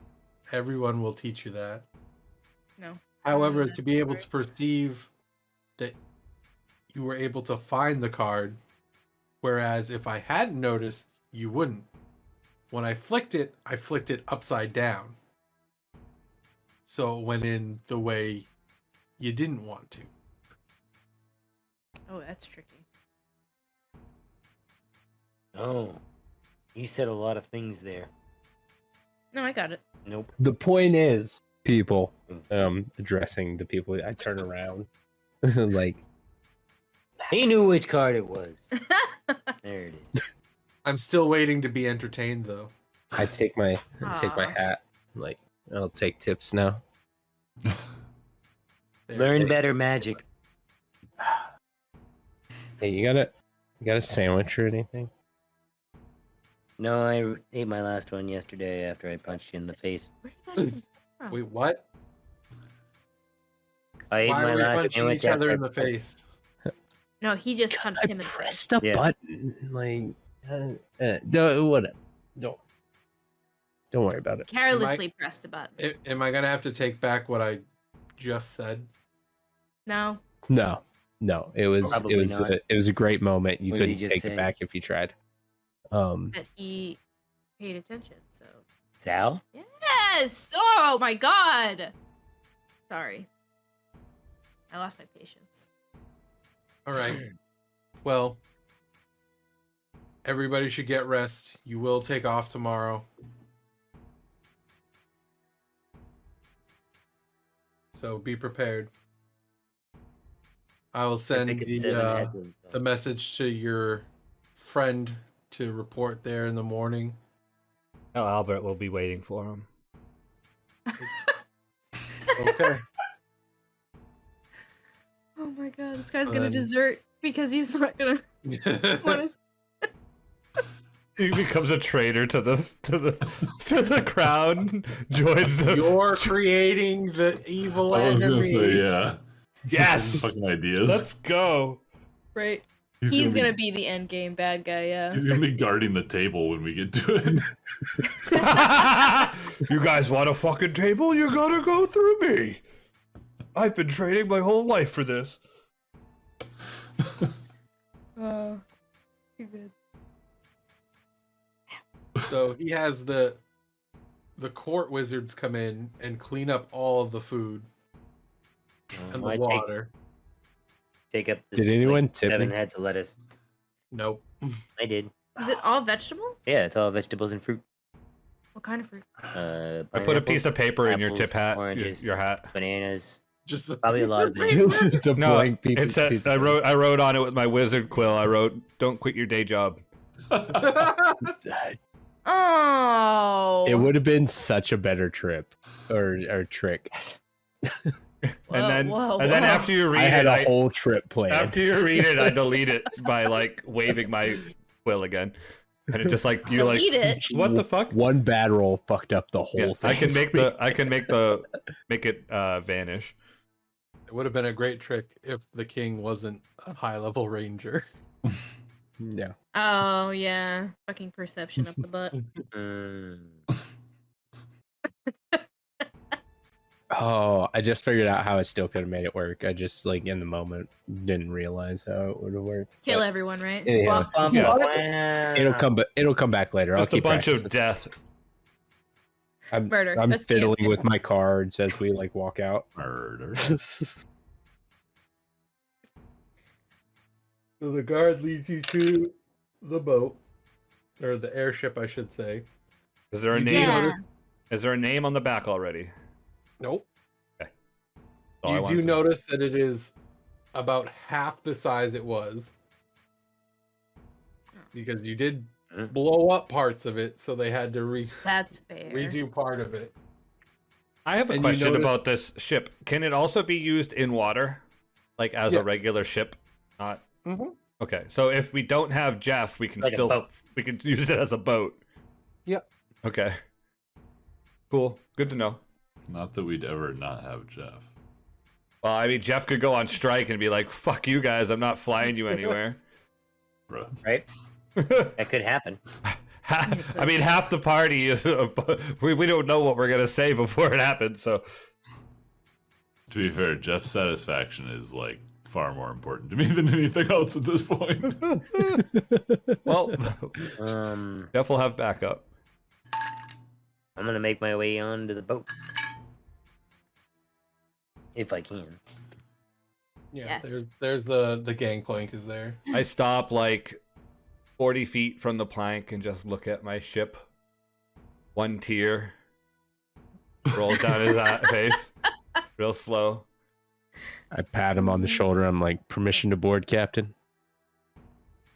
Speaker 1: Everyone will teach you that.
Speaker 4: No.
Speaker 1: However,
Speaker 4: that's
Speaker 1: to be able
Speaker 4: hard.
Speaker 1: to perceive that you were able to find the card, whereas if I hadn't noticed, you wouldn't. When I flicked it upside down. So it went in the way you didn't want to.
Speaker 4: Oh, that's tricky.
Speaker 3: Oh, you said a lot of things there.
Speaker 4: No, I got it.
Speaker 3: Nope.
Speaker 6: The point is, people, addressing the people, I turn around, like,
Speaker 3: He knew which card it was. There it is.
Speaker 1: I'm still waiting to be entertained, though.
Speaker 6: I take my
Speaker 4: Aw.
Speaker 6: hat, like, I'll take tips now.
Speaker 1: There.
Speaker 3: Learn better magic.
Speaker 6: Hey, you got a sandwich or anything?
Speaker 3: No, I ate my last one yesterday after I punched you in the face.
Speaker 4: Where did that come from?
Speaker 1: Wait, what?
Speaker 3: I ate
Speaker 1: Why
Speaker 3: my
Speaker 1: are we
Speaker 3: last
Speaker 1: punching
Speaker 3: sandwich
Speaker 1: each other
Speaker 3: after
Speaker 1: in the face?
Speaker 4: No, he just
Speaker 6: Because
Speaker 4: punched
Speaker 6: I
Speaker 4: him in the face.
Speaker 6: pressed a
Speaker 3: Yeah.
Speaker 6: button, like, whatever. Don't worry about it.
Speaker 4: Carelessly pressed a button.
Speaker 1: Am I gonna have to take back what I just said?
Speaker 4: No.
Speaker 6: No, it was
Speaker 3: Probably not.
Speaker 6: it was a great moment. You
Speaker 3: What did he
Speaker 6: couldn't
Speaker 3: just
Speaker 6: take
Speaker 3: say?
Speaker 6: it back if you tried.
Speaker 4: That he paid attention, so.
Speaker 3: Saal?
Speaker 4: Yes! Oh my god! Sorry. I lost my patience.
Speaker 1: All right. Well, everybody should get rest. You will take off tomorrow. So be prepared. I will send the message to your friend to report there in the morning.
Speaker 2: Oh, Albert will be waiting for him.
Speaker 1: Okay.
Speaker 4: Oh my god, this guy's gonna
Speaker 1: Um,
Speaker 4: desert because he's not gonna want to.
Speaker 2: He becomes a traitor to the crown. Joins the.
Speaker 1: You're creating the evil
Speaker 5: I was gonna
Speaker 1: enemy.
Speaker 5: say, yeah.
Speaker 2: Yes!
Speaker 5: Fucking ideas.
Speaker 2: Let's go.
Speaker 4: Right. He's gonna be the end game bad guy, yeah.
Speaker 5: He's gonna be guarding the table when we get to it.
Speaker 2: You guys want a fucking table? You gotta go through me. I've been training my whole life for this.
Speaker 4: Oh, too good.
Speaker 1: So he has the court wizards come in and clean up all of the food and the water.
Speaker 3: Take up this,
Speaker 6: Did anyone tip
Speaker 3: 7
Speaker 6: me?
Speaker 3: heads of lettuce.
Speaker 1: Nope.
Speaker 3: I did.
Speaker 4: Is it all vegetables?
Speaker 3: Yeah, it's all vegetables and fruit.
Speaker 4: What kind of fruit?
Speaker 2: I put a piece of paper in your
Speaker 3: apples,
Speaker 2: tip hat,
Speaker 3: oranges.
Speaker 2: your hat.
Speaker 3: Bananas.
Speaker 1: Just
Speaker 3: Probably a
Speaker 1: piece
Speaker 3: lot
Speaker 1: of
Speaker 3: of
Speaker 1: paper.
Speaker 6: It's just a
Speaker 2: No,
Speaker 6: blank piece.
Speaker 2: it said I wrote on it with my wizard quill. I wrote, "Don't quit your day job."
Speaker 4: Oh.
Speaker 6: It would have been such a better trip or trick.
Speaker 2: And then
Speaker 4: whoa.
Speaker 2: after you read
Speaker 6: I had
Speaker 2: it,
Speaker 6: a whole trip planned.
Speaker 2: after you read it, I delete it by like waving my quill again, and it just like you like
Speaker 4: Delete it.
Speaker 2: what the fuck?
Speaker 6: One bad roll fucked up the whole
Speaker 2: Yeah,
Speaker 6: thing.
Speaker 2: I can make it vanish.
Speaker 1: It would have been a great trick if the king wasn't a high-level ranger.
Speaker 6: Yeah.
Speaker 4: Oh yeah. Fucking perception up the butt.
Speaker 3: Mm.
Speaker 6: Oh, I just figured out how I still could have made it work. I just like in the moment didn't realize how it would have worked.
Speaker 4: Kill
Speaker 6: But
Speaker 4: everyone, right?
Speaker 6: anyhow,
Speaker 2: Yeah.
Speaker 6: it'll come back later. I'll
Speaker 2: Just a
Speaker 6: keep
Speaker 2: bunch of
Speaker 6: practicing.
Speaker 2: death.
Speaker 4: Murder.
Speaker 6: I'm
Speaker 4: That's the
Speaker 6: fiddling
Speaker 4: answer.
Speaker 6: with my cards as we like walk out.
Speaker 5: Murder.
Speaker 1: So the guard leads you to the boat, or the airship, I should say.
Speaker 2: Is there a
Speaker 1: You
Speaker 2: name?
Speaker 4: Yeah.
Speaker 2: Is there a name on the back already?
Speaker 1: Nope.
Speaker 2: all I
Speaker 1: You
Speaker 2: wanted
Speaker 1: do
Speaker 2: to know.
Speaker 1: notice that it is about half the size it was. Because you did blow up parts of it, so they had to
Speaker 4: That's fair.
Speaker 1: redo part of it.
Speaker 2: I have a
Speaker 1: And you
Speaker 2: question
Speaker 1: notice-
Speaker 2: about this ship. Can it also be used in water, like as a
Speaker 1: Yes.
Speaker 2: regular ship? Not.
Speaker 1: Mhm.
Speaker 2: Okay, so if we don't have Jeff, we can
Speaker 3: Like a
Speaker 2: still
Speaker 3: boat.
Speaker 2: we can use it as a boat.
Speaker 1: Yep.
Speaker 2: Okay. Cool. Good to know.
Speaker 5: Not that we'd ever not have Jeff.
Speaker 2: Well, I mean, Jeff could go on strike and be like, "Fuck you guys, I'm not flying you anywhere."
Speaker 5: Bruh.
Speaker 3: Right? That could happen.
Speaker 2: I mean, half the party is we don't know what we're gonna say before it happens. So
Speaker 5: To be fair, Jeff's satisfaction is like far more important to me than anything else at this point.
Speaker 2: well, Jeff will have backup.
Speaker 3: I'm gonna make my way onto the boat. If I can.
Speaker 1: Yeah,
Speaker 4: Yes.
Speaker 1: there's the gangplank is there.
Speaker 2: I stop like 40 feet from the plank and just look at my ship. One tear rolls down his face, real slow.
Speaker 6: I pat him on the shoulder. I'm like, permission to board, Captain.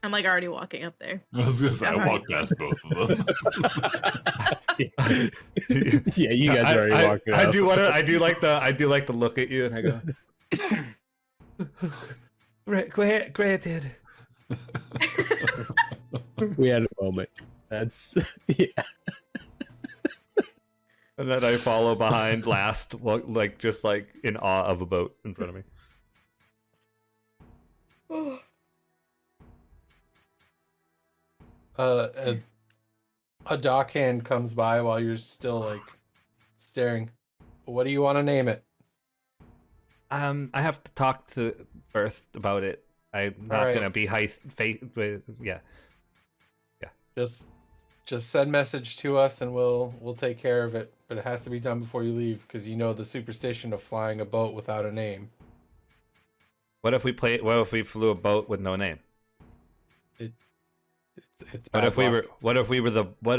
Speaker 4: I'm like already walking up there.
Speaker 5: I was gonna say I
Speaker 4: Alright.
Speaker 5: walked past both of them.
Speaker 6: Yeah, you guys already walked it
Speaker 2: I
Speaker 6: up.
Speaker 2: do want to. I do like the look at you, and I go. Granted.
Speaker 6: We had a moment. That's yeah.
Speaker 2: And then I follow behind last, like just like in awe of a boat in front of me.
Speaker 1: A dockhand comes by while you're still like staring. What do you want to name it?
Speaker 2: I have to talk to Earth about it. I'm not
Speaker 1: Alright.
Speaker 2: gonna be yeah.
Speaker 1: Just send message to us and we'll take care of it. But it has to be done before you leave because you know the superstition of flying a boat without a name.
Speaker 2: What if we flew a boat with no name?
Speaker 1: It's
Speaker 2: What
Speaker 1: bad
Speaker 2: if we
Speaker 1: luck.
Speaker 2: were what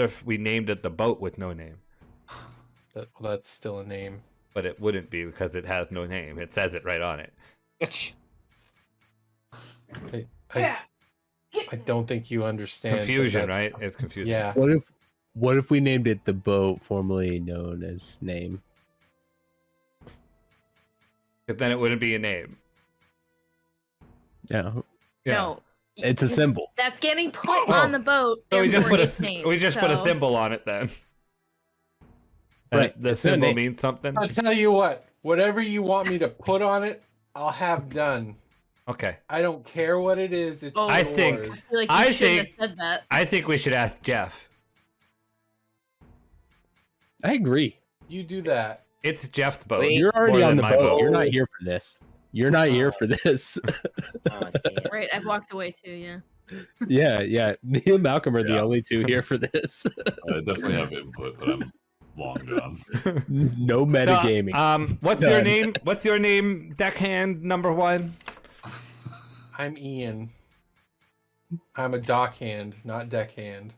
Speaker 2: if we named it the boat with no name?
Speaker 1: Well, that's still a name.
Speaker 2: But it wouldn't be because it has no name. It says it right on it.
Speaker 1: I don't think you understand. but
Speaker 2: Confusion,
Speaker 1: that's-
Speaker 2: right? It's confusing.
Speaker 1: Yeah.
Speaker 6: What if we named it the boat formerly known as name?
Speaker 2: But then it wouldn't be a name.
Speaker 6: Yeah.
Speaker 2: Yeah.
Speaker 4: No.
Speaker 6: It's a symbol.
Speaker 4: That's getting put on the boat.
Speaker 2: So we just
Speaker 4: therefore
Speaker 2: put
Speaker 4: it's named,
Speaker 2: put a
Speaker 4: so-
Speaker 2: symbol on it then. And
Speaker 6: Right,
Speaker 2: the
Speaker 6: it's not a
Speaker 2: symbol
Speaker 6: name.
Speaker 2: means something.
Speaker 1: I'll tell you what. Whatever you want me to put on it, I'll have done.
Speaker 2: Okay.
Speaker 1: I don't care what it is. It's
Speaker 4: Oh,
Speaker 2: I
Speaker 1: yours.
Speaker 2: think-
Speaker 4: I feel like you
Speaker 2: I
Speaker 4: shouldn't have
Speaker 2: think-
Speaker 4: said that.
Speaker 2: I think we should ask Jeff.
Speaker 6: I agree.
Speaker 1: You do that.
Speaker 2: It's Jeff's boat.
Speaker 3: Wait.
Speaker 6: You're already
Speaker 2: more
Speaker 6: on
Speaker 2: than
Speaker 6: the
Speaker 2: my
Speaker 6: boat.
Speaker 2: boat.
Speaker 6: You're not here for this. You're not here for this.
Speaker 3: Oh, damn.
Speaker 4: Right, I've walked away too. Yeah.
Speaker 6: yeah. Me and Malcolm are the
Speaker 5: Yeah.
Speaker 6: only two here for this.
Speaker 5: I definitely have input, but I'm long gone.
Speaker 6: No metagaming.
Speaker 2: What's your
Speaker 6: Done.
Speaker 2: name? What's your name? Deckhand number 1.
Speaker 1: I'm Ian. I'm a dockhand, not deckhand.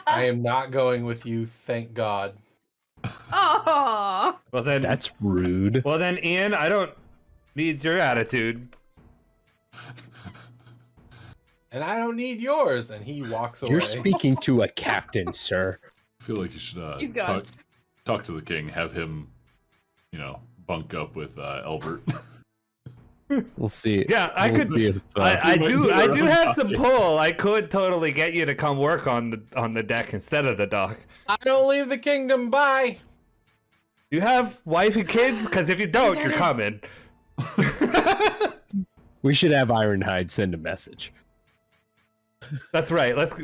Speaker 1: I am not going with you, thank God.
Speaker 4: Oh.
Speaker 2: Well then,
Speaker 6: That's rude.
Speaker 2: well then, Ian, I don't need your attitude.
Speaker 1: And I don't need yours. And he walks away.
Speaker 6: You're speaking to a captain, sir.
Speaker 5: I feel like you should
Speaker 4: He's gone.
Speaker 5: talk to the king, have him, bunk up with Albert.
Speaker 6: We'll see.
Speaker 2: Yeah, I
Speaker 6: We'll
Speaker 2: could.
Speaker 6: see if,
Speaker 2: I
Speaker 5: might
Speaker 2: do.
Speaker 5: get
Speaker 2: I
Speaker 5: our
Speaker 2: do
Speaker 5: own
Speaker 2: have some
Speaker 5: pocket.
Speaker 2: pull. I could totally get you to come work on the deck instead of the dock.
Speaker 1: I don't leave the kingdom. Bye.
Speaker 2: You have wife and kids? Because if you don't, you're coming.
Speaker 6: we should have Ironhide send a message.
Speaker 2: That's right. Let's.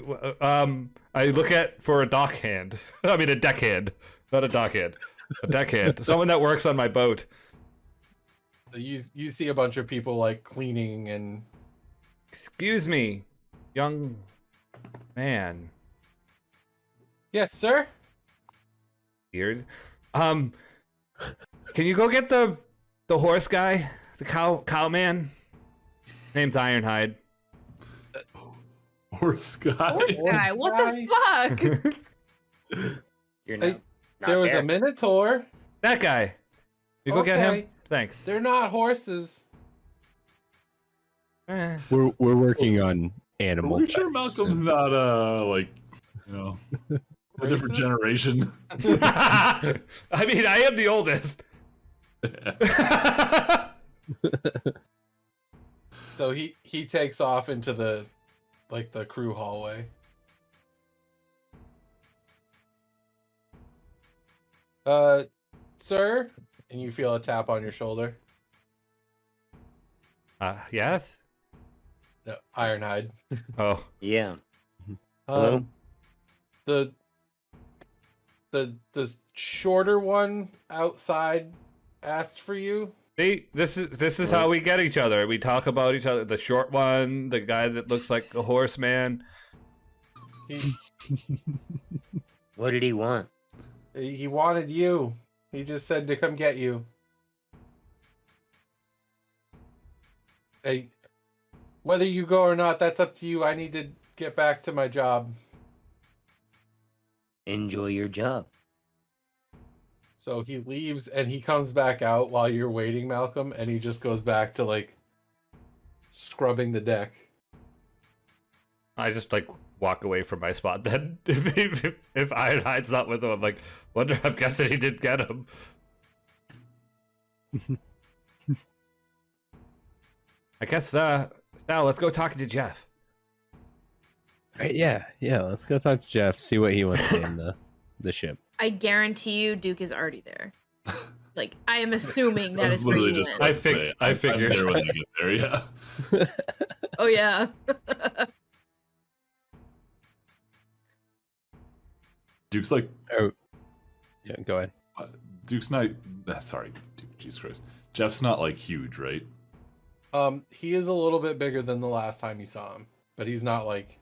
Speaker 2: I look for a dockhand. I mean, a deckhand, not a dockhand. A deckhand. Someone that works on my boat.
Speaker 1: You see a bunch of people like cleaning and
Speaker 2: Excuse me, young man.
Speaker 1: yes, sir.
Speaker 2: Beard. Can you go get the horse guy, the cow man? Name's Ironhide.
Speaker 5: Horse guy.
Speaker 4: Horse guy, what the fuck?
Speaker 3: You're
Speaker 1: Hey,
Speaker 3: not
Speaker 1: There was
Speaker 3: there.
Speaker 1: a minotaur.
Speaker 2: That guy. You go get him. Thanks.
Speaker 1: They're not horses.
Speaker 2: Eh.
Speaker 6: We're working on
Speaker 5: Are
Speaker 6: animal.
Speaker 5: we sure
Speaker 6: types.
Speaker 5: Malcolm's not like, you know, a different
Speaker 1: Racist?
Speaker 5: generation?
Speaker 2: I mean, I am the oldest.
Speaker 1: So he takes off into the crew hallway. Sir, and you feel a tap on your shoulder.
Speaker 2: Yes?
Speaker 1: No, Ironhide.
Speaker 2: Oh.
Speaker 3: Yeah. Hello?
Speaker 1: The shorter one outside asked for you.
Speaker 2: See, this is how we get each other. We talk about each other. The short one, the guy that looks like a horseman.
Speaker 3: What did he want?
Speaker 1: He wanted you. He just said to come get you. Hey, whether you go or not, that's up to you. I need to get back to my job.
Speaker 3: Enjoy your job.
Speaker 1: So he leaves and he comes back out while you're waiting, Malcolm, and he just goes back to like scrubbing the deck.
Speaker 2: I just like walk away from my spot. Then if Ironhide's not with him, I'm like, I'm guessing he didn't get him. I guess Sal, let's go talk to Jeff.
Speaker 6: Right, yeah. Let's go talk to Jeff. See what he wants to name the ship.
Speaker 4: I guarantee you, Duke is already there. Like, I am assuming that
Speaker 5: I
Speaker 4: is
Speaker 5: was
Speaker 4: where
Speaker 5: literally
Speaker 4: you
Speaker 5: just
Speaker 4: went.
Speaker 5: about to say,
Speaker 2: I
Speaker 5: I'm
Speaker 2: figured.
Speaker 5: there when they get there, yeah.
Speaker 4: Oh yeah.
Speaker 5: Duke's like,
Speaker 6: Oh, yeah. Go ahead.
Speaker 5: Duke's not, sorry, Duke, Jesus Christ. Jeff's not like huge, right?
Speaker 1: He is a little bit bigger than the last time you saw him, but he's not like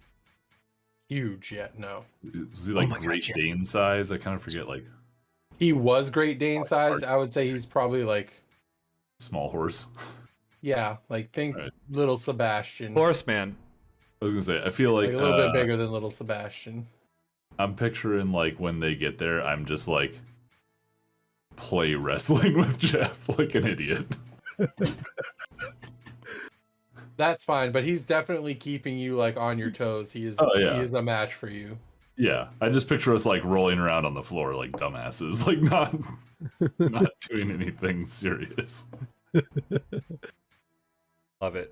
Speaker 1: huge yet. No,
Speaker 5: Was he like
Speaker 6: my God,
Speaker 5: Great
Speaker 6: Jeff.
Speaker 5: Dane size? I kind of forget, like
Speaker 1: he was Great Dane size. I would say he's probably like,
Speaker 5: small horse.
Speaker 1: yeah, like think
Speaker 5: Right.
Speaker 1: little Sebastian.
Speaker 2: Horseman.
Speaker 5: I was gonna say, I feel
Speaker 1: Like
Speaker 5: like
Speaker 1: a little bit bigger than little Sebastian.
Speaker 5: I'm picturing like when they get there, I'm just like play wrestling with Jeff like an idiot.
Speaker 1: That's fine, but he's definitely keeping you like on your toes. He is.
Speaker 5: Oh, yeah.
Speaker 1: He is a match for you.
Speaker 5: Yeah, I just picture us like rolling around on the floor like dumbasses, like not doing anything serious.
Speaker 2: Love it.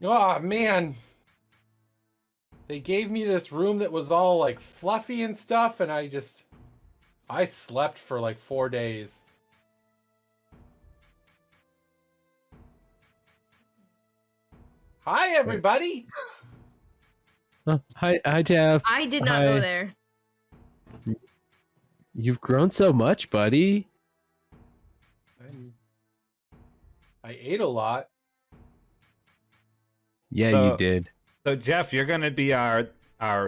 Speaker 1: Oh man, they gave me this room that was all like fluffy and stuff, and I slept for like 4 days. Hi everybody.
Speaker 6: Oh, hi, Jeff.
Speaker 4: I did not
Speaker 6: Hi.
Speaker 4: go there.
Speaker 6: You've grown so much, buddy.
Speaker 1: I ate a lot.
Speaker 6: Yeah,
Speaker 2: So-
Speaker 6: you did.
Speaker 2: So Jeff, you're gonna be our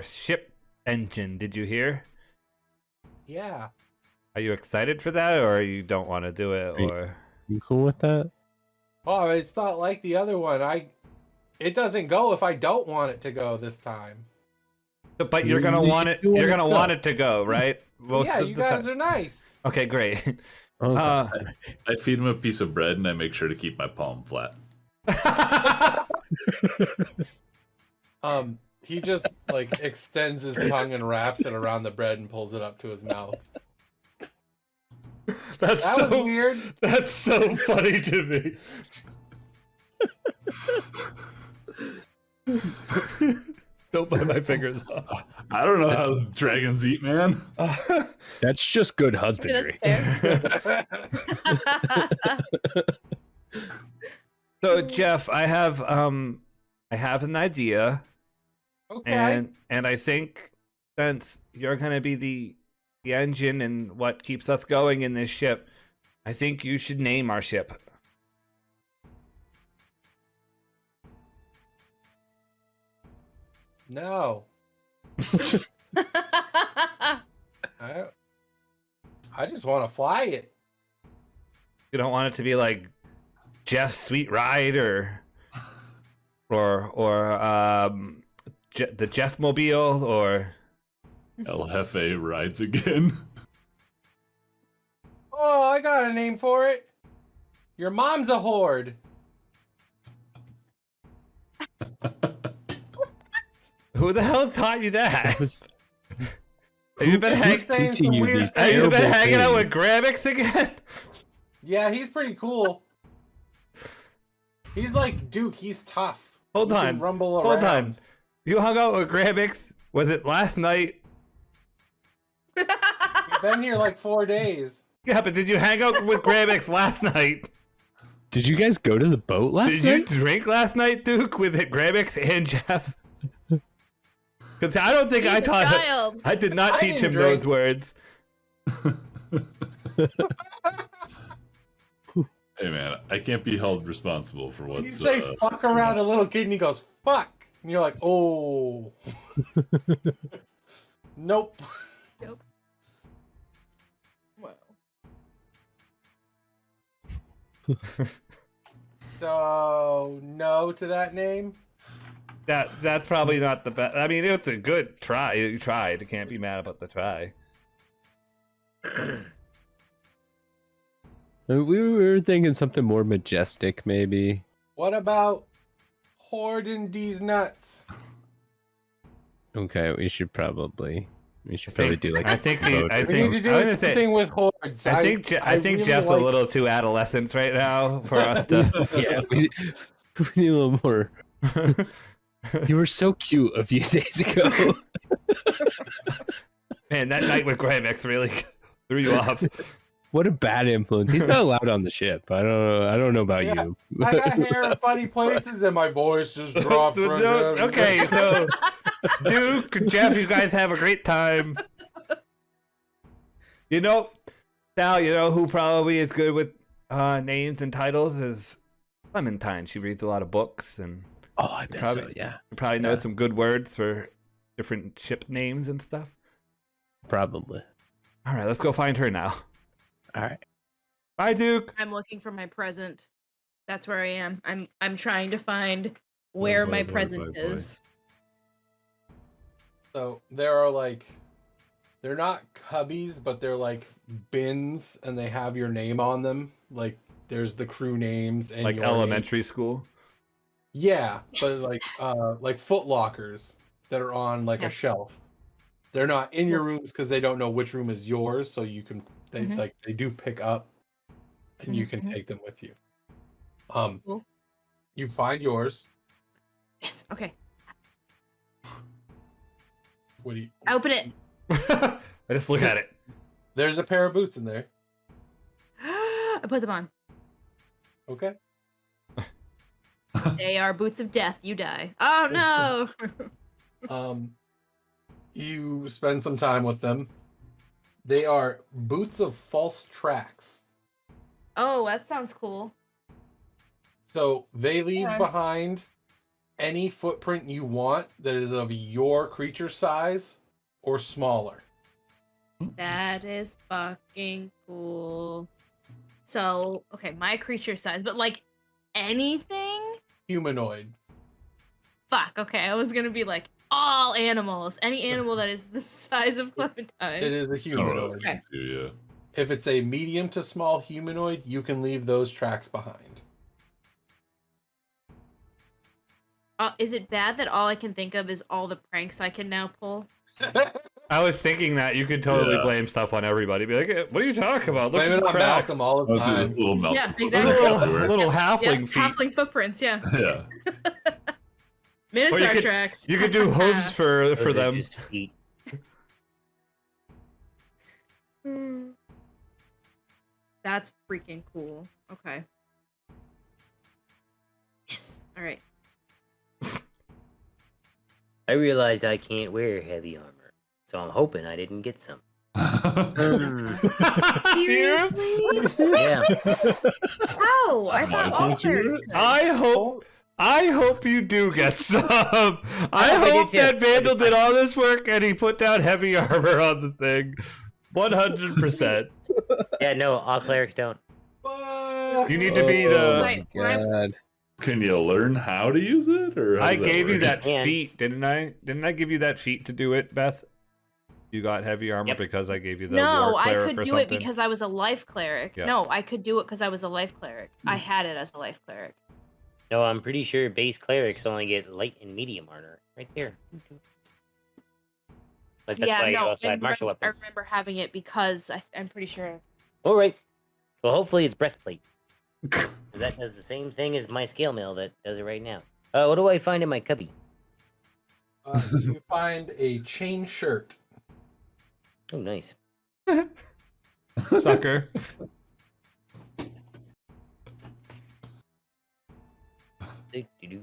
Speaker 2: ship engine. Did you hear?
Speaker 1: Yeah.
Speaker 2: Are you excited for that, or you don't want to do it,
Speaker 6: Are you-
Speaker 2: or?
Speaker 6: You cool with that?
Speaker 1: Oh, it's not like the other one. It doesn't go if I don't want it to go this time.
Speaker 2: But you're
Speaker 6: You-
Speaker 2: gonna
Speaker 6: you
Speaker 2: want it.
Speaker 6: do want
Speaker 2: You're
Speaker 6: it
Speaker 2: gonna
Speaker 6: to
Speaker 2: want
Speaker 6: go.
Speaker 2: it to go, right? Most
Speaker 1: Yeah,
Speaker 2: of
Speaker 1: you
Speaker 2: the
Speaker 1: guys
Speaker 2: time.
Speaker 1: are nice.
Speaker 2: Okay, great.
Speaker 6: Okay.
Speaker 5: I feed him a piece of bread and I make sure to keep my palm flat.
Speaker 1: He just like extends his tongue and wraps it around the bread and pulls it up to his mouth.
Speaker 2: That's
Speaker 1: That
Speaker 2: so
Speaker 1: was weird.
Speaker 2: That's so funny to me. Don't bite my fingers off.
Speaker 5: I don't know how dragons eat, man.
Speaker 6: That's just good
Speaker 4: Okay,
Speaker 6: husbandry.
Speaker 4: that's fair.
Speaker 2: So Jeff, I have an idea,
Speaker 1: Okay.
Speaker 2: and I think since you're gonna be the engine and what keeps us going in this ship, I think you should name our ship.
Speaker 1: No. I just want to fly it.
Speaker 2: You don't want it to be like Jeff's Sweet Ride or the Jeff Mobile or
Speaker 5: El Jefe rides again.
Speaker 1: I got a name for it. Your mom's a horde.
Speaker 2: Who the hell taught you that?
Speaker 6: was-
Speaker 2: Have you been,
Speaker 1: Who's saying
Speaker 6: teaching
Speaker 1: some
Speaker 6: you
Speaker 1: weird
Speaker 6: these
Speaker 1: things?
Speaker 2: have you been
Speaker 6: terrible
Speaker 2: hanging out with
Speaker 6: things?
Speaker 2: Gramix again?
Speaker 1: Yeah, he's pretty cool. He's like Duke. He's tough.
Speaker 2: Hold
Speaker 1: He
Speaker 2: on.
Speaker 1: can rumble
Speaker 2: Hold
Speaker 1: around.
Speaker 2: on. You hung out with Gramix? Was it last night?
Speaker 1: You've been here like 4 days.
Speaker 2: Yeah, but did you hang out with Gramix last night?
Speaker 6: Did you guys go to the boat last
Speaker 2: Did you
Speaker 6: night?
Speaker 2: drink last night, Duke, with it Gramix and Jeff? Because I don't think
Speaker 4: He's
Speaker 2: I
Speaker 4: a
Speaker 2: taught him.
Speaker 4: child.
Speaker 2: I did not
Speaker 1: I
Speaker 2: teach him
Speaker 1: didn't drink.
Speaker 2: those words.
Speaker 5: Hey man, I can't be held responsible for
Speaker 1: You
Speaker 5: what's.
Speaker 1: say fuck around a little kid and he goes, fuck. And you're like, oh. Nope.
Speaker 4: Nope. Wow.
Speaker 1: So, no to that name?
Speaker 2: That's probably not the best. I mean, it's a good try. You tried. You can't be mad about the try.
Speaker 6: We were thinking something more majestic, maybe.
Speaker 1: What about hoarding these nuts?
Speaker 6: Okay, we should probably
Speaker 2: I
Speaker 6: probably
Speaker 2: think-
Speaker 6: do like.
Speaker 2: I
Speaker 6: a
Speaker 2: think
Speaker 6: boat
Speaker 2: I
Speaker 6: or
Speaker 1: We
Speaker 2: think-
Speaker 1: need to do
Speaker 2: I was gonna say-
Speaker 1: something with hordes.
Speaker 2: I think
Speaker 1: really
Speaker 2: Jeff's
Speaker 1: like-
Speaker 2: a little too adolescent right now for us to.
Speaker 6: yeah, we need a little more. You were so cute a few days ago.
Speaker 2: Man, that night with Gramix really threw you off.
Speaker 6: What a bad influence. He's not allowed on the ship. I don't know about
Speaker 1: Yeah,
Speaker 6: you.
Speaker 1: I got hair in funny places and my voice just dropped. right down.
Speaker 2: Okay, so Duke, Jeff, you guys have a great time. You know, Sal, you know who probably is good with names and titles is Clementine. She reads a lot of books and
Speaker 6: Oh, I bet so.
Speaker 2: Probably-
Speaker 6: Yeah,
Speaker 2: probably knows
Speaker 6: Yeah.
Speaker 2: some good words for different ship names and stuff.
Speaker 6: probably.
Speaker 2: All right, let's go find her now.
Speaker 6: All right.
Speaker 2: Bye, Duke.
Speaker 4: I'm looking for my present. That's where I am. I'm trying to find where
Speaker 5: boy,
Speaker 4: my
Speaker 5: boy,
Speaker 4: present
Speaker 5: boy, boy.
Speaker 4: is.
Speaker 1: So there are like, they're not cubbies, but they're like bins, and they have your name on them. Like there's the crew names and
Speaker 2: Like
Speaker 1: your name.
Speaker 2: elementary school.
Speaker 1: Yeah, but
Speaker 4: Yes.
Speaker 1: like foot lockers that are on like
Speaker 4: Yeah.
Speaker 1: a shelf. They're not in your rooms because they don't know which room is yours, so you can
Speaker 4: Mhm.
Speaker 1: they do pick up, and you can
Speaker 4: Mhm.
Speaker 1: take them with you.
Speaker 4: Cool.
Speaker 1: You find yours.
Speaker 4: Yes. Okay.
Speaker 1: What do you?
Speaker 4: I open it.
Speaker 2: I just look at it.
Speaker 1: There's a pair of boots in there.
Speaker 4: I put them on.
Speaker 1: Okay.
Speaker 4: They are boots of death. You die. Oh no.
Speaker 1: You spend some time with them. They are boots of false tracks.
Speaker 4: Oh, that sounds cool.
Speaker 1: So they leave
Speaker 4: Okay.
Speaker 1: behind any footprint you want that is of your creature size or smaller.
Speaker 4: That is fucking cool. So, okay, my creature size, but like anything?
Speaker 1: Humanoid.
Speaker 4: Fuck, okay, I was gonna be like all animals. Any animal that is the size of Clementine.
Speaker 1: It is a
Speaker 5: Oh,
Speaker 1: humanoid.
Speaker 4: Okay.
Speaker 5: too, yeah.
Speaker 1: If it's a medium to small humanoid, you can leave those tracks behind.
Speaker 4: Is it bad that all I can think of is all the pranks I can now pull?
Speaker 2: I was thinking that you could totally
Speaker 5: Yeah.
Speaker 2: blame stuff on everybody. Be like, "Eh, what are you talking about? Look
Speaker 1: Blame
Speaker 2: at
Speaker 1: it
Speaker 2: the
Speaker 1: on
Speaker 2: tracks.
Speaker 1: Malcom all the
Speaker 5: Honestly,
Speaker 1: time.
Speaker 5: just little
Speaker 4: Yeah,
Speaker 5: Malcolm
Speaker 4: exactly.
Speaker 5: footprints
Speaker 2: Little,
Speaker 5: everywhere.
Speaker 2: little
Speaker 4: Yeah,
Speaker 2: halfling feet.
Speaker 4: halfling footprints, yeah.
Speaker 5: Yeah.
Speaker 4: Minotaur
Speaker 2: could-
Speaker 4: tracks.
Speaker 2: You could do hooves for
Speaker 3: Those are
Speaker 2: them.
Speaker 3: just feet.
Speaker 4: That's freaking cool. Okay. Yes. All right.
Speaker 3: I realized I can't wear heavy armor, so I'm hoping I didn't get some.
Speaker 4: Seriously?
Speaker 3: Yeah.
Speaker 4: How? I thought all
Speaker 5: can't you wear
Speaker 4: players
Speaker 5: it?
Speaker 4: could.
Speaker 2: I hope you do get some. I
Speaker 3: I do
Speaker 2: hope
Speaker 3: too.
Speaker 2: that Vandal did all this work and he put down heavy armor on the thing. 100%.
Speaker 3: Yeah, no, all clerics don't.
Speaker 2: You need to be
Speaker 6: Oh
Speaker 2: the.
Speaker 4: Right.
Speaker 6: my God.
Speaker 5: Can you learn how to use it, or how
Speaker 2: I
Speaker 5: does
Speaker 2: gave you
Speaker 5: work?
Speaker 2: that
Speaker 3: can.
Speaker 2: feat, didn't I? Didn't I give you that feat to do it, Beth? You got heavy armor
Speaker 3: Yep.
Speaker 2: because I gave you the
Speaker 4: No,
Speaker 2: war
Speaker 4: I
Speaker 2: cleric
Speaker 4: could
Speaker 2: or
Speaker 4: do
Speaker 2: something?
Speaker 4: it because I was a life cleric.
Speaker 2: Yeah.
Speaker 4: No, I could do it because I was a life cleric. I had it as a life cleric.
Speaker 3: No, I'm pretty sure base clerics only get light and medium armor. Right there. Like, that's why you also had martial
Speaker 4: I
Speaker 3: weapons.
Speaker 4: remember having it because I'm pretty sure.
Speaker 3: All right. Well, hopefully it's breastplate. Because that does the same thing as my scale mail that does it right now. What do I find in my cubby?
Speaker 1: You find a chain shirt.
Speaker 3: Oh, nice.
Speaker 2: Sucker.
Speaker 3: Do-do-do.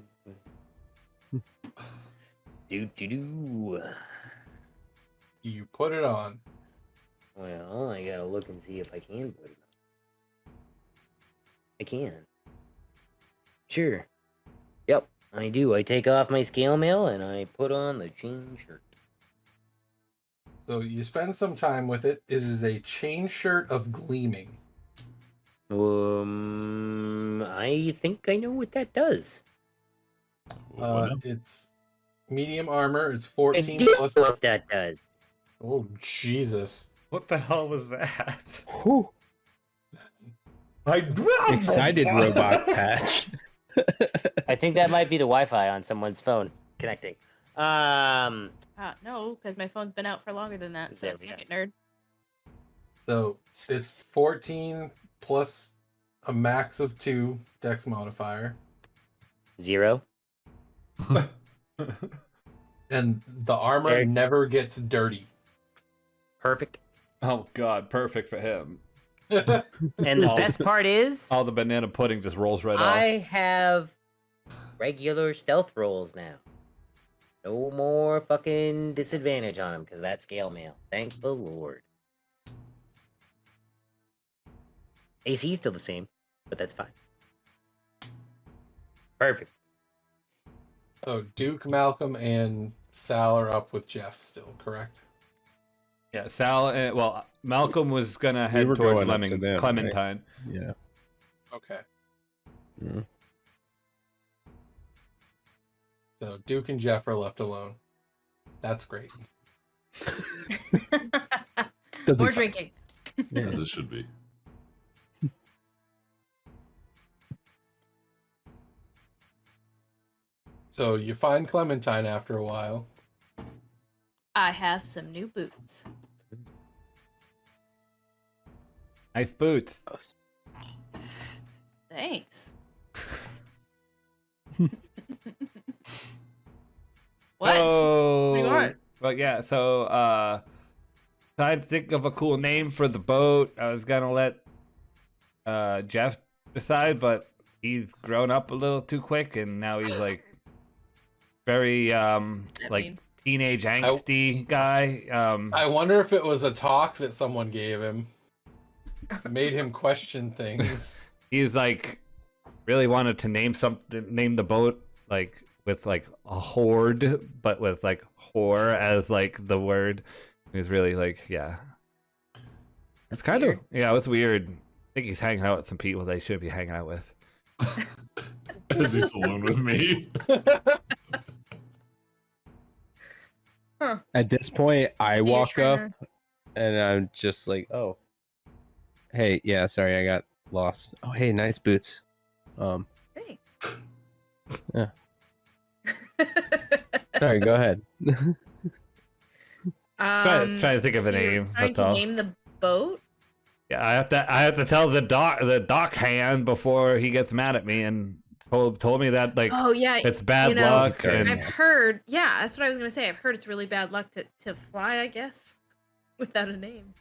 Speaker 3: Do-do-do.
Speaker 1: You put it on.
Speaker 3: Well, I gotta look and see if I can put it on. I can. Sure. Yep, I do. I take off my scale mail and I put on the chain shirt.
Speaker 1: So you spend some time with it. It is a chain shirt of gleaming.
Speaker 3: I think I know what that does.
Speaker 1: It's medium armor. It's
Speaker 3: I
Speaker 1: 14
Speaker 3: do
Speaker 1: plus.
Speaker 3: know what that does.
Speaker 1: Oh Jesus!
Speaker 2: What the hell was that?
Speaker 6: Whew. Excited robot patch.
Speaker 3: I think that might be the Wi-Fi on someone's phone connecting.
Speaker 4: No, because my phone's been out for longer than that. So
Speaker 3: There
Speaker 4: it's
Speaker 3: we
Speaker 4: not
Speaker 3: go.
Speaker 4: it, nerd.
Speaker 1: So it's 14 plus a max of 2 dex modifier,
Speaker 3: 0.
Speaker 1: and the armor
Speaker 3: Eric.
Speaker 1: never gets dirty.
Speaker 3: Perfect.
Speaker 2: Oh god, perfect for him.
Speaker 3: And the best part is,
Speaker 2: All the banana pudding just rolls right
Speaker 3: I
Speaker 2: off.
Speaker 3: have regular stealth rolls now. No more fucking disadvantage on them because that scale mail. Thank the Lord. AC is still the same, but that's fine. Perfect.
Speaker 1: So Duke, Malcolm, and Saal are up with Jeff still, correct?
Speaker 2: Yeah, Saal. Well, Malcolm was gonna head
Speaker 6: were
Speaker 2: towards
Speaker 6: going up to them, right?
Speaker 2: Clementine.
Speaker 6: Yeah.
Speaker 1: Okay.
Speaker 6: Yeah.
Speaker 1: So Duke and Jeff are left alone. That's great.
Speaker 6: They'll be
Speaker 4: More
Speaker 6: fine.
Speaker 4: drinking.
Speaker 6: Yeah.
Speaker 5: As it should be.
Speaker 1: So you find Clementine after a while.
Speaker 4: I have some new boots.
Speaker 2: Nice boots.
Speaker 4: Thanks. What?
Speaker 2: Oh,
Speaker 4: What do you want?
Speaker 2: But yeah, so tried to think of a cool name for the boat. I was gonna let Jeff decide, but he's grown up a little too quick, and now he's like very
Speaker 4: mean-
Speaker 2: teenage angsty guy.
Speaker 1: I wonder if it was a talk that someone gave him. Made him question things.
Speaker 2: He's like really wanted to name the boat like with like a horde, but with like whore as like the word. He was really like, yeah. It's kind
Speaker 4: weird.
Speaker 2: of it's weird. I think he's hanging out with some people they should be hanging out with.
Speaker 5: As he's alone with me.
Speaker 6: At this point, I
Speaker 4: So you're
Speaker 6: walk up
Speaker 4: trying to-
Speaker 6: and I'm just like, oh, hey, yeah, sorry, I got lost. Oh, hey, nice boots.
Speaker 4: Thanks.
Speaker 6: Yeah. Sorry, go ahead.
Speaker 2: Trying to think of a
Speaker 4: so you're
Speaker 2: name.
Speaker 4: Trying
Speaker 2: That's
Speaker 4: to
Speaker 2: all.
Speaker 4: name the boat?
Speaker 2: Yeah, I have to tell the dock hand before he gets mad at me and told me that like
Speaker 4: Oh yeah.
Speaker 2: it's bad
Speaker 4: you know,
Speaker 2: luck
Speaker 6: I've
Speaker 2: and
Speaker 4: I've heard. Yeah, that's what I was gonna say. I've heard it's really bad luck to fly. I guess without a name.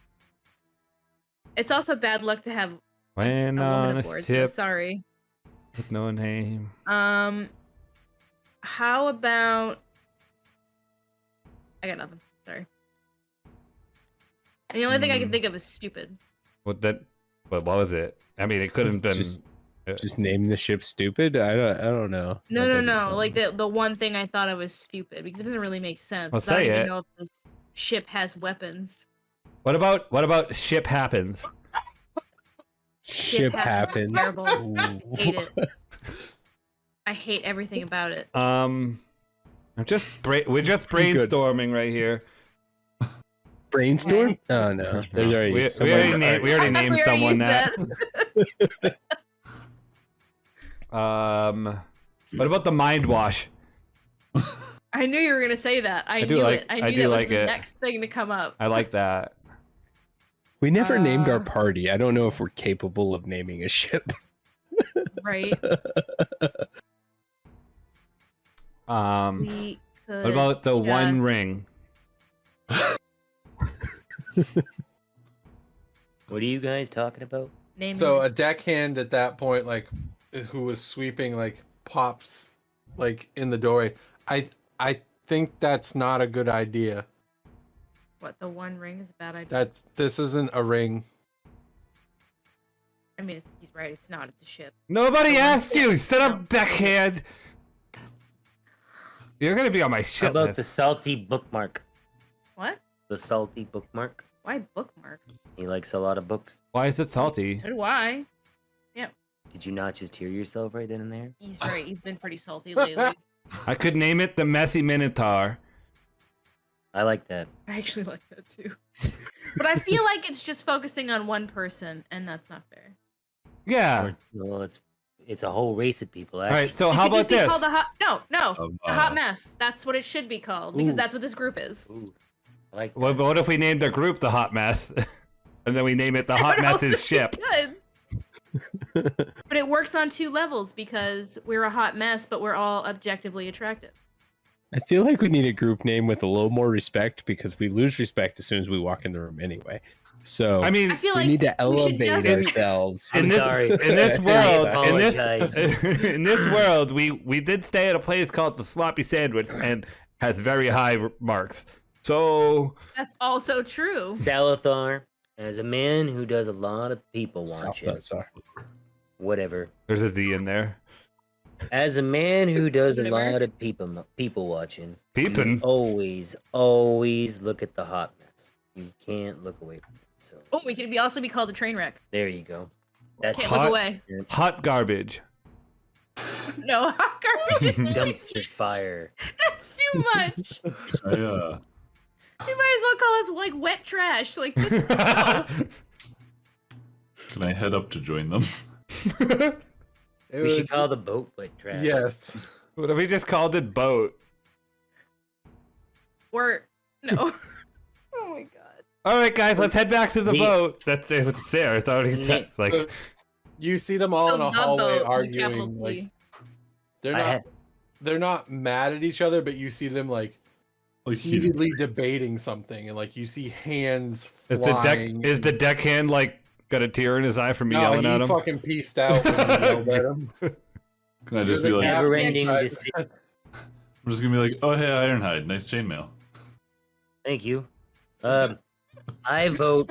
Speaker 4: It's also bad luck to have
Speaker 2: when
Speaker 4: a
Speaker 2: on
Speaker 4: woman
Speaker 2: a
Speaker 4: aboard. So
Speaker 2: ship
Speaker 4: sorry.
Speaker 2: with no name.
Speaker 4: How about? I got nothing. Sorry. And the only thing I can think of is stupid.
Speaker 2: What was it? I mean, it couldn't have been.
Speaker 6: Just name the ship stupid. I don't know.
Speaker 4: No,
Speaker 6: That
Speaker 4: no,
Speaker 6: doesn't
Speaker 4: no.
Speaker 6: sound-
Speaker 4: Like the one thing I thought of was stupid because it doesn't really make sense.
Speaker 2: Well,
Speaker 4: 'cause I don't
Speaker 2: say
Speaker 4: even
Speaker 2: it.
Speaker 4: know if this ship has weapons.
Speaker 2: What about ship happens?
Speaker 6: ship happens.
Speaker 4: Terrible.
Speaker 6: Ooh.
Speaker 4: Hate it. I hate everything about it.
Speaker 2: We're just
Speaker 6: pretty good.
Speaker 2: brainstorming right here.
Speaker 6: Brainstorm? Oh no, there's already
Speaker 2: we
Speaker 6: someone.
Speaker 2: already named
Speaker 4: We already
Speaker 2: someone
Speaker 4: used
Speaker 2: that. What about the mind wash?
Speaker 4: I knew you were gonna say that. I
Speaker 2: do
Speaker 4: knew
Speaker 2: like-
Speaker 4: it. I
Speaker 2: I
Speaker 4: knew
Speaker 2: do
Speaker 4: that was
Speaker 2: like
Speaker 4: the
Speaker 2: it.
Speaker 4: next thing to come up.
Speaker 2: I like that.
Speaker 6: We never named our
Speaker 4: Uh,
Speaker 6: party. I don't know if we're capable of naming a ship.
Speaker 4: Right? We could.
Speaker 2: What about the One
Speaker 4: just
Speaker 2: Ring?
Speaker 3: What are you guys talking about?
Speaker 4: name
Speaker 1: So
Speaker 4: it.
Speaker 1: a deckhand at that point, like who was sweeping, like pops, like in the doorway. I think that's not a good idea.
Speaker 4: What, the One Ring is a bad idea?
Speaker 1: This isn't a ring.
Speaker 4: I mean, he's right. It's not. It's a ship.
Speaker 2: Nobody
Speaker 4: The one
Speaker 2: asked you.
Speaker 4: ship.
Speaker 2: Shut
Speaker 4: No.
Speaker 2: up, deckhand. You're gonna be on my
Speaker 3: How
Speaker 2: shit
Speaker 3: about
Speaker 2: list.
Speaker 3: the salty bookmark?
Speaker 4: What?
Speaker 3: The salty bookmark.
Speaker 4: Why bookmark?
Speaker 3: He likes a lot of books.
Speaker 2: Why is it salty?
Speaker 4: So do I.
Speaker 3: Did you not just hear yourself right then and there?
Speaker 4: He's right. You've been pretty salty lately.
Speaker 2: I could name it the Messy Minotaur.
Speaker 3: I like that.
Speaker 4: I actually like that too. But I feel like it's just focusing on one person, and that's not fair.
Speaker 2: Yeah.
Speaker 3: Or, well, it's a whole race of people.
Speaker 2: All
Speaker 3: Actually.
Speaker 2: right. So
Speaker 4: It
Speaker 2: how
Speaker 4: could just
Speaker 2: about
Speaker 4: be
Speaker 2: this?
Speaker 4: called the hot. No,
Speaker 5: Um,
Speaker 4: the hot mess. That's what it should be called because
Speaker 3: Ooh.
Speaker 4: that's what this group is.
Speaker 3: Ooh, I like that.
Speaker 2: What if we named the group the Hot Mess, and then we name it the Hot
Speaker 4: That would also
Speaker 2: Mess's
Speaker 4: be
Speaker 2: ship?
Speaker 4: Good. But it works on two levels because we're a hot mess, but we're all objectively attractive.
Speaker 6: I feel like we need a group name with a little more respect because we lose respect as soon as we walk in the room anyway. So
Speaker 2: I mean,
Speaker 4: I feel
Speaker 6: we
Speaker 4: like
Speaker 6: need to
Speaker 4: we should
Speaker 6: elevate
Speaker 4: just-
Speaker 6: ourselves.
Speaker 2: in
Speaker 3: I'm
Speaker 2: this
Speaker 3: sorry.
Speaker 2: in this world,
Speaker 3: I
Speaker 2: in
Speaker 3: apologize.
Speaker 2: this in this world, we did stay at a place called the Sloppy Sandwich and has very high marks. So
Speaker 4: That's also true.
Speaker 3: Salazar, as a man who does a lot of people watching,
Speaker 6: Sorry.
Speaker 3: whatever.
Speaker 2: there's a Z in there.
Speaker 3: As a man who does a
Speaker 4: Whatever.
Speaker 3: lot of people watching,
Speaker 2: Peeping.
Speaker 3: you always look at the hot mess. You can't look away from it. So
Speaker 4: Oh, we could also be called a train wreck.
Speaker 3: there you go. That's
Speaker 4: Can't
Speaker 2: hot.
Speaker 4: look away.
Speaker 2: Hot garbage.
Speaker 4: No, hot garbage. is
Speaker 3: dumpster fire.
Speaker 4: That's too much.
Speaker 5: I,
Speaker 4: You might as well call us like wet trash. Like that's no.
Speaker 5: can I head up to join them?
Speaker 3: We should call the boat wet trash.
Speaker 1: Yes.
Speaker 2: What if we just called it boat?
Speaker 4: Or no. Oh my god.
Speaker 2: All right, guys, let's head back to the
Speaker 3: We-
Speaker 2: boat. That's it. It's there. It's already set. Like,
Speaker 1: You see them all in
Speaker 4: So
Speaker 1: a
Speaker 4: the
Speaker 1: hallway
Speaker 4: boat, with capital
Speaker 1: arguing. Like
Speaker 4: T.
Speaker 1: they're
Speaker 3: I
Speaker 1: not.
Speaker 3: had-
Speaker 1: They're not mad at each other, but you see them like
Speaker 5: Like
Speaker 1: heatedly debating something, and like you see hands
Speaker 2: is
Speaker 1: flying.
Speaker 2: the deckhand like got a tear in his eye from me
Speaker 1: No,
Speaker 2: yelling
Speaker 1: he
Speaker 2: at him?
Speaker 1: fucking pieced out when you yelled at him.
Speaker 5: Can I just be
Speaker 1: You're the
Speaker 5: like,
Speaker 1: captain.
Speaker 3: Never-ending
Speaker 1: I-
Speaker 3: decision.
Speaker 5: I'm just gonna be like, oh hey, Ironhide, nice chainmail.
Speaker 3: Thank you. I vote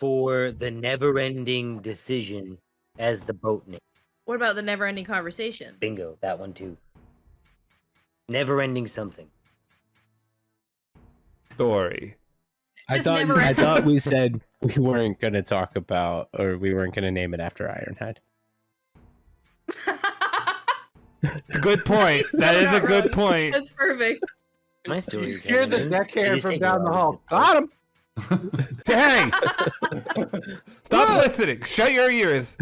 Speaker 3: for the never-ending decision as the boat name.
Speaker 4: What about the never-ending conversation?
Speaker 3: Bingo, that one too. Never-ending something.
Speaker 2: Story.
Speaker 6: I
Speaker 4: Just
Speaker 6: thought
Speaker 4: never-
Speaker 6: I thought we said we weren't going to talk about or we weren't going to name it after Ironhide.
Speaker 2: Good point. That is a
Speaker 4: Not
Speaker 2: good
Speaker 4: wrong.
Speaker 2: point.
Speaker 4: That's perfect.
Speaker 3: My story is
Speaker 1: Hear the
Speaker 3: never-ending.
Speaker 1: deckhand
Speaker 3: Just
Speaker 1: from
Speaker 3: take
Speaker 1: down
Speaker 3: a
Speaker 1: the
Speaker 3: while
Speaker 1: hall.
Speaker 3: to get
Speaker 1: Got him.
Speaker 2: Hey, stop listening. Shut your ears.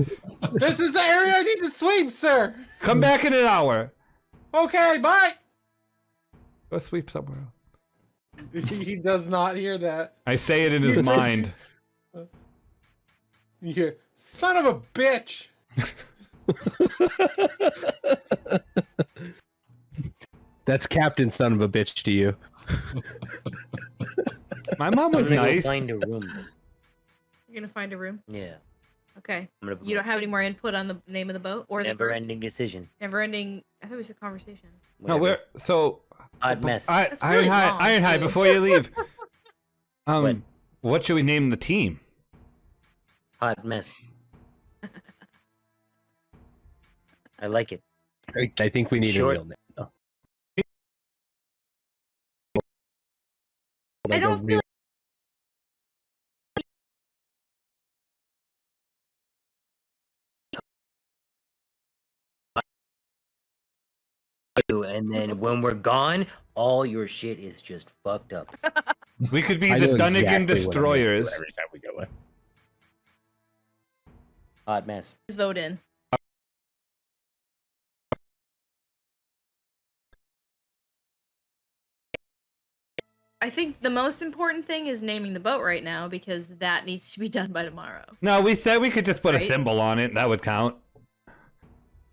Speaker 1: This is the area I need to sweep, sir.
Speaker 2: Come back in an hour.
Speaker 1: Okay, bye.
Speaker 2: Go sweep somewhere else.
Speaker 1: He does not hear that.
Speaker 2: I say it in his
Speaker 1: You-
Speaker 2: mind.
Speaker 1: You hear, son of a bitch.
Speaker 6: That's Captain Son of a Bitch to you.
Speaker 2: My mom
Speaker 3: I'm
Speaker 2: was
Speaker 3: gonna go
Speaker 2: nice.
Speaker 3: find a room.
Speaker 4: You're gonna find a room.
Speaker 3: Yeah.
Speaker 4: Okay.
Speaker 3: I'm gonna put
Speaker 4: You don't have any more input on the name of the boat or the group?
Speaker 3: never-ending decision.
Speaker 4: Never-ending. I thought it was a conversation.
Speaker 2: No,
Speaker 3: Whatever.
Speaker 2: we're so.
Speaker 3: Hot mess.
Speaker 4: That's really long,
Speaker 2: Ironhide.
Speaker 4: too.
Speaker 2: Before you leave,
Speaker 3: What?
Speaker 2: what should we name the team?
Speaker 3: Hot mess. I like it.
Speaker 6: I think we need
Speaker 3: Short.
Speaker 6: a real name. Though.
Speaker 4: I
Speaker 6: Like a
Speaker 4: don't feel
Speaker 6: real-
Speaker 3: And then when we're gone, all your shit is just fucked up.
Speaker 2: We could be
Speaker 6: I
Speaker 2: the
Speaker 6: know
Speaker 2: Dunnigan
Speaker 6: exactly what I'm gonna do
Speaker 2: Destroyers.
Speaker 6: every time we go away.
Speaker 3: Hot mess.
Speaker 4: Just vote in. I think the most important thing is naming the boat right now because that needs to be done by tomorrow.
Speaker 2: No, we said we could just put a
Speaker 4: Right?
Speaker 2: symbol on it, and that would count.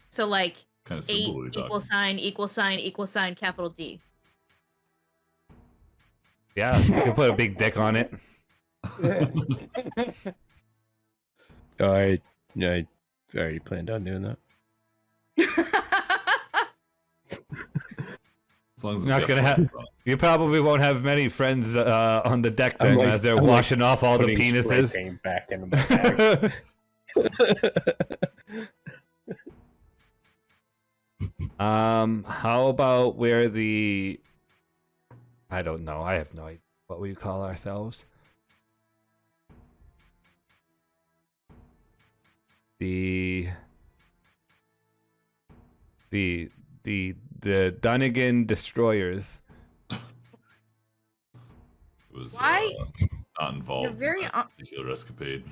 Speaker 4: So like
Speaker 5: Kind of
Speaker 4: 8
Speaker 5: symbol are we
Speaker 4: equal sign capital D.
Speaker 2: Yeah, you can put a big dick on it.
Speaker 6: I already planned on doing that.
Speaker 5: As long as it's
Speaker 2: Not
Speaker 5: got
Speaker 2: gonna
Speaker 5: flames
Speaker 2: have.
Speaker 5: on it.
Speaker 2: You probably won't have many friends on the deck
Speaker 6: I'm
Speaker 2: then,
Speaker 6: like-
Speaker 2: as they're
Speaker 6: I'm like
Speaker 2: washing off all the
Speaker 6: Putting spray
Speaker 2: penises.
Speaker 6: paint back into my bag.
Speaker 2: How about where the? I don't know. I have no idea what we call ourselves. The Dunnigan Destroyers.
Speaker 5: It was
Speaker 4: Why?
Speaker 5: not involved
Speaker 4: You're very
Speaker 5: in that particular escapade.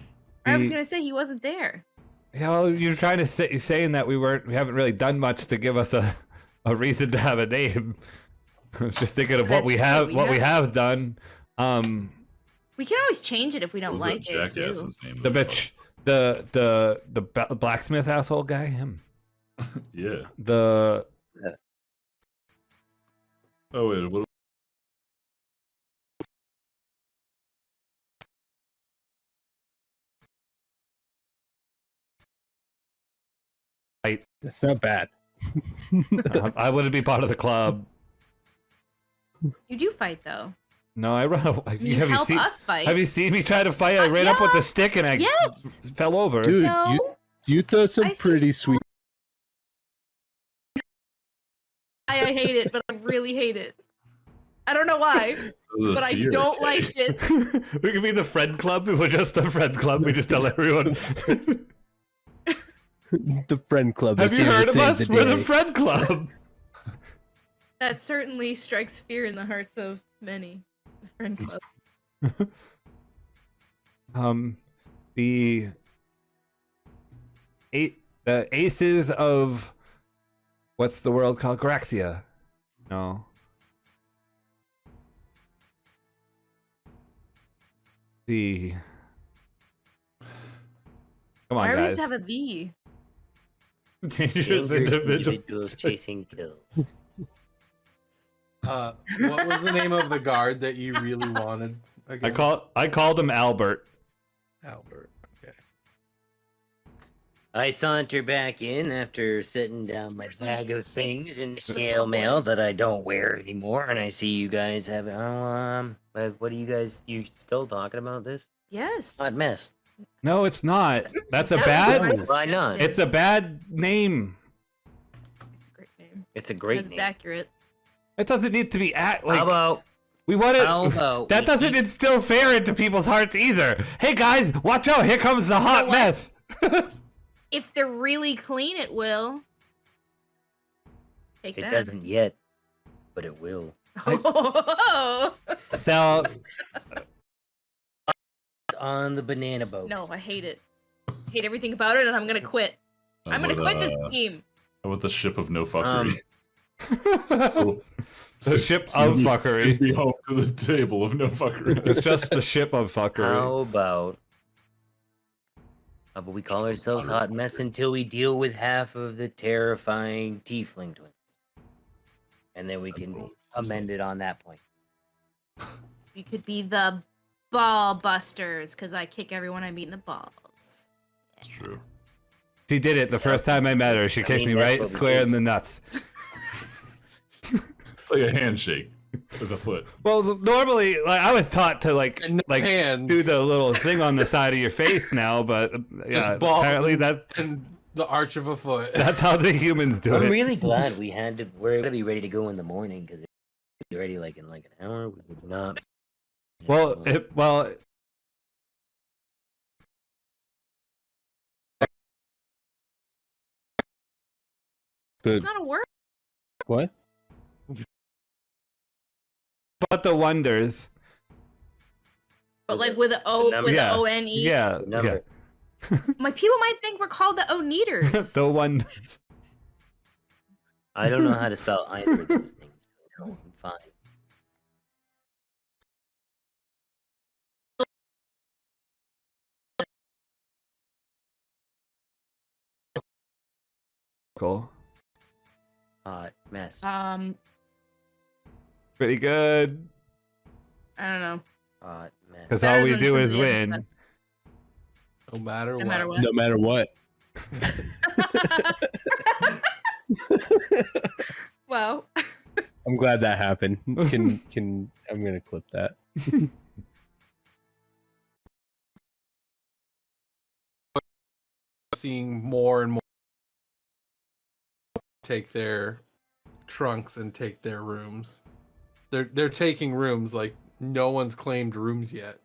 Speaker 4: I was
Speaker 2: The-
Speaker 4: gonna say he wasn't there.
Speaker 2: Yeah, well, you're trying to say, saying that we haven't really done much to give us a reason to have a name. I was just thinking of what
Speaker 4: That's
Speaker 2: we
Speaker 4: true,
Speaker 2: have,
Speaker 4: we
Speaker 2: what we
Speaker 4: haven't.
Speaker 2: have done.
Speaker 4: We can always change it if we
Speaker 5: What
Speaker 4: don't
Speaker 5: was
Speaker 4: like
Speaker 5: that
Speaker 4: it. Too.
Speaker 5: jackass's name?
Speaker 2: The bitch, the blacksmith asshole guy, him.
Speaker 5: Yeah.
Speaker 2: The
Speaker 5: Oh wait, what?
Speaker 6: That's not bad.
Speaker 2: I wouldn't be part of the club.
Speaker 4: You do fight though.
Speaker 2: No, I run.
Speaker 4: You
Speaker 2: Have
Speaker 4: help
Speaker 2: you seen?
Speaker 4: us fight.
Speaker 2: Have you seen me try to fight? I ran up with a stick and I
Speaker 4: Yes.
Speaker 2: fell over.
Speaker 6: Dude,
Speaker 4: No.
Speaker 6: you throw some
Speaker 4: I see
Speaker 6: pretty
Speaker 4: you.
Speaker 6: sweet.
Speaker 4: I hate it, but I really hate it. I don't know why, but I don't like it.
Speaker 2: We could be the friend club. We're just the friend club. We just tell everyone.
Speaker 6: The friend club.
Speaker 2: Have
Speaker 6: is
Speaker 2: you
Speaker 6: here to
Speaker 2: heard of
Speaker 6: save
Speaker 2: us?
Speaker 6: the
Speaker 2: We're the
Speaker 6: day.
Speaker 2: friend club.
Speaker 4: That certainly strikes fear in the hearts of many. The friend club.
Speaker 2: The aces of what's the world called? Garaxia. No. The come on,
Speaker 4: Why do we have
Speaker 2: guys.
Speaker 4: to have a V?
Speaker 2: Dangerous
Speaker 3: Dangerous
Speaker 2: individual.
Speaker 3: individuals chasing kills.
Speaker 1: What was the name of the guard that you really wanted? Again?
Speaker 2: I called him Albert.
Speaker 1: Albert. Okay.
Speaker 3: I saunter back in after setting down my bag of things in scale mail that I don't wear anymore, and I see you guys have. What are you still talking about this?
Speaker 4: Yes.
Speaker 3: Hot mess.
Speaker 2: No, it's not. That's a
Speaker 4: That was
Speaker 2: bad.
Speaker 4: my
Speaker 3: Why not?
Speaker 4: suggestion.
Speaker 2: It's a bad name.
Speaker 4: Great name.
Speaker 3: It's a great
Speaker 4: Because it's
Speaker 3: name.
Speaker 4: accurate.
Speaker 2: It doesn't need to be like.
Speaker 3: How about
Speaker 2: We want
Speaker 3: how
Speaker 2: it.
Speaker 3: about
Speaker 2: That
Speaker 3: we
Speaker 2: doesn't
Speaker 3: keep-
Speaker 2: instill fear into people's hearts either. Hey guys, watch out! Here comes the hot
Speaker 4: what?
Speaker 2: mess.
Speaker 4: If they're really clean, it will. Take
Speaker 3: It
Speaker 4: that.
Speaker 3: doesn't yet, but it will.
Speaker 2: So
Speaker 3: It's on the banana boat.
Speaker 4: No, I hate it. I hate everything about it, and I'm gonna quit. I'm gonna quit this scheme.
Speaker 5: How about the ship of no fuckery?
Speaker 2: the ship of fuckery.
Speaker 5: Be home to the table of no fuckery.
Speaker 2: It's just the ship of fuckery.
Speaker 3: How about we call ourselves Hot Mess until we deal with half of the terrifying tiefling twins, and then we can amend it on that point.
Speaker 4: We could be the ball busters, because I kick everyone I meet in the balls.
Speaker 5: It's true.
Speaker 2: She did it the first time I met her. She kicked me
Speaker 3: that's
Speaker 2: right
Speaker 3: what we
Speaker 2: square
Speaker 3: do.
Speaker 2: in the nuts.
Speaker 5: It's like a handshake with a foot.
Speaker 2: Well, normally, like I was taught to like
Speaker 1: And no hands.
Speaker 2: do the little thing on the side of your face now, but yeah,
Speaker 1: Just balls
Speaker 2: apparently
Speaker 1: and-
Speaker 2: that's
Speaker 1: and the arch of a foot.
Speaker 2: that's how the humans do
Speaker 3: I'm
Speaker 2: it.
Speaker 3: really glad we're gonna be ready to go in the morning because be ready like in like an hour. We would not.
Speaker 2: Well,
Speaker 4: It's not a word.
Speaker 6: What?
Speaker 2: but the wonders.
Speaker 4: But like with the O, with the ONE.
Speaker 2: Yeah.
Speaker 3: The number.
Speaker 4: My people might think we're called the Oneaters.
Speaker 2: The one.
Speaker 3: I don't know how to spell either of those things. No, I'm fine.
Speaker 2: Cool.
Speaker 3: Hot mess.
Speaker 2: Pretty good.
Speaker 4: I don't know.
Speaker 3: Hot mess.
Speaker 2: Because
Speaker 4: Better
Speaker 2: all we
Speaker 4: than
Speaker 2: do
Speaker 4: some
Speaker 2: is
Speaker 4: of the other
Speaker 2: win.
Speaker 4: stuff.
Speaker 1: No matter
Speaker 4: No matter what.
Speaker 6: No matter what.
Speaker 4: Well,
Speaker 6: I'm glad that happened. I'm gonna clip that.
Speaker 1: Seeing more and more take their trunks and take their rooms. They're taking rooms like no one's claimed rooms yet.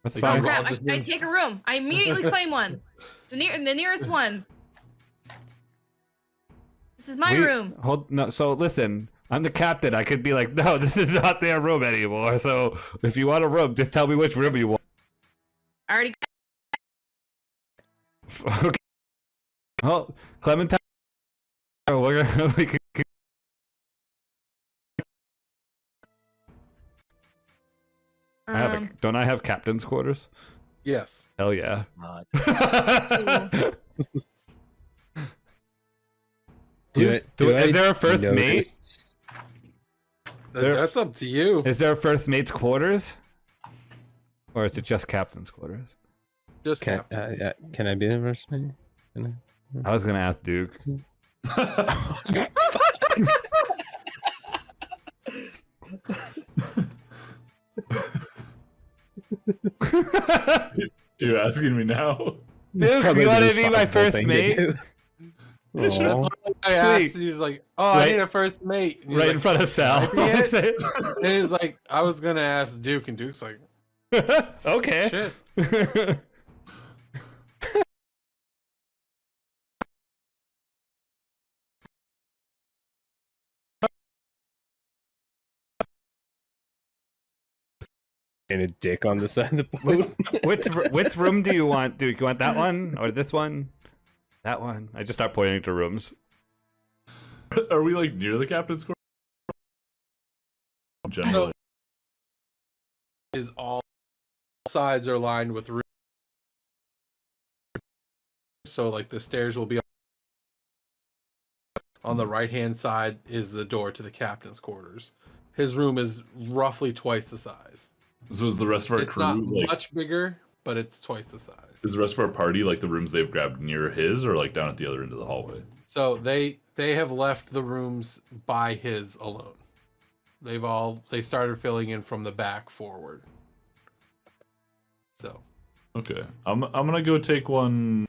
Speaker 2: That's
Speaker 1: Like,
Speaker 4: oh
Speaker 2: fine.
Speaker 1: I'll
Speaker 4: crap!
Speaker 1: just
Speaker 4: I
Speaker 1: bring-
Speaker 4: take a room. I immediately claim one. The nearest one. This is my room.
Speaker 2: No, so listen, I'm the captain. I could be like, no, this is not their room anymore. So if you want a room, just tell me which room you want.
Speaker 4: I already.
Speaker 2: Okay. Well, Clementine, we could. Don't I have captain's quarters?
Speaker 1: Yes.
Speaker 2: Hell yeah.
Speaker 3: Hot.
Speaker 2: Is there a first mate?
Speaker 1: That's up to you.
Speaker 2: Is there a first mate's quarters? Or is it just captain's quarters?
Speaker 1: Just
Speaker 6: Can I be the first mate?
Speaker 2: I was gonna ask Duke.
Speaker 5: You're asking me now?
Speaker 2: Duke, you want to be my first mate?
Speaker 6: Aw.
Speaker 1: I asked,
Speaker 2: Sweet.
Speaker 1: he was like, "Oh,
Speaker 2: Right-
Speaker 1: I need a first mate." And he was
Speaker 2: Right
Speaker 1: like,
Speaker 2: in front of Saal.
Speaker 1: "Can I be it?" And he's like, "I was gonna ask Duke," and Duke's like,
Speaker 2: Okay.
Speaker 1: "Shit."
Speaker 6: And a dick on the side of the boat.
Speaker 2: Which room do you want, Duke? You want that one or this one? That one. I just start pointing to rooms.
Speaker 5: Are we like near the captain's quarters? Generally.
Speaker 1: Is all sides are lined with rooms, so like the stairs will be on the right hand side is the door to the captain's quarters. His room is roughly twice the size.
Speaker 5: So is the rest of our
Speaker 1: It's
Speaker 5: crew
Speaker 1: not
Speaker 5: like?
Speaker 1: much bigger, but it's twice the size.
Speaker 5: Is the rest of our party like the rooms they've grabbed near his, or like down at the other end of the hallway?
Speaker 1: So they have left the rooms by his alone. They started filling in from the back forward. So
Speaker 5: Okay, I'm gonna go take one.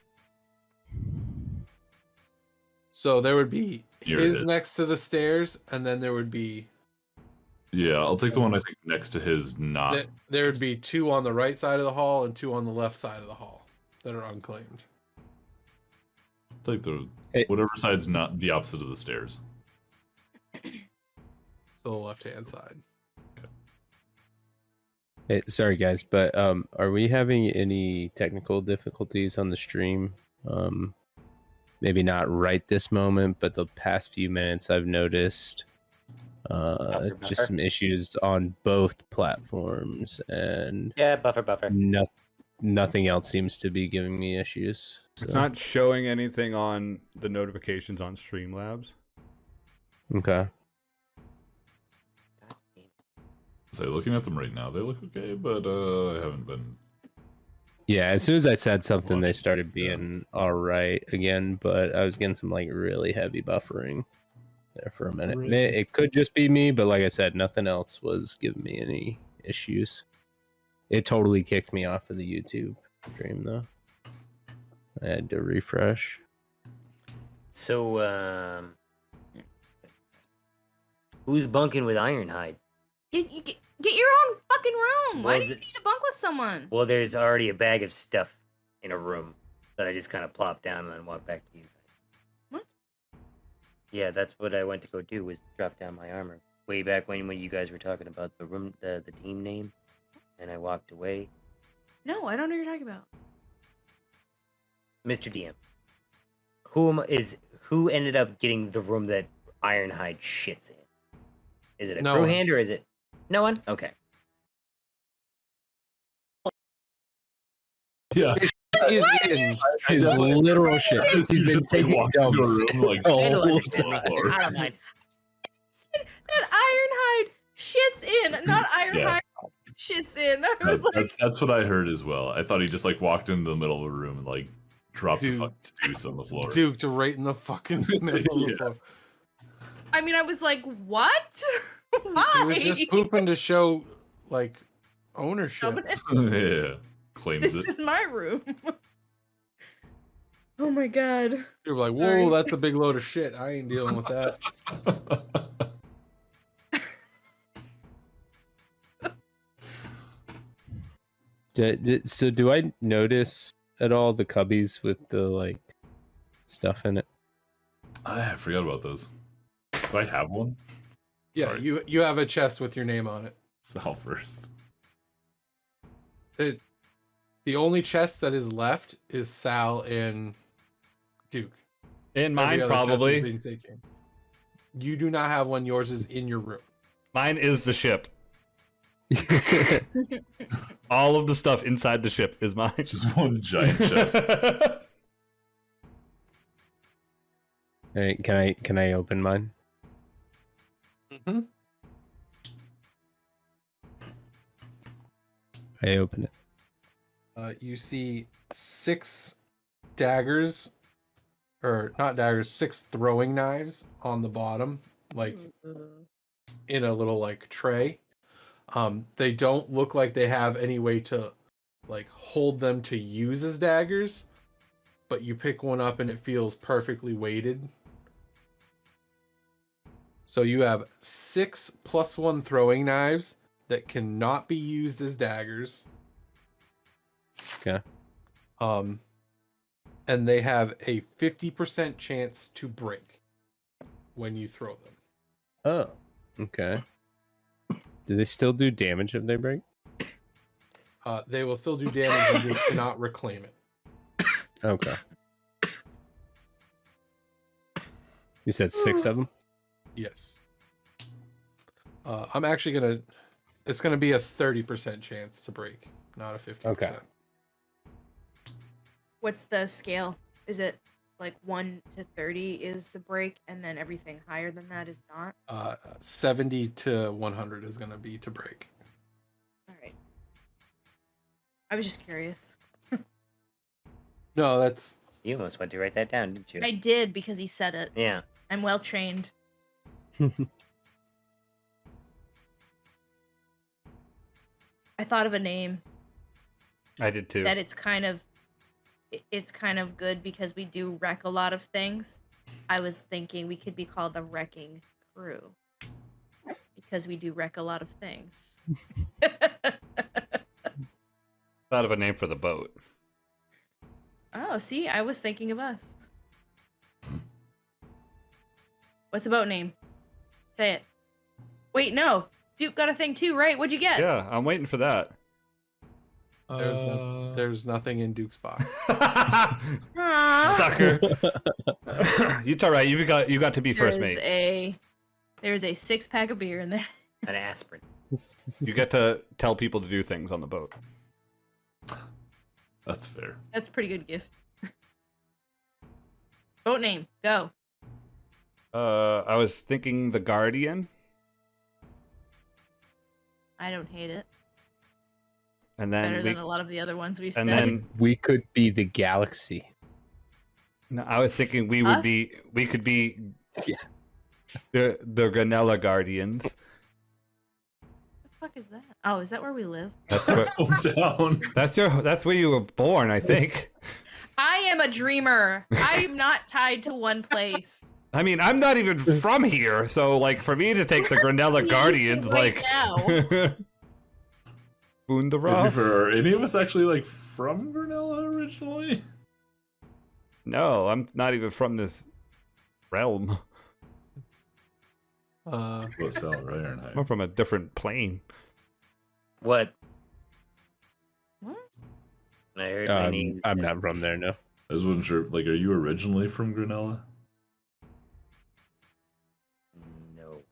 Speaker 1: so there would be
Speaker 5: Near
Speaker 1: his
Speaker 5: it.
Speaker 1: next to the stairs, and then there would be
Speaker 5: Yeah, I'll take the one I think next to his. Not.
Speaker 1: there would be two on the right side of the hall and two on the left side of the hall that are unclaimed.
Speaker 5: Take the
Speaker 6: Hey.
Speaker 5: whatever side's not the opposite of the stairs.
Speaker 1: So the left hand side.
Speaker 6: Hey, sorry guys, but are we having any technical difficulties on the stream? Maybe not right this moment, but the past few minutes I've noticed
Speaker 3: Buffer.
Speaker 6: just some issues on both platforms, and
Speaker 3: Yeah, buffer.
Speaker 6: nothing else seems to be giving me issues.
Speaker 2: It's
Speaker 6: So,
Speaker 2: not showing anything on the notifications on Streamlabs.
Speaker 6: okay.
Speaker 5: So looking at them right now, they look okay, but I haven't been.
Speaker 6: Yeah, as soon as I said something, they
Speaker 5: Watching,
Speaker 6: started
Speaker 5: yeah.
Speaker 6: being all right again, but I was getting some like really heavy buffering there for a minute.
Speaker 5: Really?
Speaker 6: It could just be me, but like I said, nothing else was giving me any issues. It totally kicked me off of the YouTube stream though. I had to refresh.
Speaker 3: So, who's bunking with Ironhide?
Speaker 4: Get your own fucking room. Why
Speaker 3: Well,
Speaker 4: do you
Speaker 3: the-
Speaker 4: need to bunk with someone?
Speaker 3: Well, there's already a bag of stuff in a room that I just kind of plopped down and then walked back to you guys.
Speaker 4: What?
Speaker 3: Yeah, that's what I went to go do, was drop down my armor. Way back when you guys were talking about the room, the team name. And I walked away.
Speaker 4: No, I don't know what you're talking about.
Speaker 3: Mr. DM, who ended up getting the room that Ironhide shits in? Is it a
Speaker 1: No
Speaker 3: crew
Speaker 1: one.
Speaker 3: hand or is it no one? Okay.
Speaker 5: Yeah.
Speaker 1: Is in.
Speaker 6: His literal shit.
Speaker 5: He's
Speaker 6: He's been
Speaker 5: just, like,
Speaker 6: taking
Speaker 5: walking into a
Speaker 6: dumps
Speaker 5: room, like,
Speaker 6: the
Speaker 3: It'll
Speaker 6: whole
Speaker 3: understand me.
Speaker 6: time.
Speaker 3: I don't mind.
Speaker 4: That Ironhide shits in, not Ironhide shits in. I was like,
Speaker 5: that's what I heard as well. I thought he just like walked into the middle of a room and like dropped the
Speaker 1: Dude.
Speaker 5: fucking deuce on the floor.
Speaker 1: Duked right in the fucking middle of the
Speaker 5: Yeah.
Speaker 1: floor.
Speaker 4: I mean, I was like, what? Why?
Speaker 1: He was just pooping to show, like, ownership.
Speaker 5: Yeah, claims
Speaker 4: This
Speaker 5: it.
Speaker 4: is my room. Oh my god.
Speaker 1: You were like, whoa,
Speaker 4: Sorry.
Speaker 1: that's a big load of shit. I ain't dealing with that.
Speaker 6: So do I notice at all the cubbies with the like stuff in it?
Speaker 5: I forgot about those. Do I have one?
Speaker 1: Yeah,
Speaker 5: Sorry.
Speaker 1: you have a chest with your name on it.
Speaker 5: Saal first.
Speaker 1: The only chest that is left is Saal and Duke.
Speaker 2: In
Speaker 1: Every
Speaker 2: mine,
Speaker 1: other chest has
Speaker 2: probably.
Speaker 1: been taken. You do not have one. Yours is in your room.
Speaker 2: Mine is the ship. All of the stuff inside the ship is mine.
Speaker 5: Just one giant chest.
Speaker 6: Hey, can I open mine?
Speaker 1: Mhm.
Speaker 6: I open it.
Speaker 1: You see 6 daggers, or not daggers, 6 throwing knives on the bottom, like in a little like tray. They don't look like they have any way to like hold them to use as daggers, but you pick one up and it feels perfectly weighted. So you have 6 + 1 throwing knives that cannot be used as daggers.
Speaker 6: Okay.
Speaker 1: And they have a 50% chance to break when you throw them.
Speaker 6: Oh, okay. Do they still do damage if they break?
Speaker 1: They will still do damage and you cannot reclaim it.
Speaker 6: Okay. You said 6 of them?
Speaker 1: Yes. I'm actually gonna. It's gonna be a 30% chance to break, not a 50%.
Speaker 6: Okay.
Speaker 4: What's the scale? Is it like 1 to 30 is the break, and then everything higher than that is not?
Speaker 1: 70 to 100 is gonna be to break.
Speaker 4: All right. I was just curious.
Speaker 1: No, that's
Speaker 3: You almost went to write that down, didn't you?
Speaker 4: I did because he said it.
Speaker 3: Yeah.
Speaker 4: I'm well trained. I thought of a name
Speaker 2: I did too.
Speaker 4: that it's kind of good because we do wreck a lot of things. I was thinking we could be called the Wrecking Crew because we do wreck a lot of things.
Speaker 2: Thought of a name for the boat.
Speaker 4: Oh, see, I was thinking of us. What's the boat name? Say it. Wait, no. Duke got a thing too, right? What'd you get?
Speaker 2: Yeah, I'm waiting for that.
Speaker 1: there's nothing in Duke's box.
Speaker 4: Aw.
Speaker 2: Sucker. It's all right. You got to be first, mate.
Speaker 4: There's a 6-pack of beer in there.
Speaker 3: An aspirin.
Speaker 2: You get to tell people to do things on the boat.
Speaker 5: That's fair.
Speaker 4: That's a pretty good gift. Boat name, go.
Speaker 2: I was thinking the Guardian,
Speaker 4: I don't hate it.
Speaker 2: and
Speaker 4: Better
Speaker 2: then
Speaker 4: than a lot of the other ones we've
Speaker 2: and
Speaker 4: said.
Speaker 2: then
Speaker 6: We could be the galaxy.
Speaker 2: no, I was thinking we could be
Speaker 6: Yeah.
Speaker 2: the Granella Guardians.
Speaker 4: What the fuck is that? Oh, is that where we live?
Speaker 2: That's where,
Speaker 5: Down.
Speaker 2: that's where you were born, I think.
Speaker 4: I am a dreamer. I'm not tied to one place.
Speaker 2: I mean, I'm not even from here, so like for me to take the Granella Guardians,
Speaker 4: right
Speaker 2: like
Speaker 4: now.
Speaker 5: Maybe
Speaker 2: Boonderov?
Speaker 5: for any of us actually like from Vernella originally?
Speaker 2: No, I'm not even from this realm.
Speaker 5: Well, Saal, right?
Speaker 2: I'm from a different plane.
Speaker 3: What I heard my name.
Speaker 6: I'm not from there, no.
Speaker 5: I just wasn't sure. Like, are you originally from Grunella?
Speaker 3: No.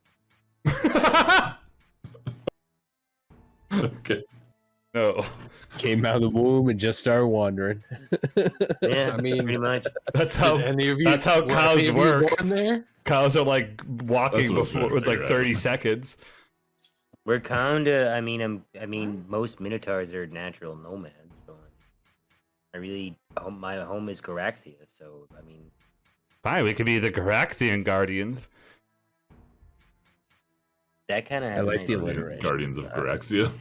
Speaker 5: Okay.
Speaker 2: No.
Speaker 6: Came out of the womb and just started wandering.
Speaker 3: Yeah,
Speaker 1: I mean,
Speaker 3: pretty much.
Speaker 2: That's how
Speaker 1: any of you,
Speaker 2: that's how
Speaker 1: were any
Speaker 2: cows
Speaker 1: of you
Speaker 2: work.
Speaker 1: born there?
Speaker 2: Cows are like walking
Speaker 5: That's what I was
Speaker 2: before
Speaker 5: trying to
Speaker 2: with like
Speaker 5: figure out.
Speaker 2: 30 seconds.
Speaker 3: We're kinda. I mean, most minotaurs are natural nomads. So my home is Garaxia. So I mean,
Speaker 2: Fine, we could be the Garaxian Guardians.
Speaker 3: that kind of
Speaker 6: I
Speaker 3: has a
Speaker 6: like
Speaker 3: nice
Speaker 6: the
Speaker 3: ring.
Speaker 6: alliteration.
Speaker 5: Guardians of Garaxia.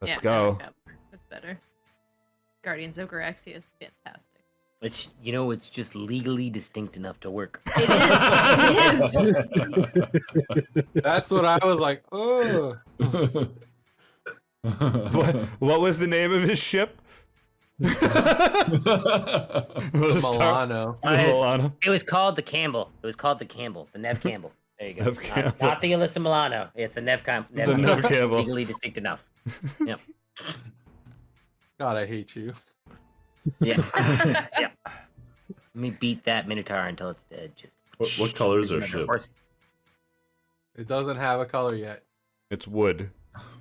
Speaker 2: Let's
Speaker 4: Yeah,
Speaker 2: go.
Speaker 4: yeah, that's better. Guardians of Garaxia is fantastic.
Speaker 3: It's just legally distinct enough to work.
Speaker 4: It is. It is.
Speaker 1: That's what I was like. Oh,
Speaker 2: What was the name of his ship?
Speaker 1: Milano.
Speaker 2: Milano.
Speaker 3: It was called the Campbell. It was called the Campbell, the Nev Campbell. There you go.
Speaker 2: Nev Campbell.
Speaker 3: Not the Alyssa Milano. It's the Nev Campbell.
Speaker 2: The Nev Campbell.
Speaker 3: Legally distinct enough. Yep.
Speaker 1: God, I hate you.
Speaker 3: Yeah. Yeah. Let me beat that Minotaur until it's dead.
Speaker 5: What color is our
Speaker 3: Just
Speaker 5: ship?
Speaker 3: horse.
Speaker 1: It doesn't have a color yet.
Speaker 2: It's wood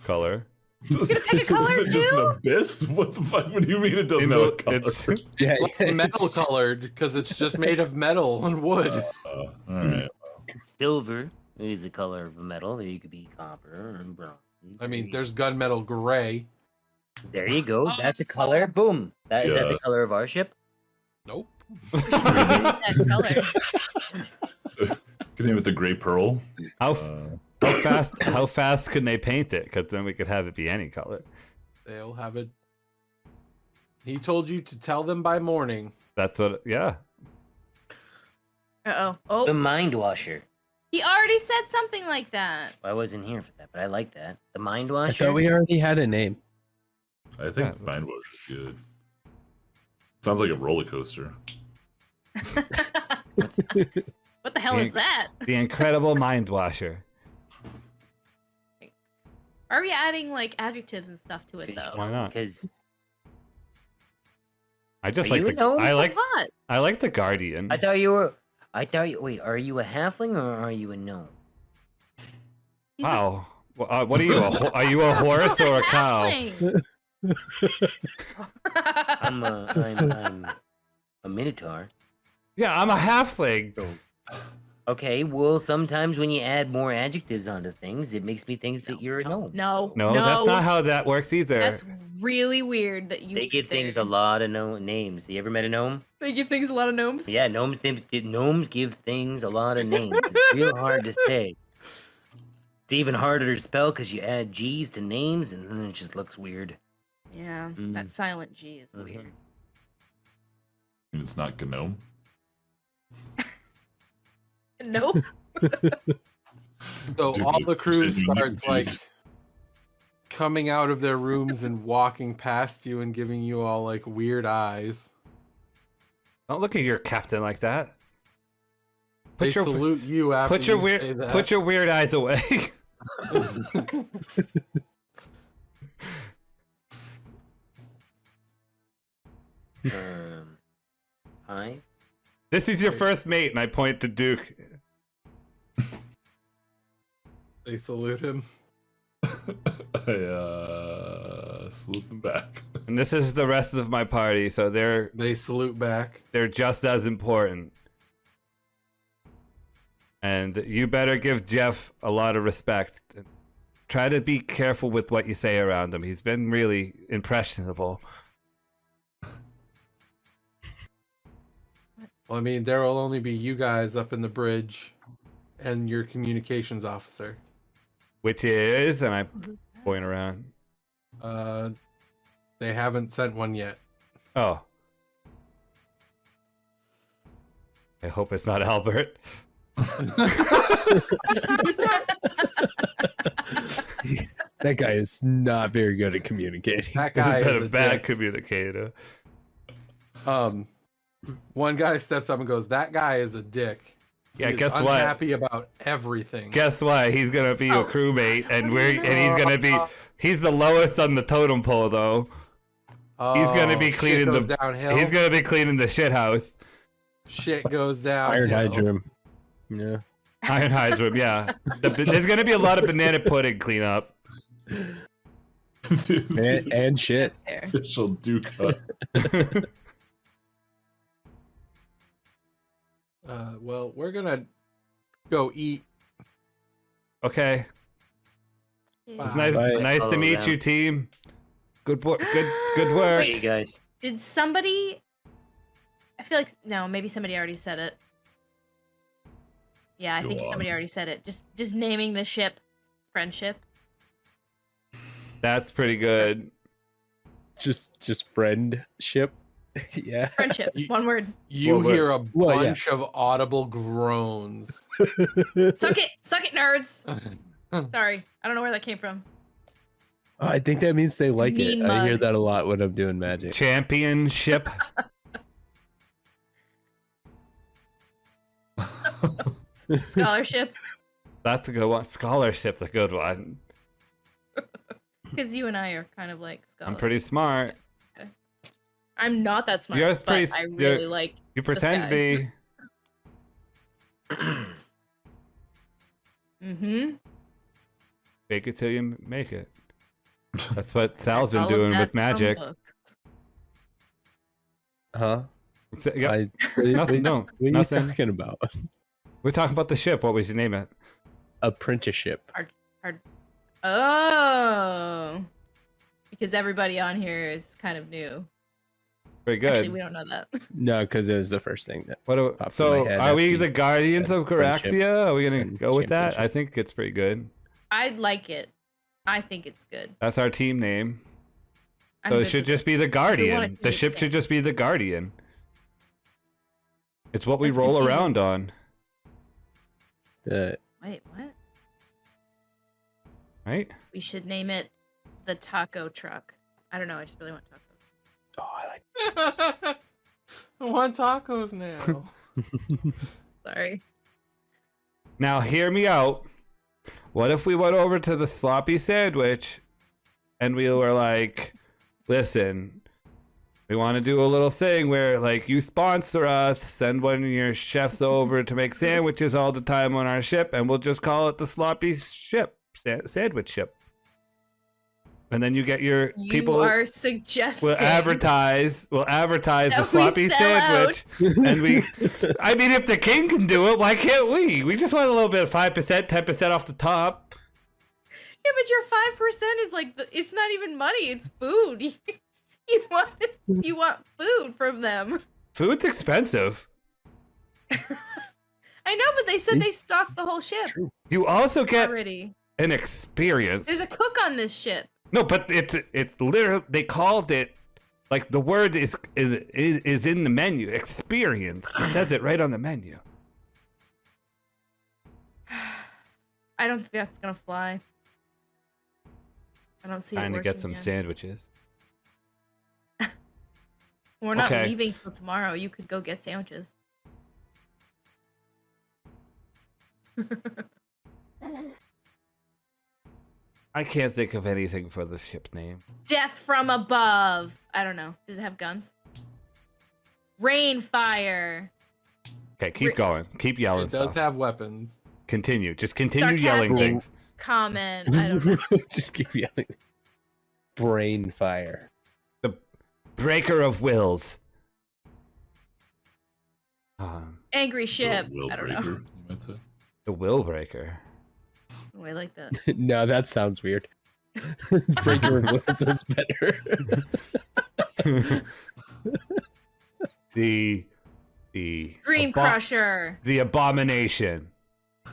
Speaker 2: color.
Speaker 4: You gonna pick a color
Speaker 5: Is it just an
Speaker 4: too?
Speaker 5: abyss? What the fuck? What do you mean it doesn't have a color?
Speaker 2: It's
Speaker 6: Yeah,
Speaker 1: It's like metal colored because it's just made of metal and wood.
Speaker 5: All right.
Speaker 3: Silver is the color of metal. You could be copper and bronze.
Speaker 1: I mean, there's gunmetal gray.
Speaker 3: There you go. That's a color. Boom. Is that the
Speaker 5: Yeah.
Speaker 3: color of our ship?
Speaker 1: Nope.
Speaker 4: That color.
Speaker 5: Can name it the Gray Pearl.
Speaker 2: how
Speaker 5: Uh,
Speaker 2: how fast can they paint it? Because then we could have it be any color.
Speaker 1: They'll have it. He told you to tell them by morning.
Speaker 2: That's what. Yeah.
Speaker 4: Uh oh.
Speaker 3: The
Speaker 4: Oh,
Speaker 3: Mind Washer.
Speaker 4: he already said something like that.
Speaker 3: I wasn't here for that, but I like that. The Mind
Speaker 6: I
Speaker 3: Washer.
Speaker 6: thought we already had a name.
Speaker 5: I think
Speaker 2: Yeah.
Speaker 5: Mind Wash is good. Sounds like a roller coaster.
Speaker 4: What the hell is that?
Speaker 2: The incredible mind washer.
Speaker 4: Are we adding like adjectives and stuff to it though?
Speaker 2: Why not?
Speaker 3: Because
Speaker 2: I just
Speaker 3: Are
Speaker 2: like
Speaker 3: you a
Speaker 2: the.
Speaker 3: gnome?
Speaker 2: I
Speaker 4: It's
Speaker 2: like.
Speaker 4: hot.
Speaker 2: I like the Guardian.
Speaker 3: I thought you were. Wait, are you a halfling or are you a gnome?
Speaker 4: He's a
Speaker 2: Wow. What are you? Are you a horse or a cow?
Speaker 4: halfling.
Speaker 3: I'm a minotaur.
Speaker 2: Yeah, I'm a halfling.
Speaker 3: Okay, well, sometimes when you add more adjectives onto things, it makes me think that you're a gnome.
Speaker 4: No,
Speaker 2: No, that's not how that works either.
Speaker 4: That's really weird that you.
Speaker 3: They give
Speaker 4: there.
Speaker 3: things a lot of names. You ever met a gnome?
Speaker 4: They give things a lot of gnomes.
Speaker 3: Yeah, gnomes give things a lot of names. It's real hard to say. It's even harder to spell because you add G's to names and then it just looks weird.
Speaker 4: Yeah,
Speaker 3: Mm.
Speaker 4: that silent G is
Speaker 3: Mhm.
Speaker 4: weird.
Speaker 5: And it's not Gnome.
Speaker 4: Nope.
Speaker 1: So
Speaker 5: Dude,
Speaker 1: all
Speaker 5: you-
Speaker 1: the crew
Speaker 5: you
Speaker 1: starts like
Speaker 5: jeez.
Speaker 1: coming out of their rooms and walking past you and giving you all like weird eyes.
Speaker 2: Don't look at your captain like that.
Speaker 1: They
Speaker 2: Put your
Speaker 1: salute you after
Speaker 2: put your
Speaker 1: you say
Speaker 2: weird
Speaker 1: that.
Speaker 2: put your weird eyes away.
Speaker 3: Hi.
Speaker 2: This is your first mate, and I point to Duke.
Speaker 1: They salute him.
Speaker 5: I salute them back.
Speaker 2: And this is the rest of my party, so they're
Speaker 1: Salute back.
Speaker 2: just as important. And you better give Jeff a lot of respect. Try to be careful with what you say around him. He's been really impressionable.
Speaker 1: Well, I mean, there will only be you guys up in the bridge and your communications officer.
Speaker 2: Which is, and I point around.
Speaker 1: They haven't sent one yet.
Speaker 2: Oh. I hope it's not Albert.
Speaker 6: That guy is not very good at communicating.
Speaker 1: That
Speaker 2: This
Speaker 1: guy
Speaker 2: has
Speaker 1: is
Speaker 2: been
Speaker 1: a
Speaker 2: a bad
Speaker 1: dick.
Speaker 2: communicator.
Speaker 1: One guy steps up and goes, "That guy is a dick.
Speaker 2: Yeah,
Speaker 1: He is
Speaker 2: guess what?
Speaker 1: unhappy about everything."
Speaker 2: Guess what? He's gonna be your
Speaker 4: Oh,
Speaker 2: crewmate, and
Speaker 4: wasn't
Speaker 2: he's gonna be. He's the lowest on the totem pole, though. He's gonna be
Speaker 1: shit
Speaker 2: cleaning
Speaker 1: goes
Speaker 2: the.
Speaker 1: downhill.
Speaker 2: He's gonna be cleaning the shit house.
Speaker 1: Shit goes down.
Speaker 6: Iron Hydrum. Yeah.
Speaker 2: Iron Hydrum, yeah. There's gonna be a lot of banana pudding cleanup.
Speaker 6: And shit.
Speaker 4: That's fair.
Speaker 5: Official Dook hut.
Speaker 1: Well, we're gonna go eat.
Speaker 2: Okay.
Speaker 1: Bye.
Speaker 2: Nice,
Speaker 6: Bye.
Speaker 2: nice to
Speaker 3: Follow
Speaker 2: meet
Speaker 3: them.
Speaker 2: you, team. Good work. Good work.
Speaker 3: See you guys.
Speaker 4: Did somebody? I feel like no, maybe somebody already said it. Yeah, I
Speaker 5: Go
Speaker 4: think
Speaker 5: on.
Speaker 4: somebody already said it. Just naming the ship friendship.
Speaker 2: That's pretty good.
Speaker 6: Just friendship. Yeah.
Speaker 4: Friendship.
Speaker 1: You-
Speaker 4: One word.
Speaker 1: You
Speaker 6: Well,
Speaker 1: hear a
Speaker 6: well, yeah.
Speaker 1: bunch of audible groans.
Speaker 4: Suck it, nerds. Sorry, I don't know where that came from.
Speaker 6: Oh, I think that means they like it.
Speaker 4: Mean
Speaker 6: I hear
Speaker 4: mug.
Speaker 6: that a lot when I'm doing magic.
Speaker 2: Championship.
Speaker 4: Scholarship,
Speaker 2: That's a good one. Scholarship's a good one.
Speaker 4: because you and I are kind of like scholars.
Speaker 2: I'm pretty smart.
Speaker 4: I'm not that smart,
Speaker 2: You're pretty
Speaker 4: but
Speaker 2: s-
Speaker 4: I
Speaker 2: you're-
Speaker 4: really like.
Speaker 2: You pretend to be.
Speaker 4: Mm-hmm.
Speaker 2: Fake it till you make it. That's what Sal's been
Speaker 4: All of
Speaker 2: doing
Speaker 4: that
Speaker 2: with
Speaker 4: from
Speaker 2: magic.
Speaker 4: books.
Speaker 6: Huh?
Speaker 2: Yep.
Speaker 6: Nothing.
Speaker 2: Nothing. No.
Speaker 6: What are you
Speaker 2: Nothing.
Speaker 6: talking about?
Speaker 2: We're talking about the ship. What was your name it?
Speaker 6: Apprenticeship.
Speaker 4: Oh, because everybody on here is kind of new.
Speaker 2: Very good.
Speaker 4: Actually, we don't know that.
Speaker 6: No, because it was the first thing that.
Speaker 2: What
Speaker 6: popped in
Speaker 2: so
Speaker 6: my head
Speaker 2: are we
Speaker 6: after
Speaker 2: the
Speaker 6: you
Speaker 2: guardians
Speaker 6: said
Speaker 2: of
Speaker 6: friendship
Speaker 2: Garaxia? Are we gonna
Speaker 6: and
Speaker 2: go with that?
Speaker 6: championship.
Speaker 2: I think it's pretty good.
Speaker 4: I like it. I think it's good.
Speaker 2: That's our team name.
Speaker 4: I'm
Speaker 2: So it
Speaker 4: good
Speaker 2: should
Speaker 4: with
Speaker 2: just be the guardian. The
Speaker 4: change
Speaker 2: ship
Speaker 4: it.
Speaker 2: should just be the guardian. It's what we
Speaker 4: That's
Speaker 2: roll
Speaker 4: confusing.
Speaker 2: around on,
Speaker 6: The
Speaker 4: Wait, what?
Speaker 2: right?
Speaker 4: We should name it the taco truck. I don't know. I just really want taco.
Speaker 6: oh, I like.
Speaker 1: I want tacos now.
Speaker 4: Sorry.
Speaker 2: Now hear me out. What if we went over to the sloppy sandwich and we were like, listen, we want to do a little thing where like you sponsor us, send one of your chefs over to make sandwiches all the time on our ship, and we'll just call it the sloppy ship, sandwich ship. And then you get your
Speaker 4: You
Speaker 2: people
Speaker 4: are suggesting
Speaker 2: will advertise the
Speaker 4: that we
Speaker 2: sloppy
Speaker 4: sell
Speaker 2: sandwich. And we I mean, if the king can do it, why can't we? We just want a little bit of 5%, 10% off the top.
Speaker 4: Yeah, but your 5% is like it's not even money. It's food. You want food from them.
Speaker 2: Food's expensive.
Speaker 4: I know, but they said they stocked the whole ship
Speaker 6: True.
Speaker 2: You also get
Speaker 4: already.
Speaker 2: an experience.
Speaker 4: There's a cook on this ship.
Speaker 2: No, but it's literally they called it like the word is in the menu. Experience. It says it right on the menu.
Speaker 4: I don't think that's gonna fly. I don't see
Speaker 2: Trying
Speaker 4: it
Speaker 2: to get
Speaker 4: working
Speaker 2: some
Speaker 4: yet.
Speaker 2: sandwiches.
Speaker 4: We're not
Speaker 2: Okay.
Speaker 4: leaving till tomorrow. You could go get sandwiches.
Speaker 2: I can't think of anything for this ship's name.
Speaker 4: Death from above. I don't know. Does it have guns? Rain fire.
Speaker 2: Okay, keep going. Keep yelling
Speaker 1: It does
Speaker 2: stuff.
Speaker 1: have weapons.
Speaker 2: Continue. Just continue yelling
Speaker 4: Sarcastic.
Speaker 2: things.
Speaker 4: Comment. I don't know.
Speaker 6: Just keep yelling. Brain fire.
Speaker 2: Breaker of wills.
Speaker 4: Angry ship.
Speaker 5: Will
Speaker 4: I don't
Speaker 5: breaker,
Speaker 4: know.
Speaker 5: you meant to.
Speaker 2: The will breaker.
Speaker 4: Oh, I like that.
Speaker 6: No, that sounds weird. Breaker of wills is better.
Speaker 2: The
Speaker 4: Dream Crusher.
Speaker 2: The abomination.
Speaker 4: Oh,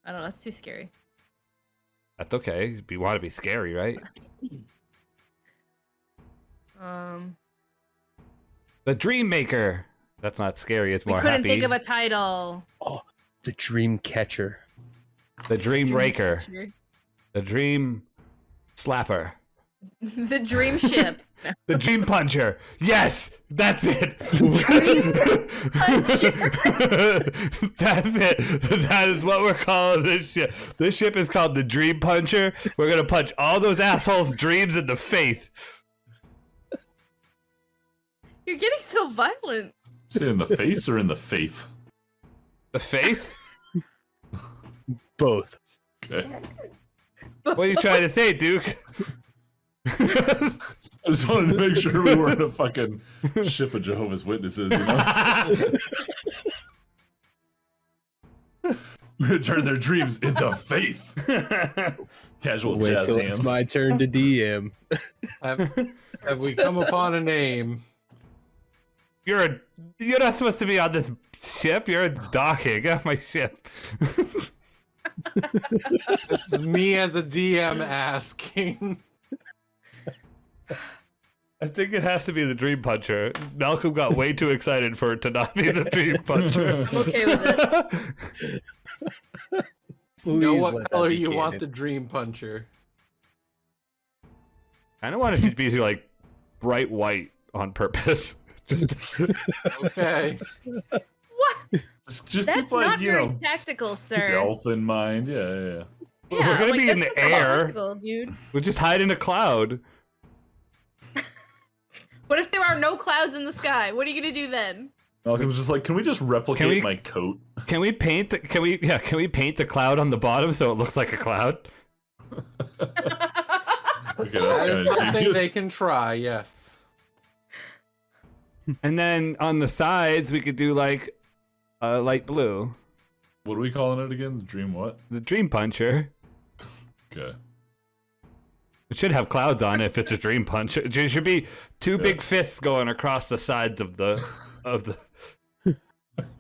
Speaker 4: I don't know. That's too scary.
Speaker 2: That's okay. You want to be scary, right? The Dream Maker. That's not scary. It's
Speaker 4: We
Speaker 2: more
Speaker 4: couldn't
Speaker 2: happy.
Speaker 4: think of a title.
Speaker 6: Oh, the dream catcher.
Speaker 2: The Dream Raker.
Speaker 4: Catcher.
Speaker 2: The Dream Slapper.
Speaker 4: The Dream Ship.
Speaker 2: The Dream Puncher. Yes, that's it.
Speaker 4: Dream Puncher.
Speaker 2: That's it. That is what we're calling this ship. This ship is called the Dream Puncher. We're gonna punch all those assholes' dreams in the face.
Speaker 4: You're getting so violent.
Speaker 5: Say in the face or in the faith?
Speaker 2: The face?
Speaker 6: Both.
Speaker 5: Okay.
Speaker 2: What are you trying to say, Duke?
Speaker 5: I just wanted to make sure we weren't a fucking ship of Jehovah's Witnesses, you know? We're gonna turn their dreams into faith. Casual
Speaker 6: Wait
Speaker 5: jazz
Speaker 6: till
Speaker 5: hands.
Speaker 6: it's my turn to DM.
Speaker 1: Have we come upon a name?
Speaker 2: You're not supposed to be on this ship. You're docking. Get off my ship.
Speaker 1: This is me as a DM asking.
Speaker 2: I think it has to be the Dream Puncher. Malcolm got way too excited for it to not be the Dream Puncher.
Speaker 4: I'm okay with it.
Speaker 1: You know
Speaker 6: Please
Speaker 1: what
Speaker 6: let that
Speaker 1: color
Speaker 6: be
Speaker 1: you want
Speaker 6: canon.
Speaker 1: the Dream Puncher?
Speaker 2: I don't want it to be like bright white on purpose. Just
Speaker 1: Okay.
Speaker 4: What?
Speaker 5: Just
Speaker 4: That's
Speaker 5: keep like,
Speaker 4: not
Speaker 5: you
Speaker 4: very
Speaker 5: know,
Speaker 4: tactical, sir.
Speaker 5: stealth in mind. Yeah.
Speaker 4: Yeah,
Speaker 2: we're gonna
Speaker 4: like,
Speaker 2: be in
Speaker 4: that's
Speaker 2: the
Speaker 4: not
Speaker 2: air.
Speaker 4: tactical, dude.
Speaker 2: We'll just hide in a cloud.
Speaker 4: What if there are no clouds in the sky? What are you gonna do then?
Speaker 5: Malcolm's just like, can we just replicate my coat?
Speaker 2: Can we paint the paint the cloud on the bottom so it looks like a cloud?
Speaker 5: Okay,
Speaker 1: That is
Speaker 5: that's
Speaker 1: something
Speaker 5: genius.
Speaker 1: they can try, yes.
Speaker 2: And then on the sides we could do like light blue.
Speaker 5: What are we calling it again? The dream what?
Speaker 2: The Dream Puncher.
Speaker 5: Okay.
Speaker 2: It should have clouds on it if it's a Dream Puncher. There should be two big fists going across the sides of the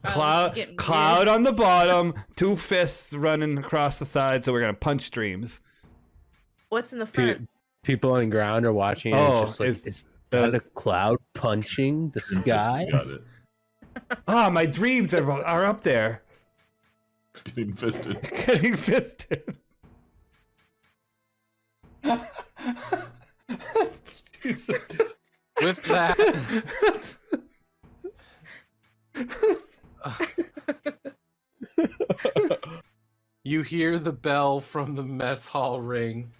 Speaker 2: cloud on the bottom, two fists running across the side, so we're gonna punch dreams.
Speaker 4: What's in the front?
Speaker 6: People on the ground are watching it.
Speaker 2: Oh,
Speaker 6: It's just like,
Speaker 2: it's
Speaker 6: is that a cloud punching the sky?
Speaker 5: Got it.
Speaker 2: Ah, my dreams are up there.
Speaker 5: Getting fisted.
Speaker 2: Getting fisted. Jesus.
Speaker 1: With that, you hear the bell from the mess hall ring.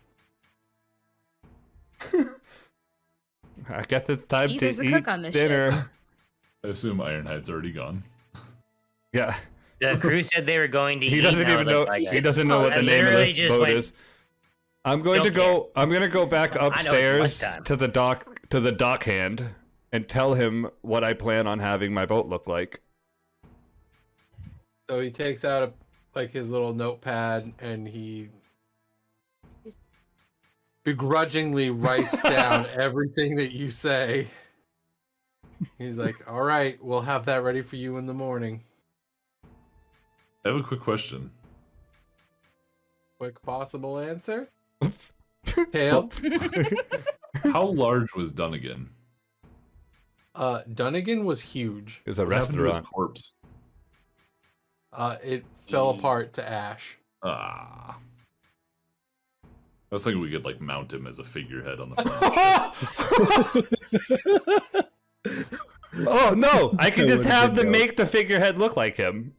Speaker 2: I guess it's time
Speaker 4: See,
Speaker 2: to
Speaker 4: there's a
Speaker 2: eat
Speaker 4: cook on this
Speaker 2: dinner.
Speaker 4: ship.
Speaker 5: I assume Ironhide's already gone.
Speaker 2: Yeah,
Speaker 3: The crew said they were going to eat.
Speaker 2: he doesn't
Speaker 3: and I
Speaker 2: even
Speaker 3: was
Speaker 2: know.
Speaker 3: like, "Bye,
Speaker 2: He
Speaker 3: guys."
Speaker 2: doesn't know what
Speaker 3: I
Speaker 2: the name of
Speaker 3: literally
Speaker 2: the
Speaker 3: just
Speaker 2: boat
Speaker 3: went,
Speaker 2: is. I'm going to
Speaker 3: Don't
Speaker 2: go. I'm gonna go back
Speaker 3: I know it's
Speaker 2: upstairs
Speaker 3: lunchtime.
Speaker 2: to the dock hand and tell him what I plan on having my boat look like.
Speaker 1: So he takes out his little notepad and he begrudgingly writes down everything that you say. He's like, "All right, we'll have that ready for you in the morning."
Speaker 5: I have a quick question.
Speaker 1: Quick possible answer? Tail?
Speaker 5: How large was Dunnigan?
Speaker 1: Dunnigan was huge.
Speaker 2: It's a
Speaker 5: What happened to his
Speaker 2: restaurant.
Speaker 5: corpse?
Speaker 1: It fell apart to ash.
Speaker 5: Ah. I was thinking we could like mount him as a figurehead on the front.
Speaker 2: Oh no! I can
Speaker 6: That
Speaker 2: just
Speaker 6: would've
Speaker 2: have
Speaker 6: been
Speaker 2: them
Speaker 6: dope.
Speaker 2: make the figurehead look like him.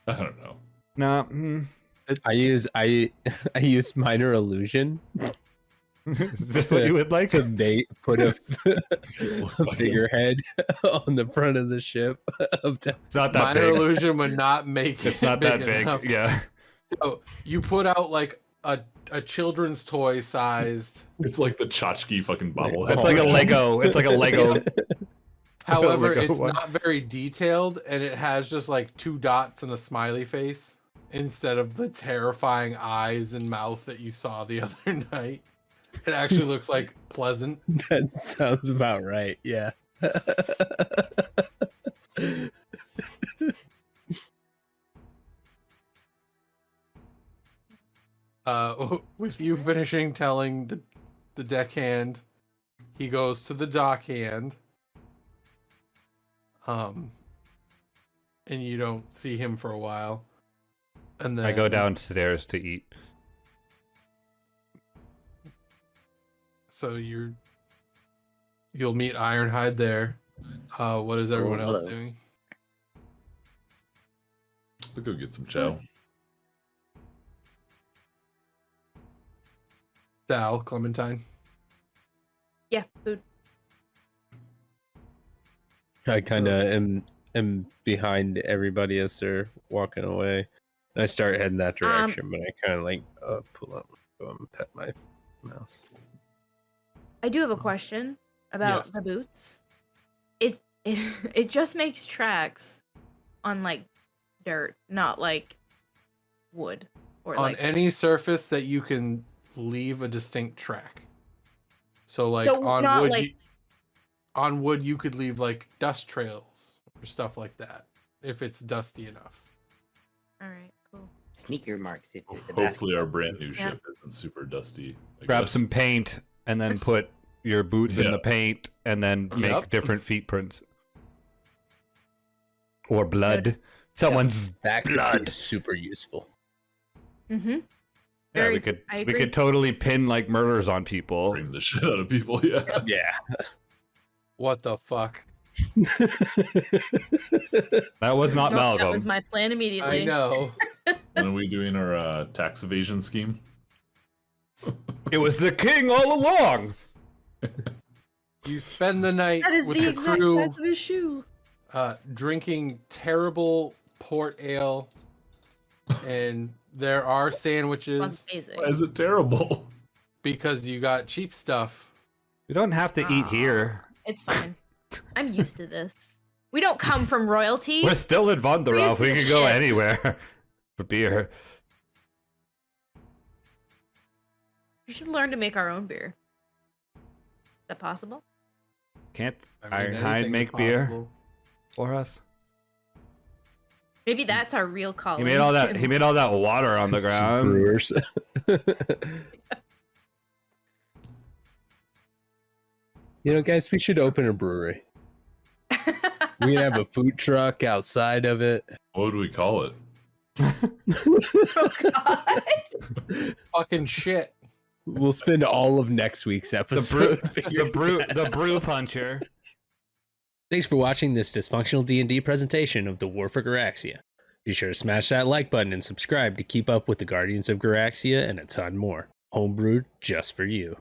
Speaker 5: I don't know.
Speaker 2: No.
Speaker 6: I use minor illusion
Speaker 2: Is this what you would like?
Speaker 6: to put a
Speaker 5: Look like him.
Speaker 6: figurehead on the front of the ship.
Speaker 2: It's not that
Speaker 1: Minor
Speaker 2: big.
Speaker 1: illusion would not make
Speaker 2: It's
Speaker 1: it
Speaker 2: not that big.
Speaker 1: enough.
Speaker 2: Yeah.
Speaker 1: So you put out like a children's toy sized.
Speaker 5: It's like the tchotchke fucking bobblehead.
Speaker 2: It's like a Lego. It's like a Lego.
Speaker 1: However,
Speaker 2: Lego
Speaker 1: it's
Speaker 2: one.
Speaker 1: not very detailed, and it has just like 2 dots and a smiley face instead of the terrifying eyes and mouth that you saw the other night. It actually looks like pleasant.
Speaker 6: That sounds about right. Yeah.
Speaker 1: With you finishing telling the deckhand, he goes to the dockhand. And you don't see him for a while. And then
Speaker 2: I go downstairs to eat.
Speaker 1: So you'll meet Ironhide there. What is everyone else
Speaker 3: hello.
Speaker 1: doing?
Speaker 5: We'll go get some chow.
Speaker 1: Saal, Clementine.
Speaker 4: Yeah, food.
Speaker 6: I kind of am behind everybody as they're walking away. And I start heading that direction, but I kind of like pull up, go and pet my mouse.
Speaker 4: I do have a question about
Speaker 1: Yes.
Speaker 4: the boots. It just makes tracks on like dirt, not like wood or
Speaker 1: On
Speaker 4: like
Speaker 1: any surface that you can leave a distinct track. So like
Speaker 4: So
Speaker 1: on
Speaker 4: not
Speaker 1: wood,
Speaker 4: like-
Speaker 1: on wood you could leave like dust trails or stuff like that if it's dusty enough.
Speaker 4: All right, cool.
Speaker 3: Sneaker marks. If the
Speaker 5: Hopefully, our
Speaker 3: basketball-
Speaker 5: brand new
Speaker 4: Yeah.
Speaker 5: ship isn't super dusty. I
Speaker 2: Grab
Speaker 5: guess.
Speaker 2: some paint and then put your boots in
Speaker 5: Yeah.
Speaker 2: the paint and then make
Speaker 1: Yep.
Speaker 2: different feet prints. Or blood. Someone's
Speaker 6: That could
Speaker 2: blood.
Speaker 6: be super useful.
Speaker 4: Mm-hmm.
Speaker 2: Yeah, we
Speaker 4: agree.
Speaker 2: could totally pin like murders on people.
Speaker 5: Bring the shit out of people. Yeah.
Speaker 6: Yeah.
Speaker 1: What the fuck?
Speaker 2: That was not Malcolm.
Speaker 4: That was my plan immediately.
Speaker 1: I know.
Speaker 5: When are we doing our tax evasion scheme?
Speaker 2: It was the king all along.
Speaker 1: You spend the night
Speaker 4: That is
Speaker 1: with
Speaker 4: the
Speaker 1: the
Speaker 4: exact
Speaker 1: crew
Speaker 4: size of his shoe.
Speaker 1: drinking terrible port ale, and there are sandwiches
Speaker 4: Amazing.
Speaker 5: Why is it terrible?
Speaker 1: because you got cheap stuff.
Speaker 2: You don't have to eat here.
Speaker 4: It's fine. I'm used to this. We don't come from royalty.
Speaker 2: We're still in
Speaker 4: We're used
Speaker 2: Vandalxero.
Speaker 4: to
Speaker 2: We
Speaker 4: this
Speaker 2: can go
Speaker 4: shit.
Speaker 2: anywhere for beer.
Speaker 4: We should learn to make our own beer. Is that possible?
Speaker 2: Can't
Speaker 1: I mean,
Speaker 2: Ironhide
Speaker 1: anything
Speaker 2: make
Speaker 1: is
Speaker 2: beer
Speaker 1: possible.
Speaker 2: for us?
Speaker 4: Maybe that's our real calling.
Speaker 2: He made all that. He made all that water on the
Speaker 6: Some
Speaker 2: ground.
Speaker 6: brewers. You know, guys, we should open a brewery. We can have a food truck outside of it.
Speaker 5: What would we call it?
Speaker 4: Oh God.
Speaker 1: Fucking shit.
Speaker 6: We'll spend all of next week's episode.
Speaker 2: The brew puncher.
Speaker 6: Thanks for watching this dysfunctional D&D presentation of the War for Garaxia. Be sure to smash that like button and subscribe to keep up with the Guardians of Garaxia and a ton more. Homebrewed just for you.